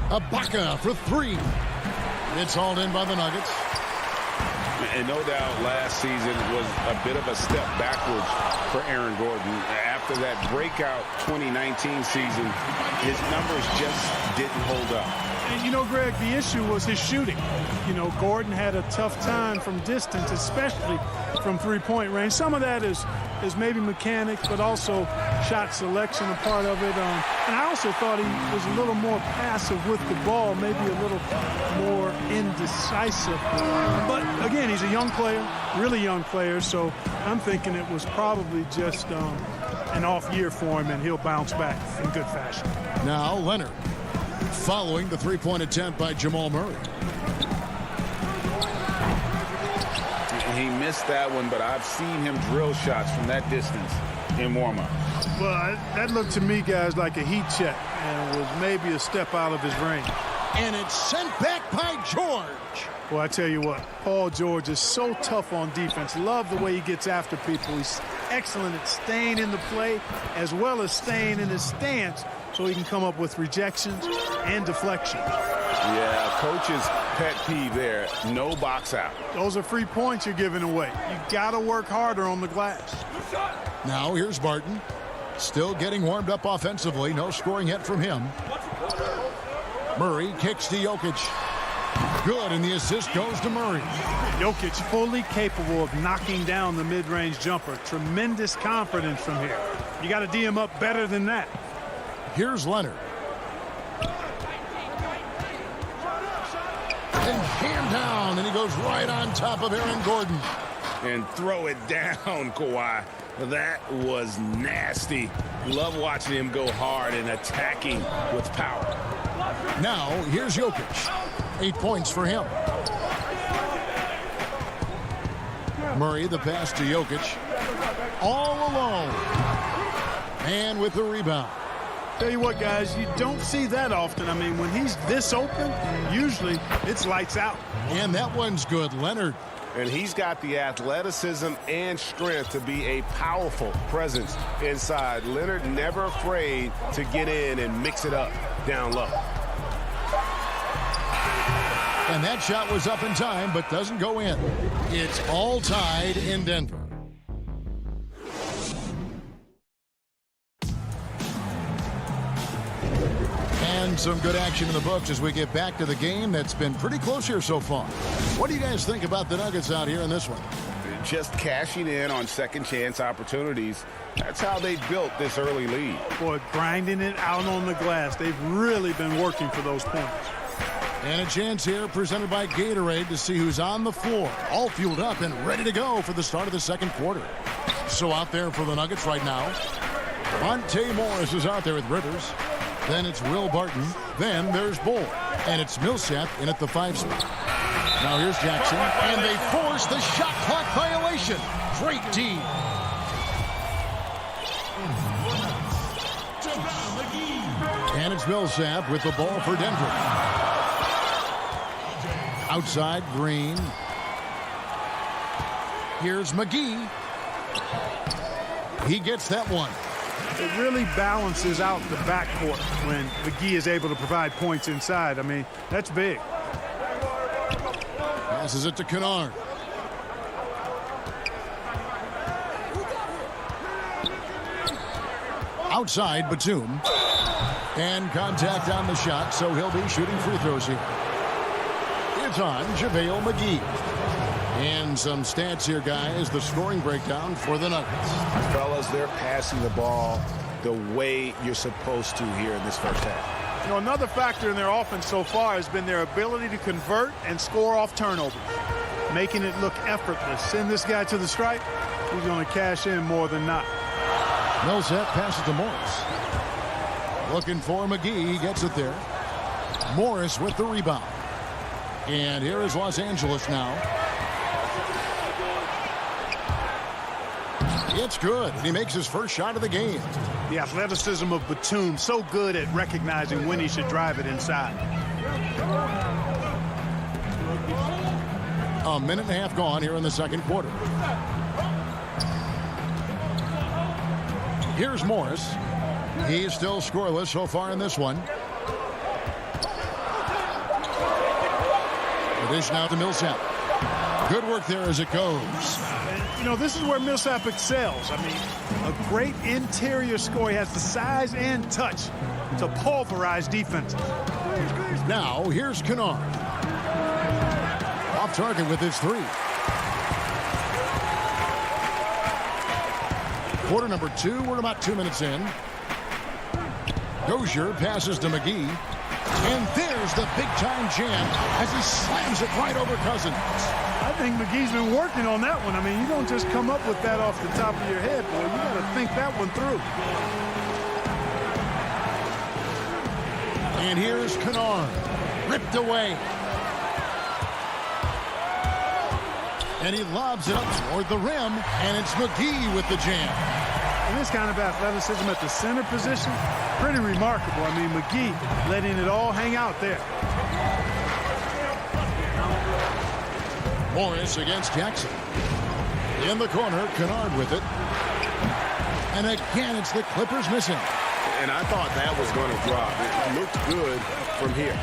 Ibaka for 3. It's hauled in by the Nuggets. And no doubt last season was a bit of a step backwards for Aaron Gordon. After that breakout 2019 season, his numbers just didn't hold up. And, you know, Greg, the issue was his shooting. You know, Gordon had a tough time from distance, especially from three-point range. Some of that is maybe mechanics, but also shot selection a part of it. And I also thought he was a little more passive with the ball, maybe a little more indecisive. But, again, he's a young player, really young player, so I'm thinking it was probably just an off year for him, and he'll bounce back in good fashion. Now Leonard. Following the three-point attempt by Jamal Murray. He missed that one, but I've seen him drill shots from that distance in warm-up. Well, that looked to me, guys, like a heat check and was maybe a step out of his range. And it's sent back by George. Well, I tell you what, Paul George is so tough on defense. Love the way he gets after people. He's excellent at staying in the play as well as staying in his stance so he can come up with rejections and deflections. Yeah, coach's pet peeve there, no box out. Those are free points you're giving away. You got to work harder on the glass. Now here's Barton. Still getting warmed up offensively. No scoring yet from him. Murray kicks to Jokic. Good, and the assist goes to Murray. Jokic fully capable of knocking down the mid-range jumper. Tremendous confidence from here. You got to D him up better than that. Here's Leonard. and jammed down, and he goes right on top of Aaron Gordon. And throw it down, Kawhi. That was nasty. Love watching him go hard and attacking with power. Now, here's Jokic. 8 points for him. Murray, the pass to Jokic. All alone. And with the rebound. Tell you what, guys, you don't see that often. I mean, when he's this open, usually it's lights out. And that one's good. Leonard. And he's got the athleticism and strength to be a powerful presence inside. Leonard never afraid to get in and mix it up down low. And that shot was up in time, but doesn't go in. It's all tied in Denver. And some good action in the books as we get back to the game that's been pretty close here so far. What do you guys think about the Nuggets out here in this one? Just cashing in on second chance opportunities. That's how they built this early lead. Boy, grinding it out on the glass. They've really been working for those points. And a chance here presented by Gatorade to see who's on the floor. All fueled up and ready to go for the start of the second quarter. So out there for the Nuggets right now, Monte Morris is out there with Rivers. Then it's Will Barton. Then there's Bull. And it's Millsap in at the 5 spot. Now here's Jackson. And they force the shot clock violation. Great D. And it's Millsap with the ball for Denver. Outside, Green. Here's McGee. He gets that one. It really balances out the backcourt when McGee is able to provide points inside. I mean, that's big. Passes it to Kennard. Outside, Batum. And contact on the shot, so he'll be shooting free throws here. It's on JaVale McGee. And some stats here, guys. The scoring breakdown for the Nuggets. Fellas, they're passing the ball the way you're supposed to here in this first half. You know, another factor in their offense so far has been their ability to convert and score off turnovers, making it look effortless. Send this guy to the stripe, he's going to cash in more than not. Millsap passes to Morris. Looking for McGee. He gets it there. Morris with the rebound. And here is Los Angeles now. It's good. He makes his first shot of the game. The athleticism of Batum, so good at recognizing when he should drive it inside. A minute and a half gone here in the second quarter. Here's Morris. He's still scoreless so far in this one. The dish now to Millsap. Good work there as it goes. You know, this is where Millsap excels. I mean, a great interior score. He has the size and touch to pulverize defenses. Now, here's Kennard. Off target with his 3. Quarter number 2. We're about 2 minutes in. Dozier passes to McGee. And there's the big-time jam as he slams it right over Cousins. I think McGee's been working on that one. I mean, you don't just come up with that off the top of your head, boy. You got to think that one through. And here's Kennard. Ripped away. And he lobs it up toward the rim. And it's McGee with the jam. And this kind of athleticism at the center position, pretty remarkable. I mean, McGee letting it all hang out there. Morris against Jackson. In the corner, Kennard with it. And again, it's the Clippers missing. And I thought that was going to drop. It looked good from here.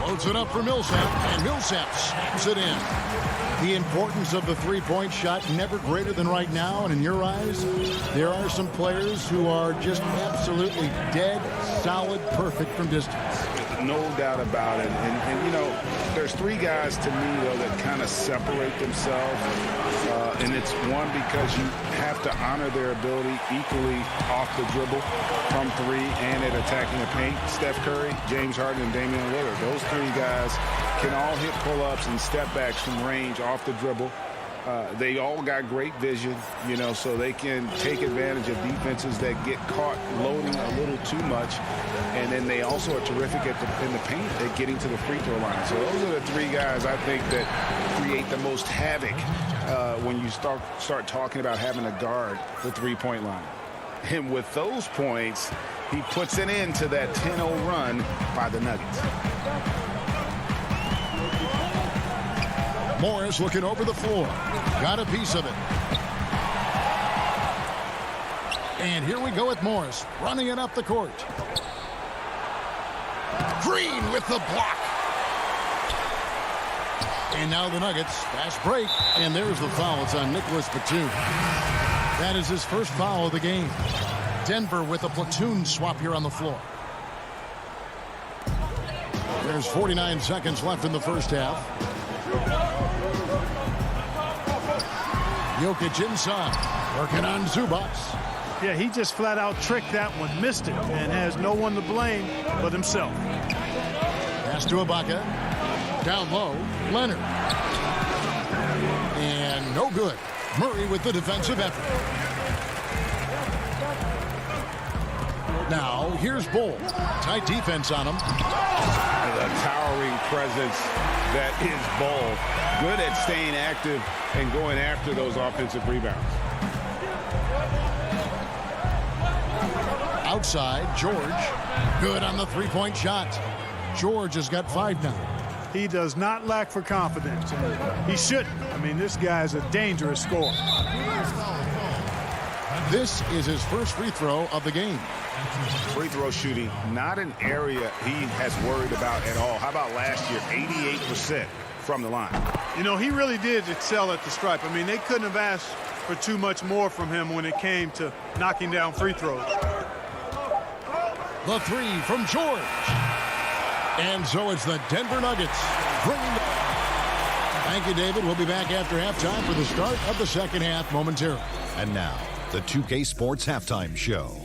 Loads it up for Millsap, and Millsap snaps it in. The importance of the three-point shot never greater than right now, and in your eyes, there are some players who are just absolutely dead solid, perfect from distance. No doubt about it. And you know, there's three guys to me, though, that kind of separate themselves. And it's one, because you have to honor their ability equally off the dribble, from three, and at attacking the paint. Steph Curry, James Harden, and Damian Lillard. Those three guys can all hit pull-ups and step backs from range off the dribble. They all got great vision, you know, so they can take advantage of defenses that get caught loading a little too much. And then they also are terrific in the paint at getting to the free throw line. So those are the three guys, I think, that create the most havoc when you start talking about having to guard the three-point line. And with those points, he puts an end to that 10-0 run by the Nuggets. Morris looking over the floor. Got a piece of it. And here we go with Morris running it up the court. Green with the block. And now the Nuggets. Fast break. And there's the foul. It's on Nicholas Batum. That is his first foul of the game. Denver with a platoon swap here on the floor. There's 49 seconds left in the first half. Jokic inside, working on Zubac. Yeah, he just flat out tricked that one, missed it, and has no one to blame but himself. Pass to Ibaka. Down low, Leonard. And no good. Murray with the defensive effort. Now, here's Bull. Tight defense on him. The towering presence that is Bull. Good at staying active and going after those offensive rebounds. Outside, George. Good on the three-point shot. George has got 5 now. He does not lack for confidence. He shouldn't. I mean, this guy's a dangerous scorer. This is his first free throw of the game. Free throw shooting, not an area he has worried about at all. How about last year? 88% from the line. You know, he really did excel at the stripe. I mean, they couldn't have asked for too much more from him when it came to knocking down free throws. The three from George. And so it's the Denver Nuggets. Thank you, David. We'll be back after halftime for the start of the second half momentarily. And now, the 2K Sports Halftime Show.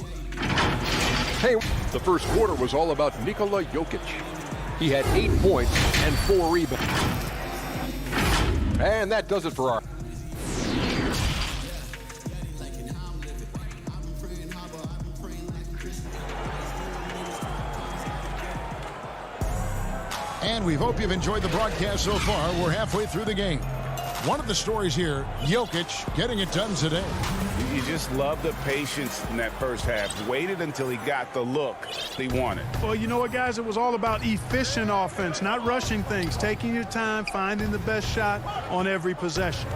Hey, the first quarter was all about Nikola Jokic. He had 8 points and 4 rebounds. And that does it for our... And we hope you've enjoyed the broadcast so far. We're halfway through the game. One of the stories here, Jokic getting it done today. You just love the patience in that first half. Waited until he got the look he wanted. Well, you know what, guys? It was all about efficient offense, not rushing things, taking your time, finding the best shot on every possession.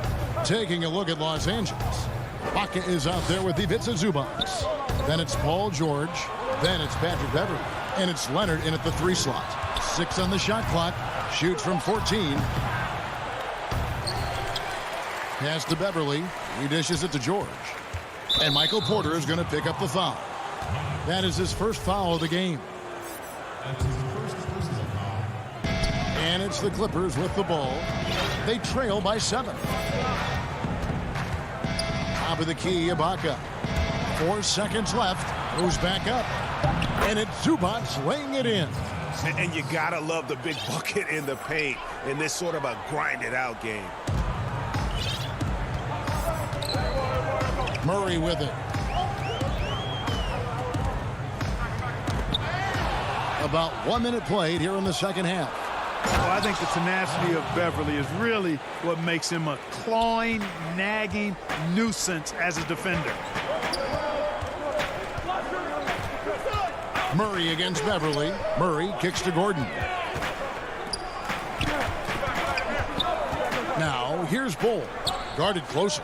Taking a look at Los Angeles. Ibaka is out there with Ivica Zubac. Then it's Paul George. Then it's Patrick Beverley. And it's Leonard in at the 3 slot. 6 on the shot clock. Shoots from 14. Pass to Beverley. He dishes it to George. And Michael Porter is going to pick up the foul. That is his first foul of the game. And it's the Clippers with the ball. They trail by 7. Top of the key, Ibaka. 4 seconds left. Goes back up. And it's Zubac laying it in. And you gotta love the big bucket in the paint in this sort of a grinded-out game. Murray with it. About 1 minute played here in the second half. Well, I think the tenacity of Beverley is really what makes him a clawing, nagging nuisance as a defender. Murray against Beverley. Murray kicks to Gordon. Now, here's Bull. Guarded closer.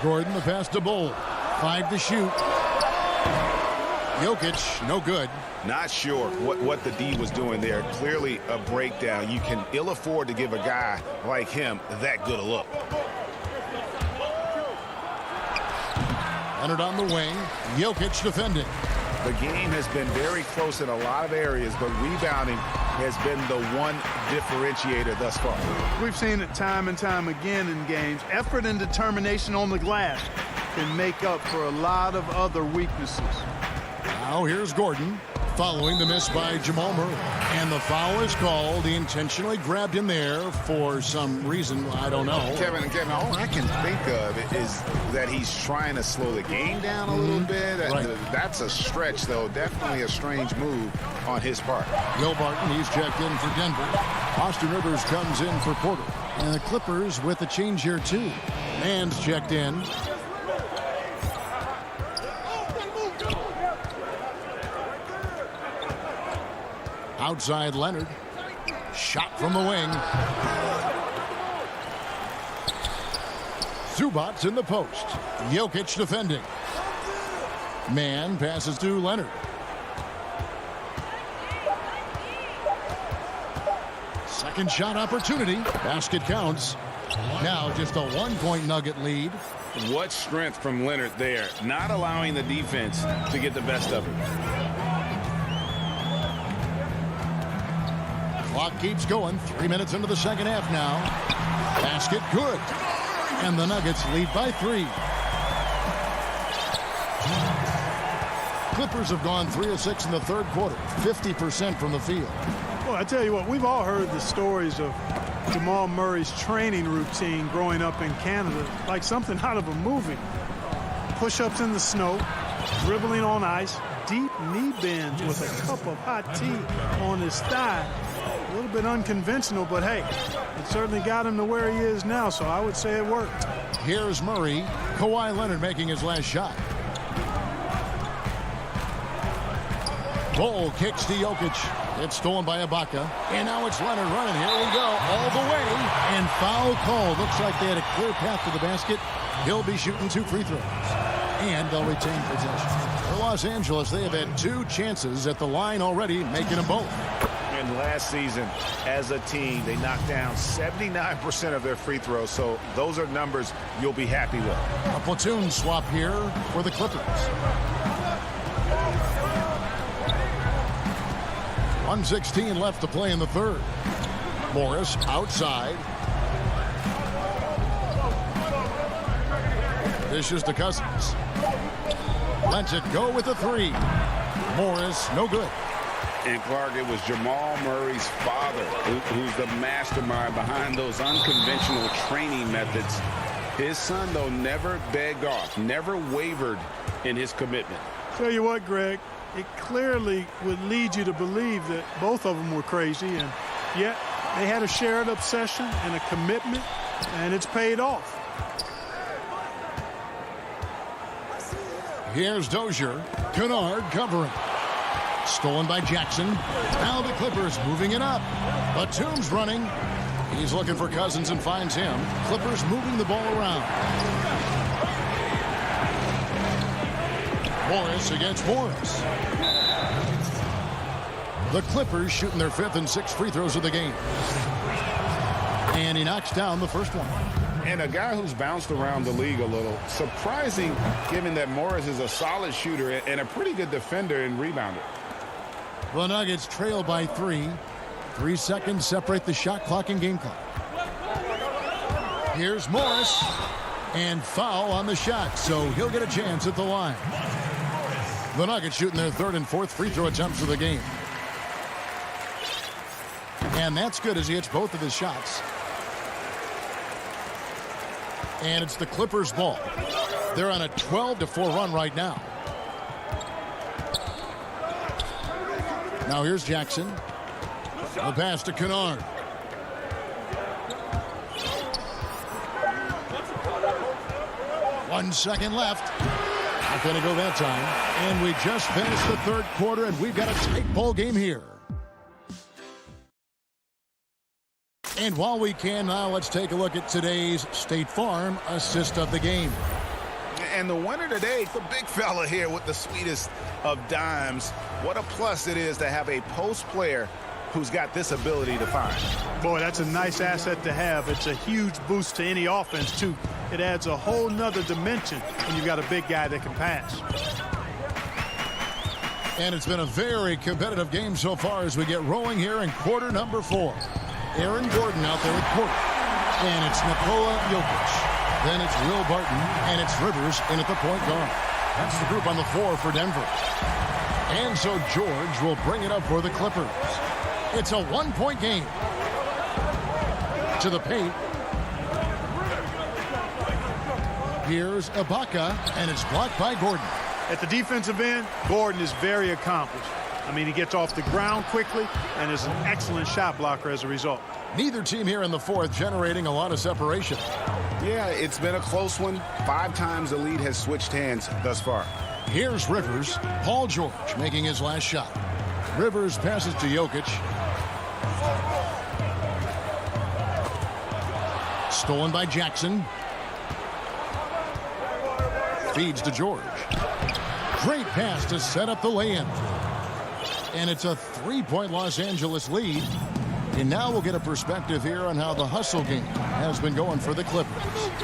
Gordon, the pass to Bull. 5 to shoot. Jokic, no good. Not sure what the D was doing there. Clearly a breakdown. You can ill afford to give a guy like him that good a look. Leonard on the wing. Jokic defending. The game has been very close in a lot of areas, but rebounding has been the one differentiator thus far. We've seen it time and time again in games. Effort and determination on the glass can make up for a lot of other weaknesses. Now here's Gordon following the miss by Jamal Murray. And the foul is called. He intentionally grabbed him there for some reason. I don't know. Kevin, all I can think of is that he's trying to slow the game down a little bit. Right. That's a stretch, though. Definitely a strange move on his part. Will Barton, he's checked in for Denver. Austin Rivers comes in for Porter. And the Clippers with a change here, too. Mann's checked in. Outside Leonard. Shot from the wing. Zubac's in the post. Jokic defending. Mann passes to Leonard. Second shot opportunity. Basket counts. Now just a 1-point Nugget lead. What strength from Leonard there, not allowing the defense to get the best of it. Clock keeps going. 3 minutes into the second half now. Basket good. And the Nuggets lead by 3. Clippers have gone 3 of 6 in the third quarter. 50% from the field. Well, I tell you what, we've all heard the stories of Jamal Murray's training routine growing up in Canada, like something out of a movie. Push-ups in the snow, dribbling on ice, deep knee bends with a cup of hot tea on his thigh. A little bit unconventional, but hey, it certainly got him to where he is now, so I would say it worked. Here's Murray. Kawhi Leonard making his last shot. Ball kicks to Jokic. It's stolen by Ibaka. And now it's Leonard running. Here we go. All the way. And foul call. Looks like they had a clear path to the basket. He'll be shooting 2 free throws. And they'll retain possession. For Los Angeles, they have had 2 chances at the line already, making them both. And last season, as a team, they knocked down 79% of their free throws. So those are numbers you'll be happy with. A platoon swap here for the Clippers. 1:16 left to play in the third. Morris outside. Dishes to Cousins. Lets it go with the 3. Morris, no good. And Clark, it was Jamal Murray's father who's the mastermind behind those unconventional training methods. His son, though, never begged off, never wavered in his commitment. Tell you what, Greg, it clearly would lead you to believe that both of them were crazy, and yet they had a shared obsession and a commitment, and it's paid off. Here's Dozier. Kennard covering. Stolen by Jackson. Now the Clippers moving it up. Batum's running. He's looking for Cousins and finds him. Clippers moving the ball around. Morris against Morris. The Clippers shooting their 5th and 6th free throws of the game. And he knocks down the first one. And a guy who's bounced around the league a little. Surprising, given that Morris is a solid shooter and a pretty good defender and rebounder. The Nuggets trail by 3. 3 seconds separate the shot clock and game clock. Here's Morris. And foul on the shot, so he'll get a chance at the line. The Nuggets shooting their 3rd and 4th free throw attempts of the game. And that's good as he hits both of his shots. And it's the Clippers' ball. They're on a 12-4 run right now. Now here's Jackson. The pass to Kennard. One second left. Not going to go that time. And we just finished the third quarter, and we've got a tight ball game here. And while we can now, let's take a look at today's State Farm assist of the game. And the winner today, the big fella here with the sweetest of dimes. What a plus it is to have a post player who's got this ability to find. Boy, that's a nice asset to have. It's a huge boost to any offense, too. It adds a whole nother dimension when you've got a big guy that can pass. And it's been a very competitive game so far as we get rolling here in quarter number 4. Aaron Gordon out there with Porter. And it's Nikola Jokic. Then it's Will Barton. And it's Rivers in at the point guard. That's the group on the floor for Denver. And so George will bring it up for the Clippers. It's a one-point game. To the paint. Here's Ibaka, and it's blocked by Gordon. At the defensive end, Gordon is very accomplished. I mean, he gets off the ground quickly and is an excellent shot blocker as a result. Neither team here in the fourth generating a lot of separation. Yeah, it's been a close one. 5 times the lead has switched hands thus far. Here's Rivers. Paul George making his last shot. Rivers passes to Jokic. Stolen by Jackson. Feeds to George. Great pass to set up the lay-in. And it's a 3-point Los Angeles lead. And now we'll get a perspective here on how the hustle game has been going for the Clippers.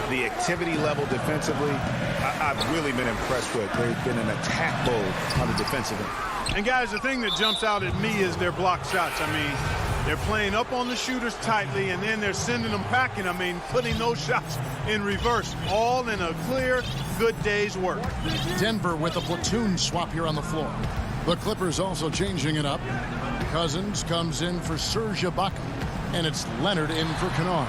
The activity level defensively, I've really been impressed with. They've been in attack mode on the defensive end. And guys, the thing that jumps out at me is their block shots. I mean, they're playing up on the shooters tightly, and then they're sending them packing. I mean, putting those shots in reverse, all in a clear, good day's work. Denver with a platoon swap here on the floor. The Clippers also changing it up. Cousins comes in for Serge Ibaka, and it's Leonard in for Kennard.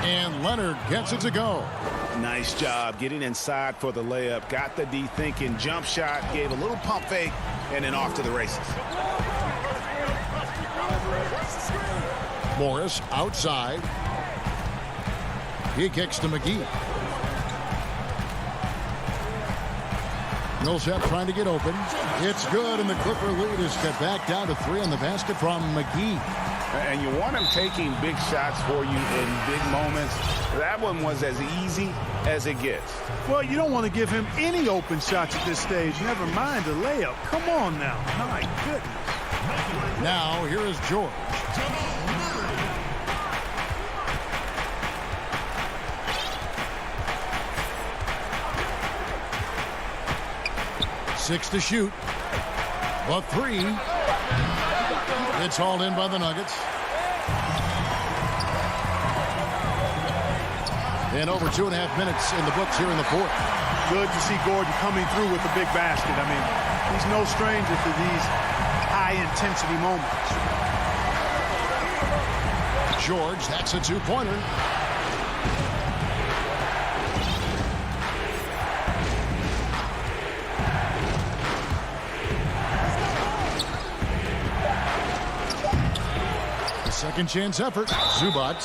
And Leonard gets it to go. Nice job getting inside for the layup. Got the D thinking, jump shot, gave a little pump fake, and then off to the races. Morris outside. He kicks to McGee. Millsap trying to get open. It's good, and the Clipper lead is cut back down to 3 on the basket from McGee. And you want him taking big shots for you in big moments. That one was as easy as it gets. Well, you don't want to give him any open shots at this stage. Never mind a layup. Come on now. My goodness. Now, here is George. Six to shoot. A 3. It's hauled in by the Nuggets. And over 2.5 minutes in the books here in the fourth. Good to see Gordon coming through with a big basket. I mean, he's no stranger to these high-intensity moments. George, that's a 2-pointer. Second chance effort. Zubac.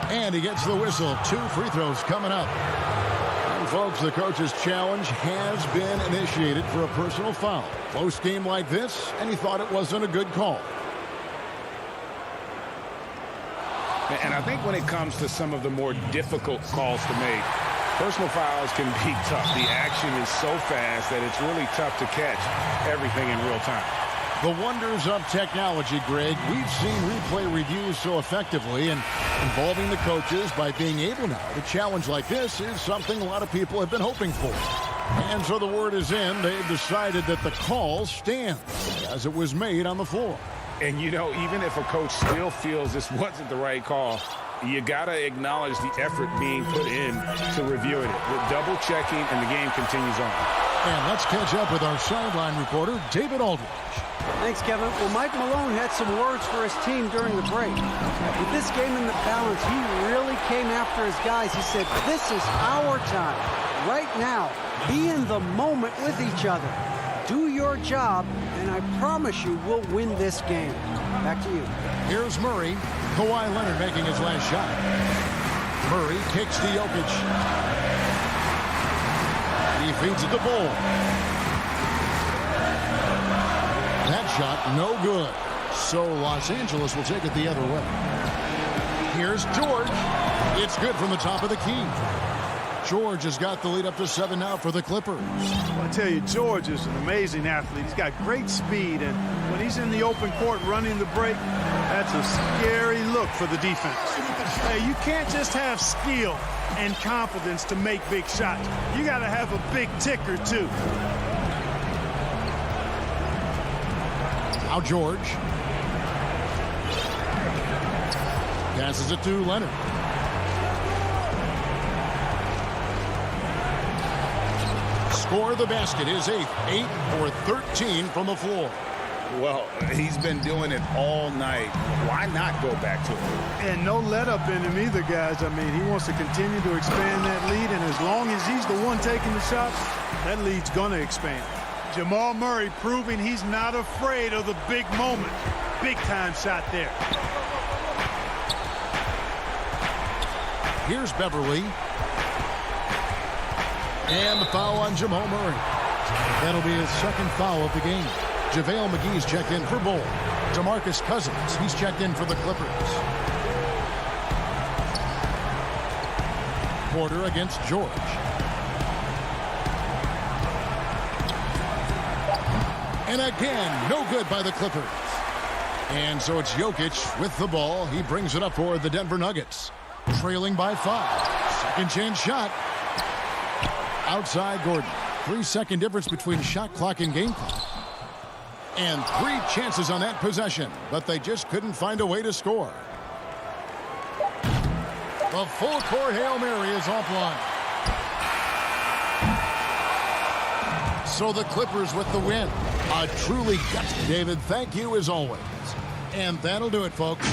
And he gets the whistle. 2 free throws coming up. And folks, the coach's challenge has been initiated for a personal foul. Close game like this, and he thought it wasn't a good call. And I think when it comes to some of the more difficult calls to make, personal fouls can be tough. The action is so fast that it's really tough to catch everything in real time. The wonders of technology, Greg. We've seen replay reviews so effectively, and involving the coaches by being able now to challenge like this is something a lot of people have been hoping for. And so the word is in. They've decided that the call stands as it was made on the floor. And, you know, even if a coach still feels this wasn't the right call, you got to acknowledge the effort being put in to reviewing it. With double checking, and the game continues on. And let's catch up with our sideline reporter, David Aldridge. Thanks, Kevin. Well, Mike Malone had some words for his team during the break. With this game in the balance, he really came after his guys. He said, this is our time. Right now, be in the moment with each other. Do your job, and I promise you we'll win this game. Back to you. Here's Murray. Kawhi Leonard making his last shot. Murray kicks to Jokic. He feeds it to Bull. That shot, no good. So Los Angeles will take it the other way. Here's George. It's good from the top of the key. George has got the lead up to 7 now for the Clippers. I tell you, George is an amazing athlete. He's got great speed, and when he's in the open court running the break, that's a scary look for the defense. Hey, you can't just have skill and confidence to make big shots. You got to have a big ticker, too. Now George. Passes it to Leonard. Score the basket, his 8th. 8 for 13 from the floor. Well, he's been doing it all night. Why not go back to it? And no let up in him either, guys. I mean, he wants to continue to expand that lead, and as long as he's the one taking the shots, that lead's going to expand. Jamal Murray proving he's not afraid of the big moment. Big-time shot there. Here's Beverly. And the foul on Jamal Murray. That'll be his second foul of the game. JaVale McGee's checked in for Bull. DeMarcus Cousins, he's checked in for the Clippers. Porter against George. And again, no good by the Clippers. And so it's Jokic with the ball. He brings it up for the Denver Nuggets. Trailing by 5. Second chance shot. Outside Gordon. 3-second difference between shot clock and game clock. And 3 chances on that possession, but they just couldn't find a way to score. The full court Hail Mary is offline. So the Clippers with the win. A truly gutsy. David, thank you as always. And that'll do it, folks.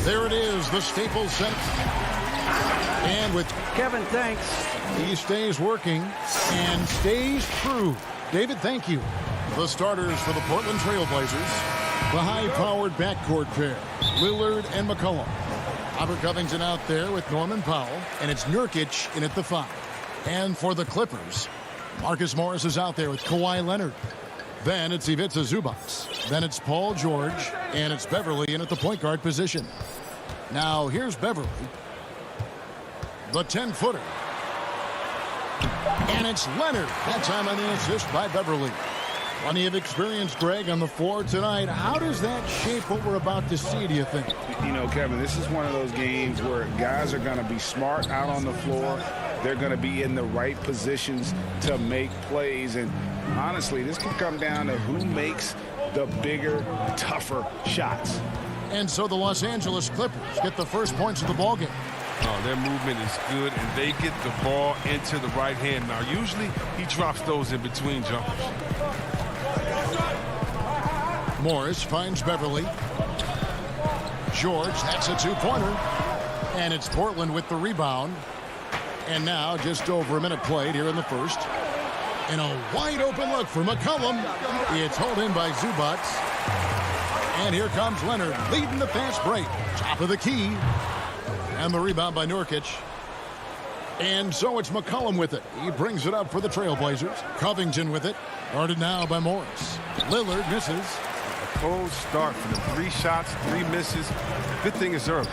There it is, the Staples Center. And with Kevin, thanks. He stays working and stays true. David, thank you. The starters for the Portland Trail Blazers, the high-powered backcourt pair, Lillard and McCollum. Robert Covington out there with Norman Powell, and it's Nurkic in at the 5. And for the Clippers, Marcus Morris is out there with Kawhi Leonard. Then it's Ivica Zubac. Then it's Paul George, and it's Beverly in at the point guard position. Now here's Beverly, the 10-footer. And it's Leonard. That time on the assist by Beverly. Plenty of experience, Greg, on the floor tonight. How does that shape what we're about to see, do you think? You know, Kevin, this is one of those games where guys are going to be smart out on the floor. They're going to be in the right positions to make plays. And honestly, this could come down to who makes the bigger, tougher shots. And so the Los Angeles Clippers get the first points of the ballgame. Oh, their movement is good, and they get the ball into the right hand. Now, usually he drops those in between jumpers. Morris finds Beverly. George, that's a two-pointer. And it's Portland with the rebound. And now just over a minute played here in the first. And a wide open look for McCollum. It's hauled in by Zubac. And here comes Leonard leading the fast break. Top of the key. And the rebound by Nurkic. And so it's McCollum with it. He brings it up for the Trailblazers. Covington with it. Guarded now by Morris. Lillard misses. A cold start for the 3 shots, 3 misses. Good thing it's early.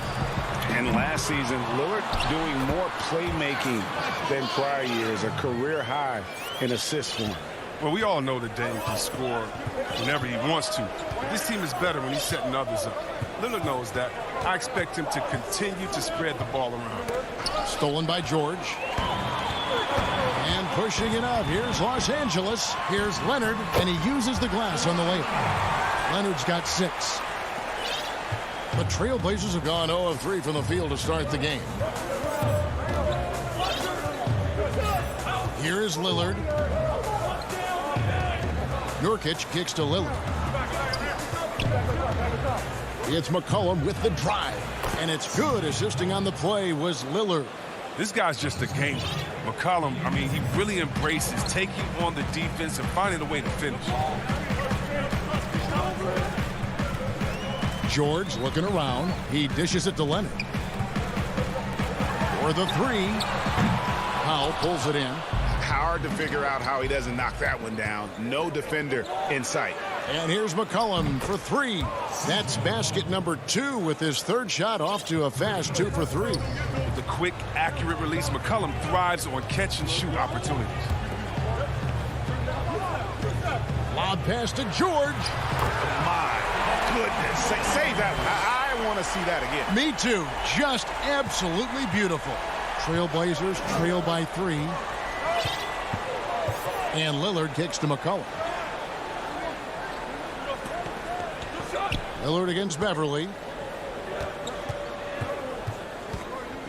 And last season, Lillard doing more playmaking than prior years. A career high in assists for him. Well, we all know that Dame can score whenever he wants to. But this team is better when he's setting others up. Lillard knows that. I expect him to continue to spread the ball around. Stolen by George. And pushing it up. Here's Los Angeles. Here's Leonard. And he uses the glass on the layup. Leonard's got 6. The Trailblazers have gone 0 of 3 from the field to start the game. Here is Lillard. Nurkic kicks to Lillard. It's McCollum with the drive. And it's good. Assisting on the play was Lillard. This guy's just a gamer. McCollum, I mean, he really embraces taking on the defense and finding a way to finish. George looking around. He dishes it to Leonard. For the 3. Powell pulls it in. Hard to figure out how he doesn't knock that one down. No defender in sight. And here's McCollum for 3. That's basket number 2 with his 3rd shot off to a fast 2 for 3. With the quick, accurate release, McCollum thrives on catch-and-shoot opportunities. Lob pass to George. My goodness. Save that one. I want to see that again. Me too. Just absolutely beautiful. Trailblazers trail by 3. And Lillard kicks to McCollum. Lillard against Beverly.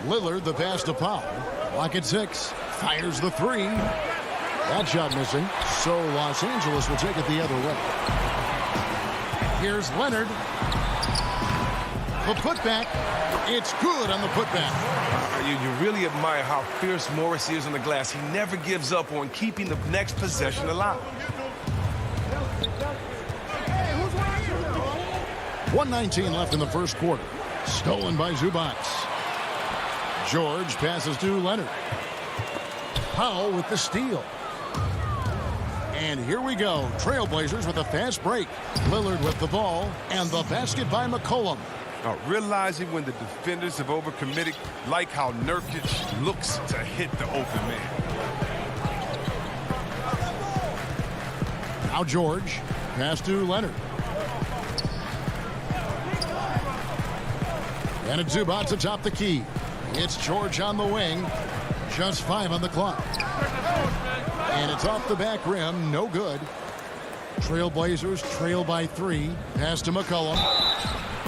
Lillard the pass to Powell. Clock at 6. Fires the 3. That shot missing. So Los Angeles will take it the other way. Here's Leonard. The putback. It's good on the putback. You really admire how fierce Morris is on the glass. He never gives up on keeping the next possession alive. 1:19 left in the first quarter. Stolen by Zubac. George passes to Leonard. Powell with the steal. And here we go. Trailblazers with a fast break. Lillard with the ball. And the basket by McCollum. Now, realizing when the defenders have overcommitted, like how Nurkic looks to hit the open man. Now George. Pass to Leonard. And it's Zubac atop the key. It's George on the wing. Just 5 on the clock. And it's off the back rim. No good. Trailblazers trail by 3. Pass to McCollum.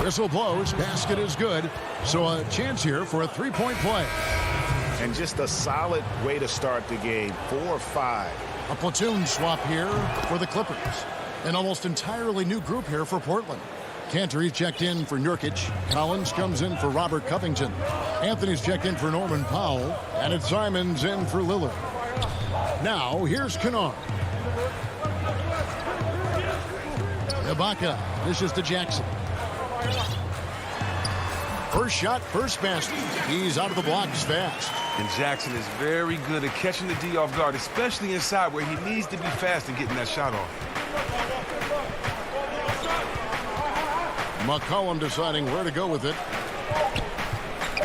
Whistle blows. Basket is good. So a chance here for a 3-point play. And just a solid way to start the game. 4-5. A platoon swap here for the Clippers. An almost entirely new group here for Portland. Cantor's checked in for Nurkic. Collins comes in for Robert Covington. Anthony's checked in for Norman Powell. And it's Simons in for Lillard. Now, here's Kennard. Ibaka dishes to Jackson. First shot, first basket. He's out of the blocks fast. And Jackson is very good at catching the D off guard, especially inside where he needs to be fast and getting that shot off. McCollum deciding where to go with it.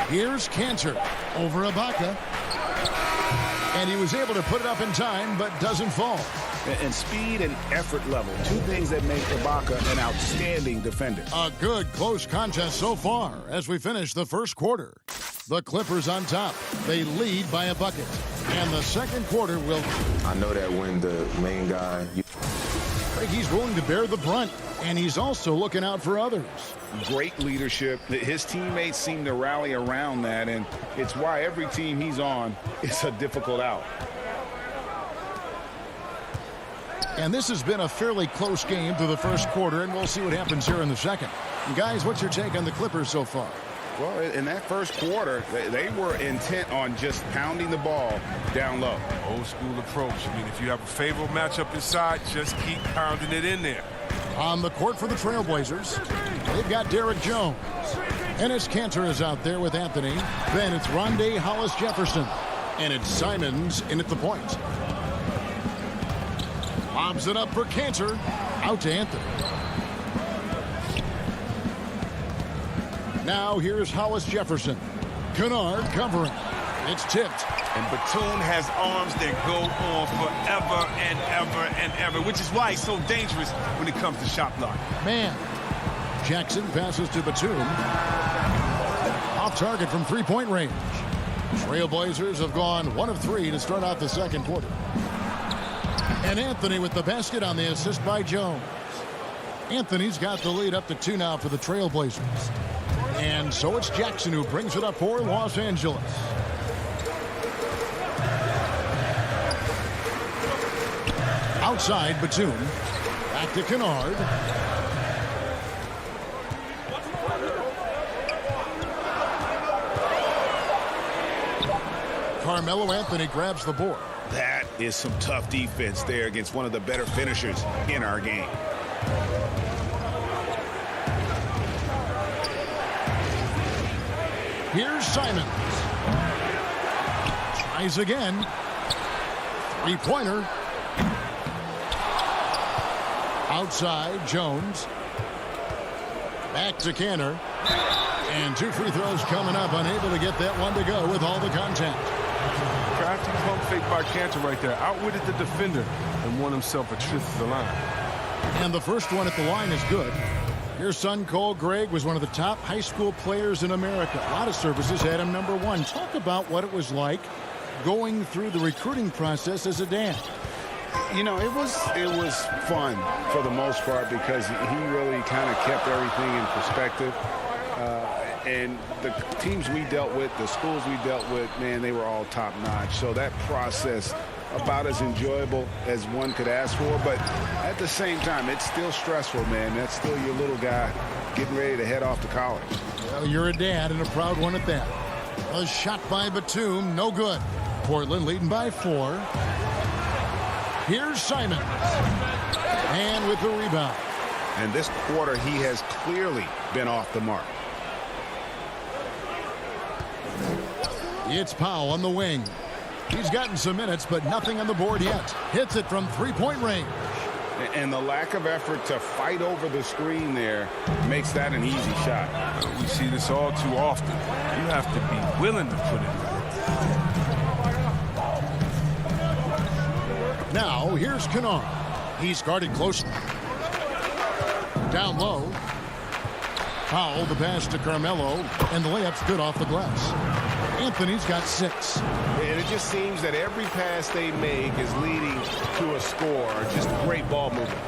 Here's Cantor over Ibaka. And he was able to put it up in time, but doesn't fall. And speed and effort level, two things that make Ibaka an outstanding defender. A good close contest so far as we finish the first quarter. The Clippers on top. They lead by a bucket. And the second quarter will... I know that when the main guy... He's willing to bear the brunt, and he's also looking out for others. Great leadership. His teammates seem to rally around that, and it's why every team he's on is a difficult out. And this has been a fairly close game through the first quarter, and we'll see what happens here in the second. And guys, what's your take on the Clippers so far? Well, in that first quarter, they were intent on just pounding the ball down low. Old school approach. I mean, if you have a favorable matchup inside, just keep pounding it in there. On the court for the Trailblazers, they've got Derek Jones. Enes Kanter is out there with Anthony. Then it's Rondé Hollis-Jefferson. And it's Simons in at the point. Lobs it up for Kanter. Out to Anthony. Now here's Hollis-Jefferson. Kennard covering. It's tipped. And Batum has arms that go on forever and ever and ever, which is why he's so dangerous when it comes to shot block. Man. Jackson passes to Batum. Off target from three-point range. Trailblazers have gone 1 of 3 to start out the second quarter. And Anthony with the basket on the assist by Jones. Anthony's got the lead up to 2 now for the Trailblazers. And so it's Jackson who brings it up for Los Angeles. Outside, Batum. Back to Kennard. Carmelo Anthony grabs the board. That is some tough defense there against one of the better finishers in our game. Here's Simons. Tries again. Three-pointer. Outside, Jones. Back to Kanter. And 2 free throws coming up. Unable to get that one to go with all the contact. Crafty pump fake by Kanter right there. Outwitted the defender and won himself a trip to the line. And the first one at the line is good. Your son, Cole Gregg, was one of the top high school players in America. A lot of services had him number 1. Talk about what it was like going through the recruiting process as a dad. You know, it was fun for the most part because he really kind of kept everything in perspective. And the teams we dealt with, the schools we dealt with, man, they were all top-notch. So that process, about as enjoyable as one could ask for. But at the same time, it's still stressful, man. That's still your little guy getting ready to head off to college. Well, you're a dad and a proud one at that. A shot by Batum, no good. Portland leading by 4. Here's Simons. And with the rebound. And this quarter, he has clearly been off the mark. It's Powell on the wing. He's gotten some minutes, but nothing on the board yet. Hits it from three-point range. And the lack of effort to fight over the screen there makes that an easy shot. We see this all too often. You have to be willing to put it. Now, here's Kennard. He's guarded closely. Down low. Powell, the pass to Carmelo, and the layup's good off the glass. Anthony's got 6. And it just seems that every pass they make is leading to a score. Just great ball movement.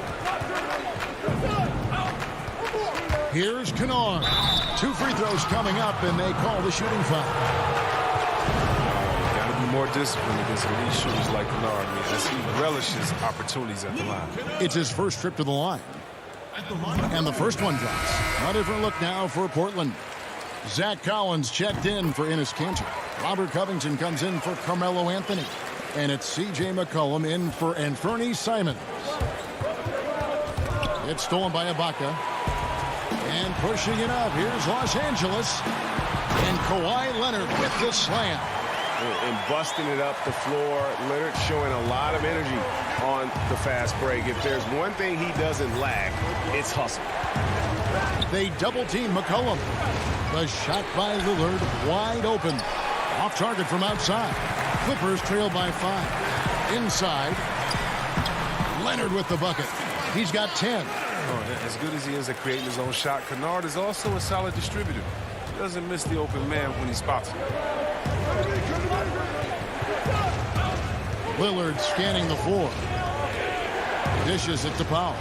Here's Kennard. 2 free throws coming up, and they call the shooting foul. Got to be more disciplined against elite shooters like Kennard, as he relishes opportunities at the line. It's his first trip to the line. And the first one drops. A different look now for Portland. Zach Collins checked in for Enes Kanter. Robert Covington comes in for Carmelo Anthony. And it's C.J. McCollum in for Anthony Simons. It's stolen by Ibaka. And pushing it up. Here's Los Angeles. And Kawhi Leonard with the slam. And busting it up the floor. Leonard showing a lot of energy on the fast break. If there's one thing he doesn't lack, it's hustle. They double-team McCollum. The shot by Lillard wide open. Off target from outside. Clippers trail by 5. Inside. Leonard with the bucket. He's got 10. Oh, as good as he is at creating his own shot, Kennard is also a solid distributor. He doesn't miss the open man when he spots him. Lillard scanning the floor. Dishes it to Powell.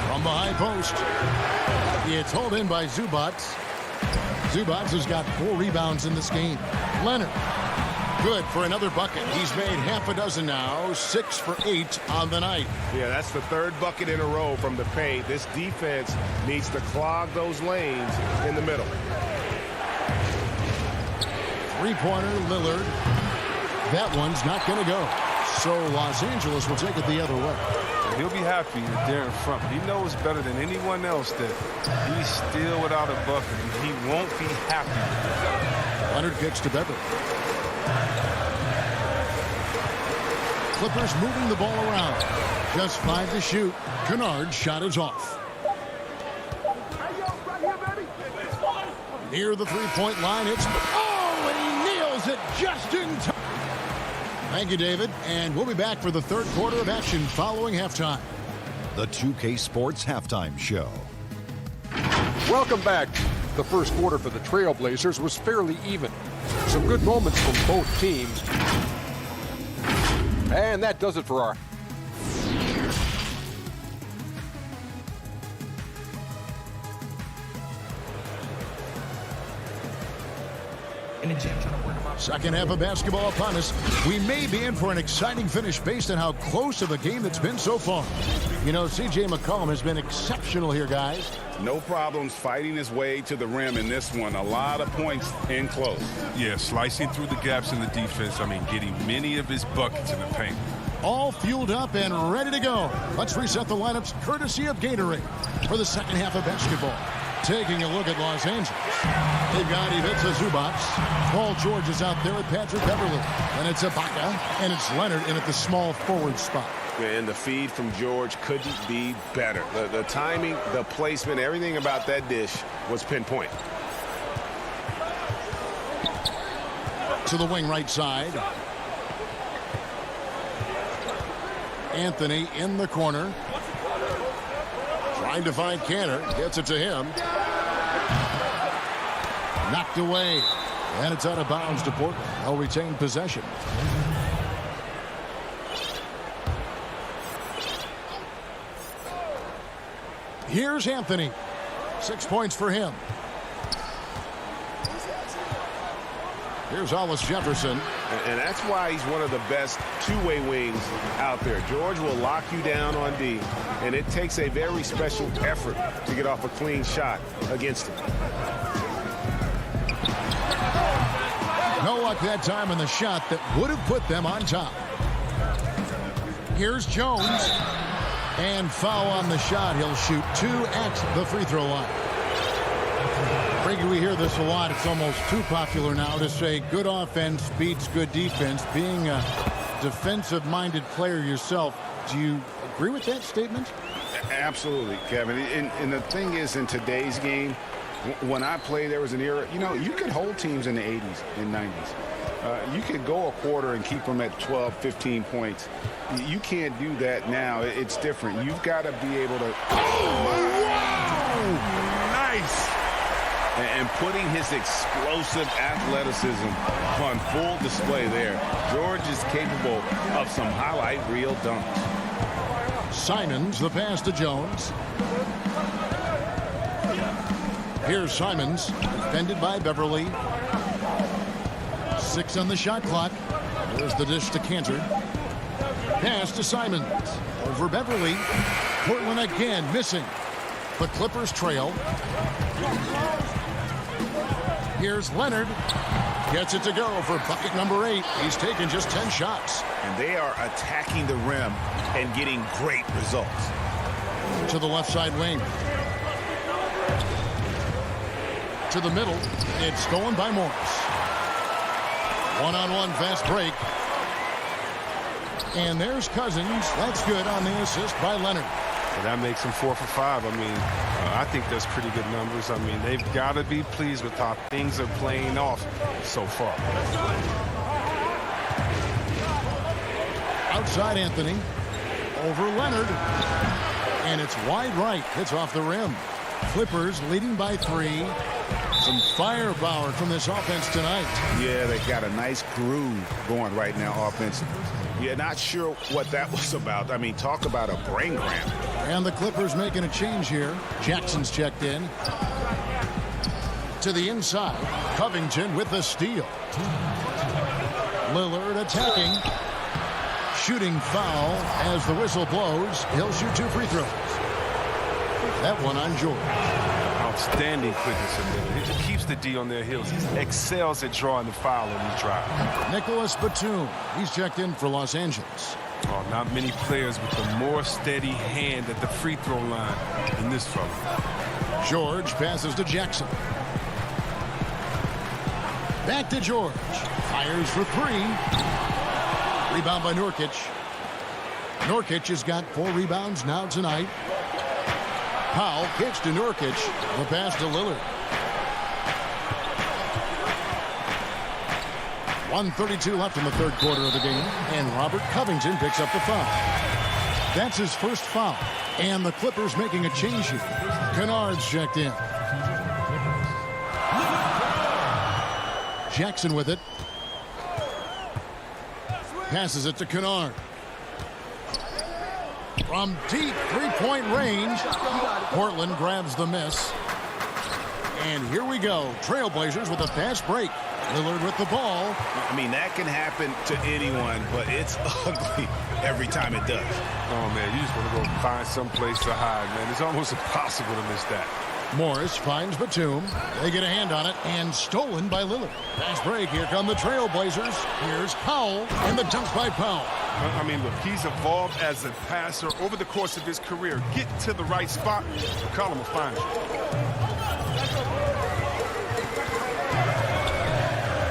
From the high post. It's hauled in by Zubats. Zubats has got 4 rebounds in this game. Leonard. Good for another bucket. He's made half a dozen now. 6 for 8 on the night. Yeah, that's the 3rd bucket in a row from the paint. This defense needs to clog those lanes in the middle. 3-pointer, Lillard. That one's not going to go. So Los Angeles will take it the other way. He'll be happy that they're in front. He knows better than anyone else that he's still without a bucket, and he won't be happy with that. Leonard kicks to Beverly. Clippers moving the ball around. Just 5 to shoot. Kennard's shot is off. Near the 3-point line, it's... Oh, and he nails it just in time. Thank you, David. And we'll be back for the 3rd quarter of action following halftime. The 2K Sports Halftime Show. Welcome back. The first quarter for the Trailblazers was fairly even. Some good moments from both teams. And that does it for our... Second half of basketball upon us. We may be in for an exciting finish based on how close of a game it's been so far. You know, C.J. McCollum has been exceptional here, guys. No problems fighting his way to the rim in this one. A lot of points in close. Yeah, slicing through the gaps in the defense. I mean, getting many of his buckets in the paint. All fueled up and ready to go. Let's reset the lineups courtesy of Gatorade for the second half of basketball. Taking a look at Los Angeles. They've got Ivica Zubats. Paul George is out there with Patrick Beverly. And it's Ibaka. And it's Leonard in at the small forward spot. And the feed from George couldn't be better. The timing, the placement, everything about that dish was pinpoint. To the wing right side. Anthony in the corner. Trying to find Canner. Gets it to him. Knocked away. And it's out of bounds to Portland. They'll retain possession. Here's Anthony. 6 points for him. Here's Hollis Jefferson. And that's why he's one of the best two-way wings out there. George will lock you down on D, and it takes a very special effort to get off a clean shot against him. No luck that time in the shot that would have put them on top. Here's Jones. And foul on the shot. He'll shoot 2 at the free throw line. Frankie, we hear this a lot. It's almost too popular now to say good offense beats good defense. Being a defensive-minded player yourself, do you agree with that statement? Absolutely, Kevin. And the thing is, in today's game, when I played, there was an era, you know, you could hold teams in the 80s and 90s. You could go a quarter and keep them at 12, 15 points. You can't do that now. It's different. You've got to be able to... Oh, wow! Nice! And putting his explosive athleticism on full display there. George is capable of some highlight reel dunks. Simons, the pass to Jones. Here's Simons, defended by Beverly. 6 on the shot clock. There's the dish to Cantor. Pass to Simons. Over Beverly. Portland again missing. But Clippers trail. Here's Leonard. Gets it to go for bucket number 8. He's taken just 10 shots. And they are attacking the rim and getting great results. To the left side wing. To the middle. It's stolen by Morris. One-on-one fast break. And there's Cousins. That's good on the assist by Leonard. So that makes him 4 for 5. I mean, I think that's pretty good numbers. I mean, they've got to be pleased with how things are playing off so far. Outside Anthony. Over Leonard. And it's wide right. It's off the rim. Clippers leading by 3. Some firepower from this offense tonight. Yeah, they got a nice groove going right now offensively. Yeah, not sure what that was about. I mean, talk about a brain cramp. And the Clippers making a change here. Jackson's checked in. To the inside. Covington with the steal. Lillard attacking. Shooting foul as the whistle blows. He'll shoot 2 free throws. That one on George. Outstanding quickness in there. He keeps the D on their heels. He excels at drawing the foul on these drives. Nicholas Batum. He's checked in for Los Angeles. Oh, not many players with a more steady hand at the free throw line than this fella. George passes to Jackson. Back to George. Fires for 3. Rebound by Nurkic. Nurkic has got 4 rebounds now tonight. Powell kicks to Nurkic. The pass to Lillard. 1:32 left in the third quarter of the game. And Robert Covington picks up the foul. That's his first foul. And the Clippers making a change here. Kennard's checked in. Jackson with it. Passes it to Kennard. From deep three-point range, Portland grabs the miss. And here we go. Trailblazers with a fast break. Lillard with the ball. I mean, that can happen to anyone, but it's ugly every time it does. Oh, man, you just want to go find some place to hide, man. It's almost impossible to miss that. Morris finds Batum. They get a hand on it, and stolen by Lillard. Fast break. Here come the Trailblazers. Here's Powell, and the dunk by Powell. I mean, look, he's evolved as a passer over the course of his career. Get to the right spot, McCollum will find you.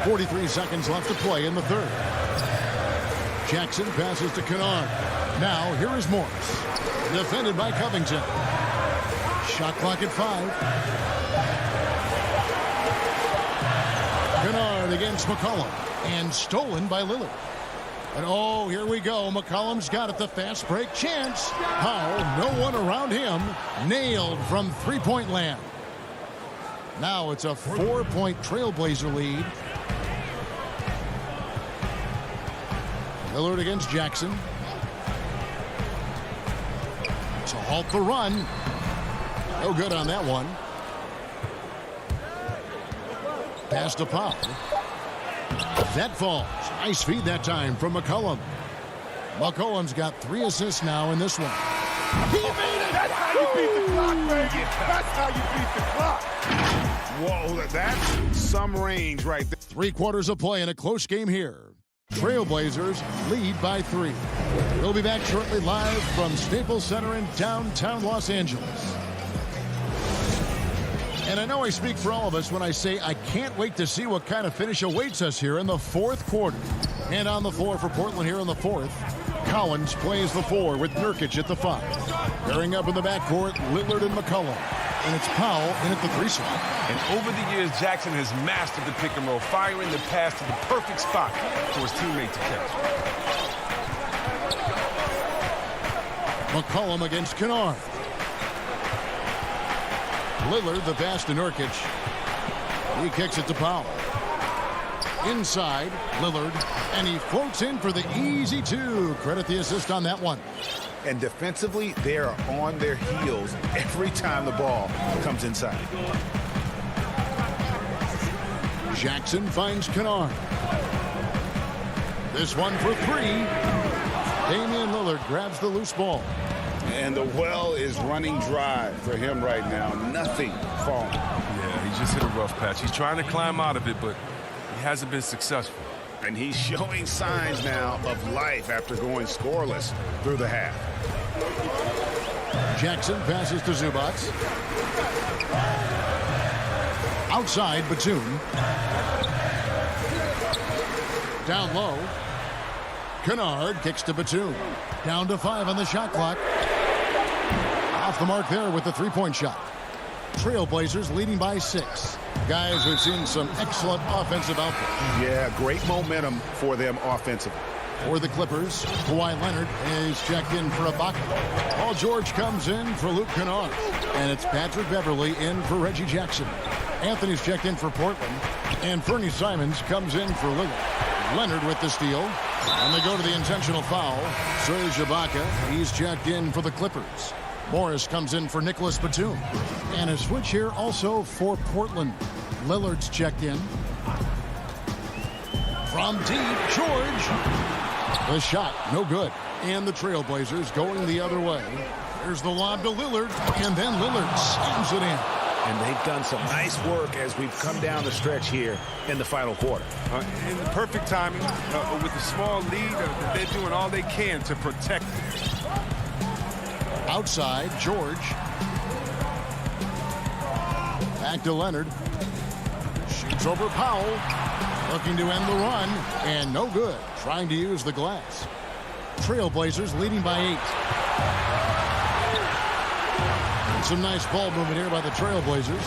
43 seconds left to play in the third. Jackson passes to Kennard. Now, here is Morris. Defended by Covington. Shot clock at 5. Kennard against McCollum. And stolen by Lillard. And oh, here we go. McCollum's got it. The fast break chance. Powell, no one around him. Nailed from three-point land. Now it's a 4-point Trailblazer lead. Lillard against Jackson. To halt the run. No good on that one. Pass to Powell. That falls. Nice feed that time from McCollum. McCollum's got 3 assists now in this one. He made it! That's how you beat the clock, baby! That's how you beat the clock! Whoa, that's some range right there. 3 quarters of play in a close game here. Trailblazers lead by 3. We'll be back shortly live from Staples Center in downtown Los Angeles. And I know I speak for all of us when I say I can't wait to see what kind of finish awaits us here in the fourth quarter. And on the floor for Portland here in the fourth, Collins plays the 4 with Nurkic at the 5. Pairing up in the backcourt, Lillard and McCollum. And it's Powell in at the 3 slot. And over the years, Jackson has mastered the pick and roll, firing the pass to the perfect spot for his teammate to catch. McCollum against Kennard. Lillard, the pass to Nurkic. He kicks it to Powell. Inside, Lillard, and he floats in for the easy 2. Credit the assist on that one. And defensively, they are on their heels every time the ball comes inside. Jackson finds Kennard. This one for 3. Damian Lillard grabs the loose ball. And the well is running dry for him right now. Nothing falling. Yeah, he just hit a rough patch. He's trying to climb out of it, but he hasn't been successful. And he's showing signs now of life after going scoreless through the half. Jackson passes to Zubac. Outside, Batum. Down low. Kennard kicks to Batum. Down to 5 on the shot clock. Off the mark there with the three-point shot. Trailblazers leading by 6. Guys, we've seen some excellent offensive output. Yeah, great momentum for them offensively. For the Clippers, Kawhi Leonard is checked in for Ibaka. Paul George comes in for Luke Kennard. And it's Patrick Beverley in for Reggie Jackson. Anthony's checked in for Portland. And Fernie Simons comes in for Lillard. Leonard with the steal. And they go to the intentional foul. Serge Ibaka, he's checked in for the Clippers. Morris comes in for Nicholas Batum. And a switch here also for Portland. Lillard's checked in. From deep, George. The shot, no good. And the Trailblazers going the other way. There's the lob to Lillard, and then Lillard slams it in. And they've done some nice work as we've come down the stretch here in the final quarter. In the perfect timing, with a small lead, they're doing all they can to protect it. Outside, George. Back to Leonard. Shoots over Powell. Looking to end the run, and no good. Trying to use the glass. Trailblazers leading by 8. And some nice ball movement here by the Trailblazers.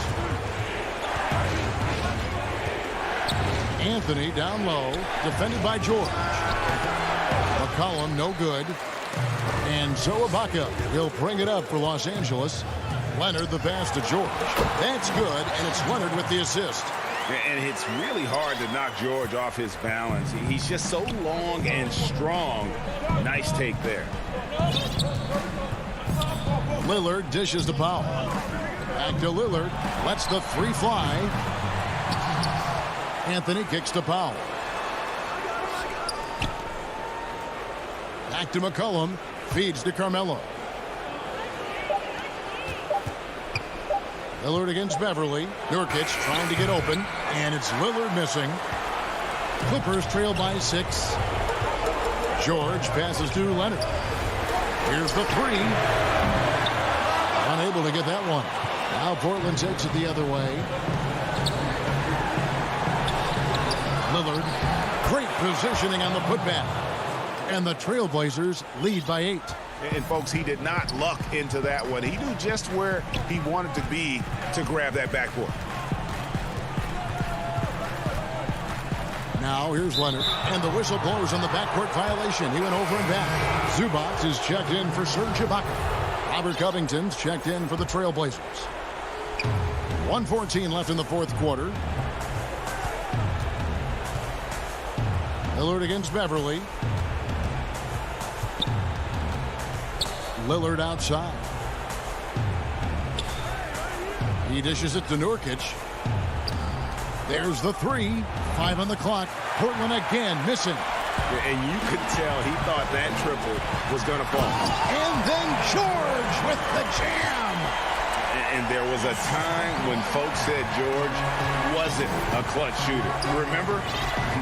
Anthony down low, defended by George. McCollum, no good. And so Ibaka will bring it up for Los Angeles. Leonard the pass to George. That's good, and it's Leonard with the assist. And it's really hard to knock George off his balance. He's just so long and strong. Nice take there. Lillard dishes to Powell. Back to Lillard. Lets the three fly. Anthony kicks to Powell. Back to McCollum. Feeds to Carmelo. Lillard against Beverly. Nurkic trying to get open. And it's Lillard missing. Clippers trail by 6. George passes to Leonard. Here's the three. Unable to get that one. Now Portland takes it the other way. Lillard. Great positioning on the putback. And the Trailblazers lead by 8. And folks, he did not luck into that one. He knew just where he wanted to be to grab that backboard. Now here's Leonard. And the whistle blows on the backcourt violation. He went over and back. Zubac is checked in for Serge Ibaka. Robert Covington's checked in for the Trailblazers. 1:14 left in the fourth quarter. Lillard against Beverly. Lillard outside. He dishes it to Nurkic. There's the three. 5 on the clock. Portland again missing. And you could tell he thought that triple was going to fall. And then George with the jam. And there was a time when folks said George wasn't a clutch shooter. Remember?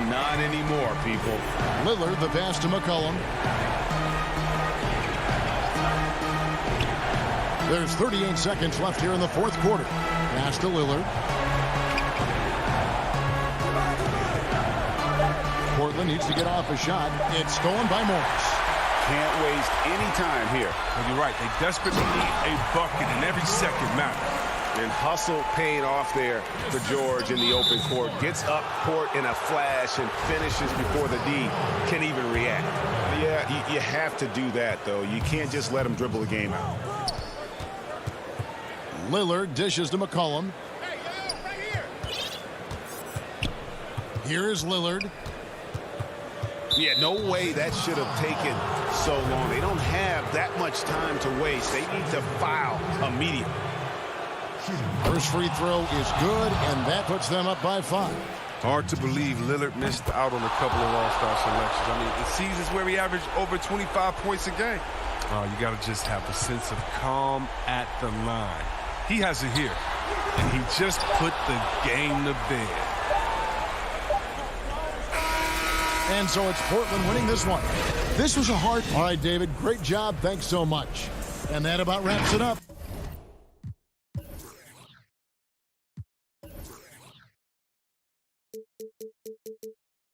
Not anymore, people. Lillard the pass to McCollum. There's 38 seconds left here in the fourth quarter. Pass to Lillard. Portland needs to get off a shot. It's stolen by Morris. Can't waste any time here. And you're right. They desperately need a bucket, and every second matters. And hustle paying off there for George in the open court. Gets up court in a flash and finishes before the D can even react. Yeah, you have to do that, though. You can't just let him dribble the game out. Lillard dishes to McCollum. Here is Lillard. Yeah, no way that should have taken so long. They don't have that much time to waste. They need to foul immediately. First free throw is good, and that puts them up by 5. Hard to believe Lillard missed out on a couple of all-star selections. I mean, in seasons where he averaged over 25 points a game. You got to just have a sense of calm at the line. He has it here, and he just put the game to bed. And so it's Portland winning this one. This was a hard... All right, David, great job. Thanks so much. And that about wraps it up.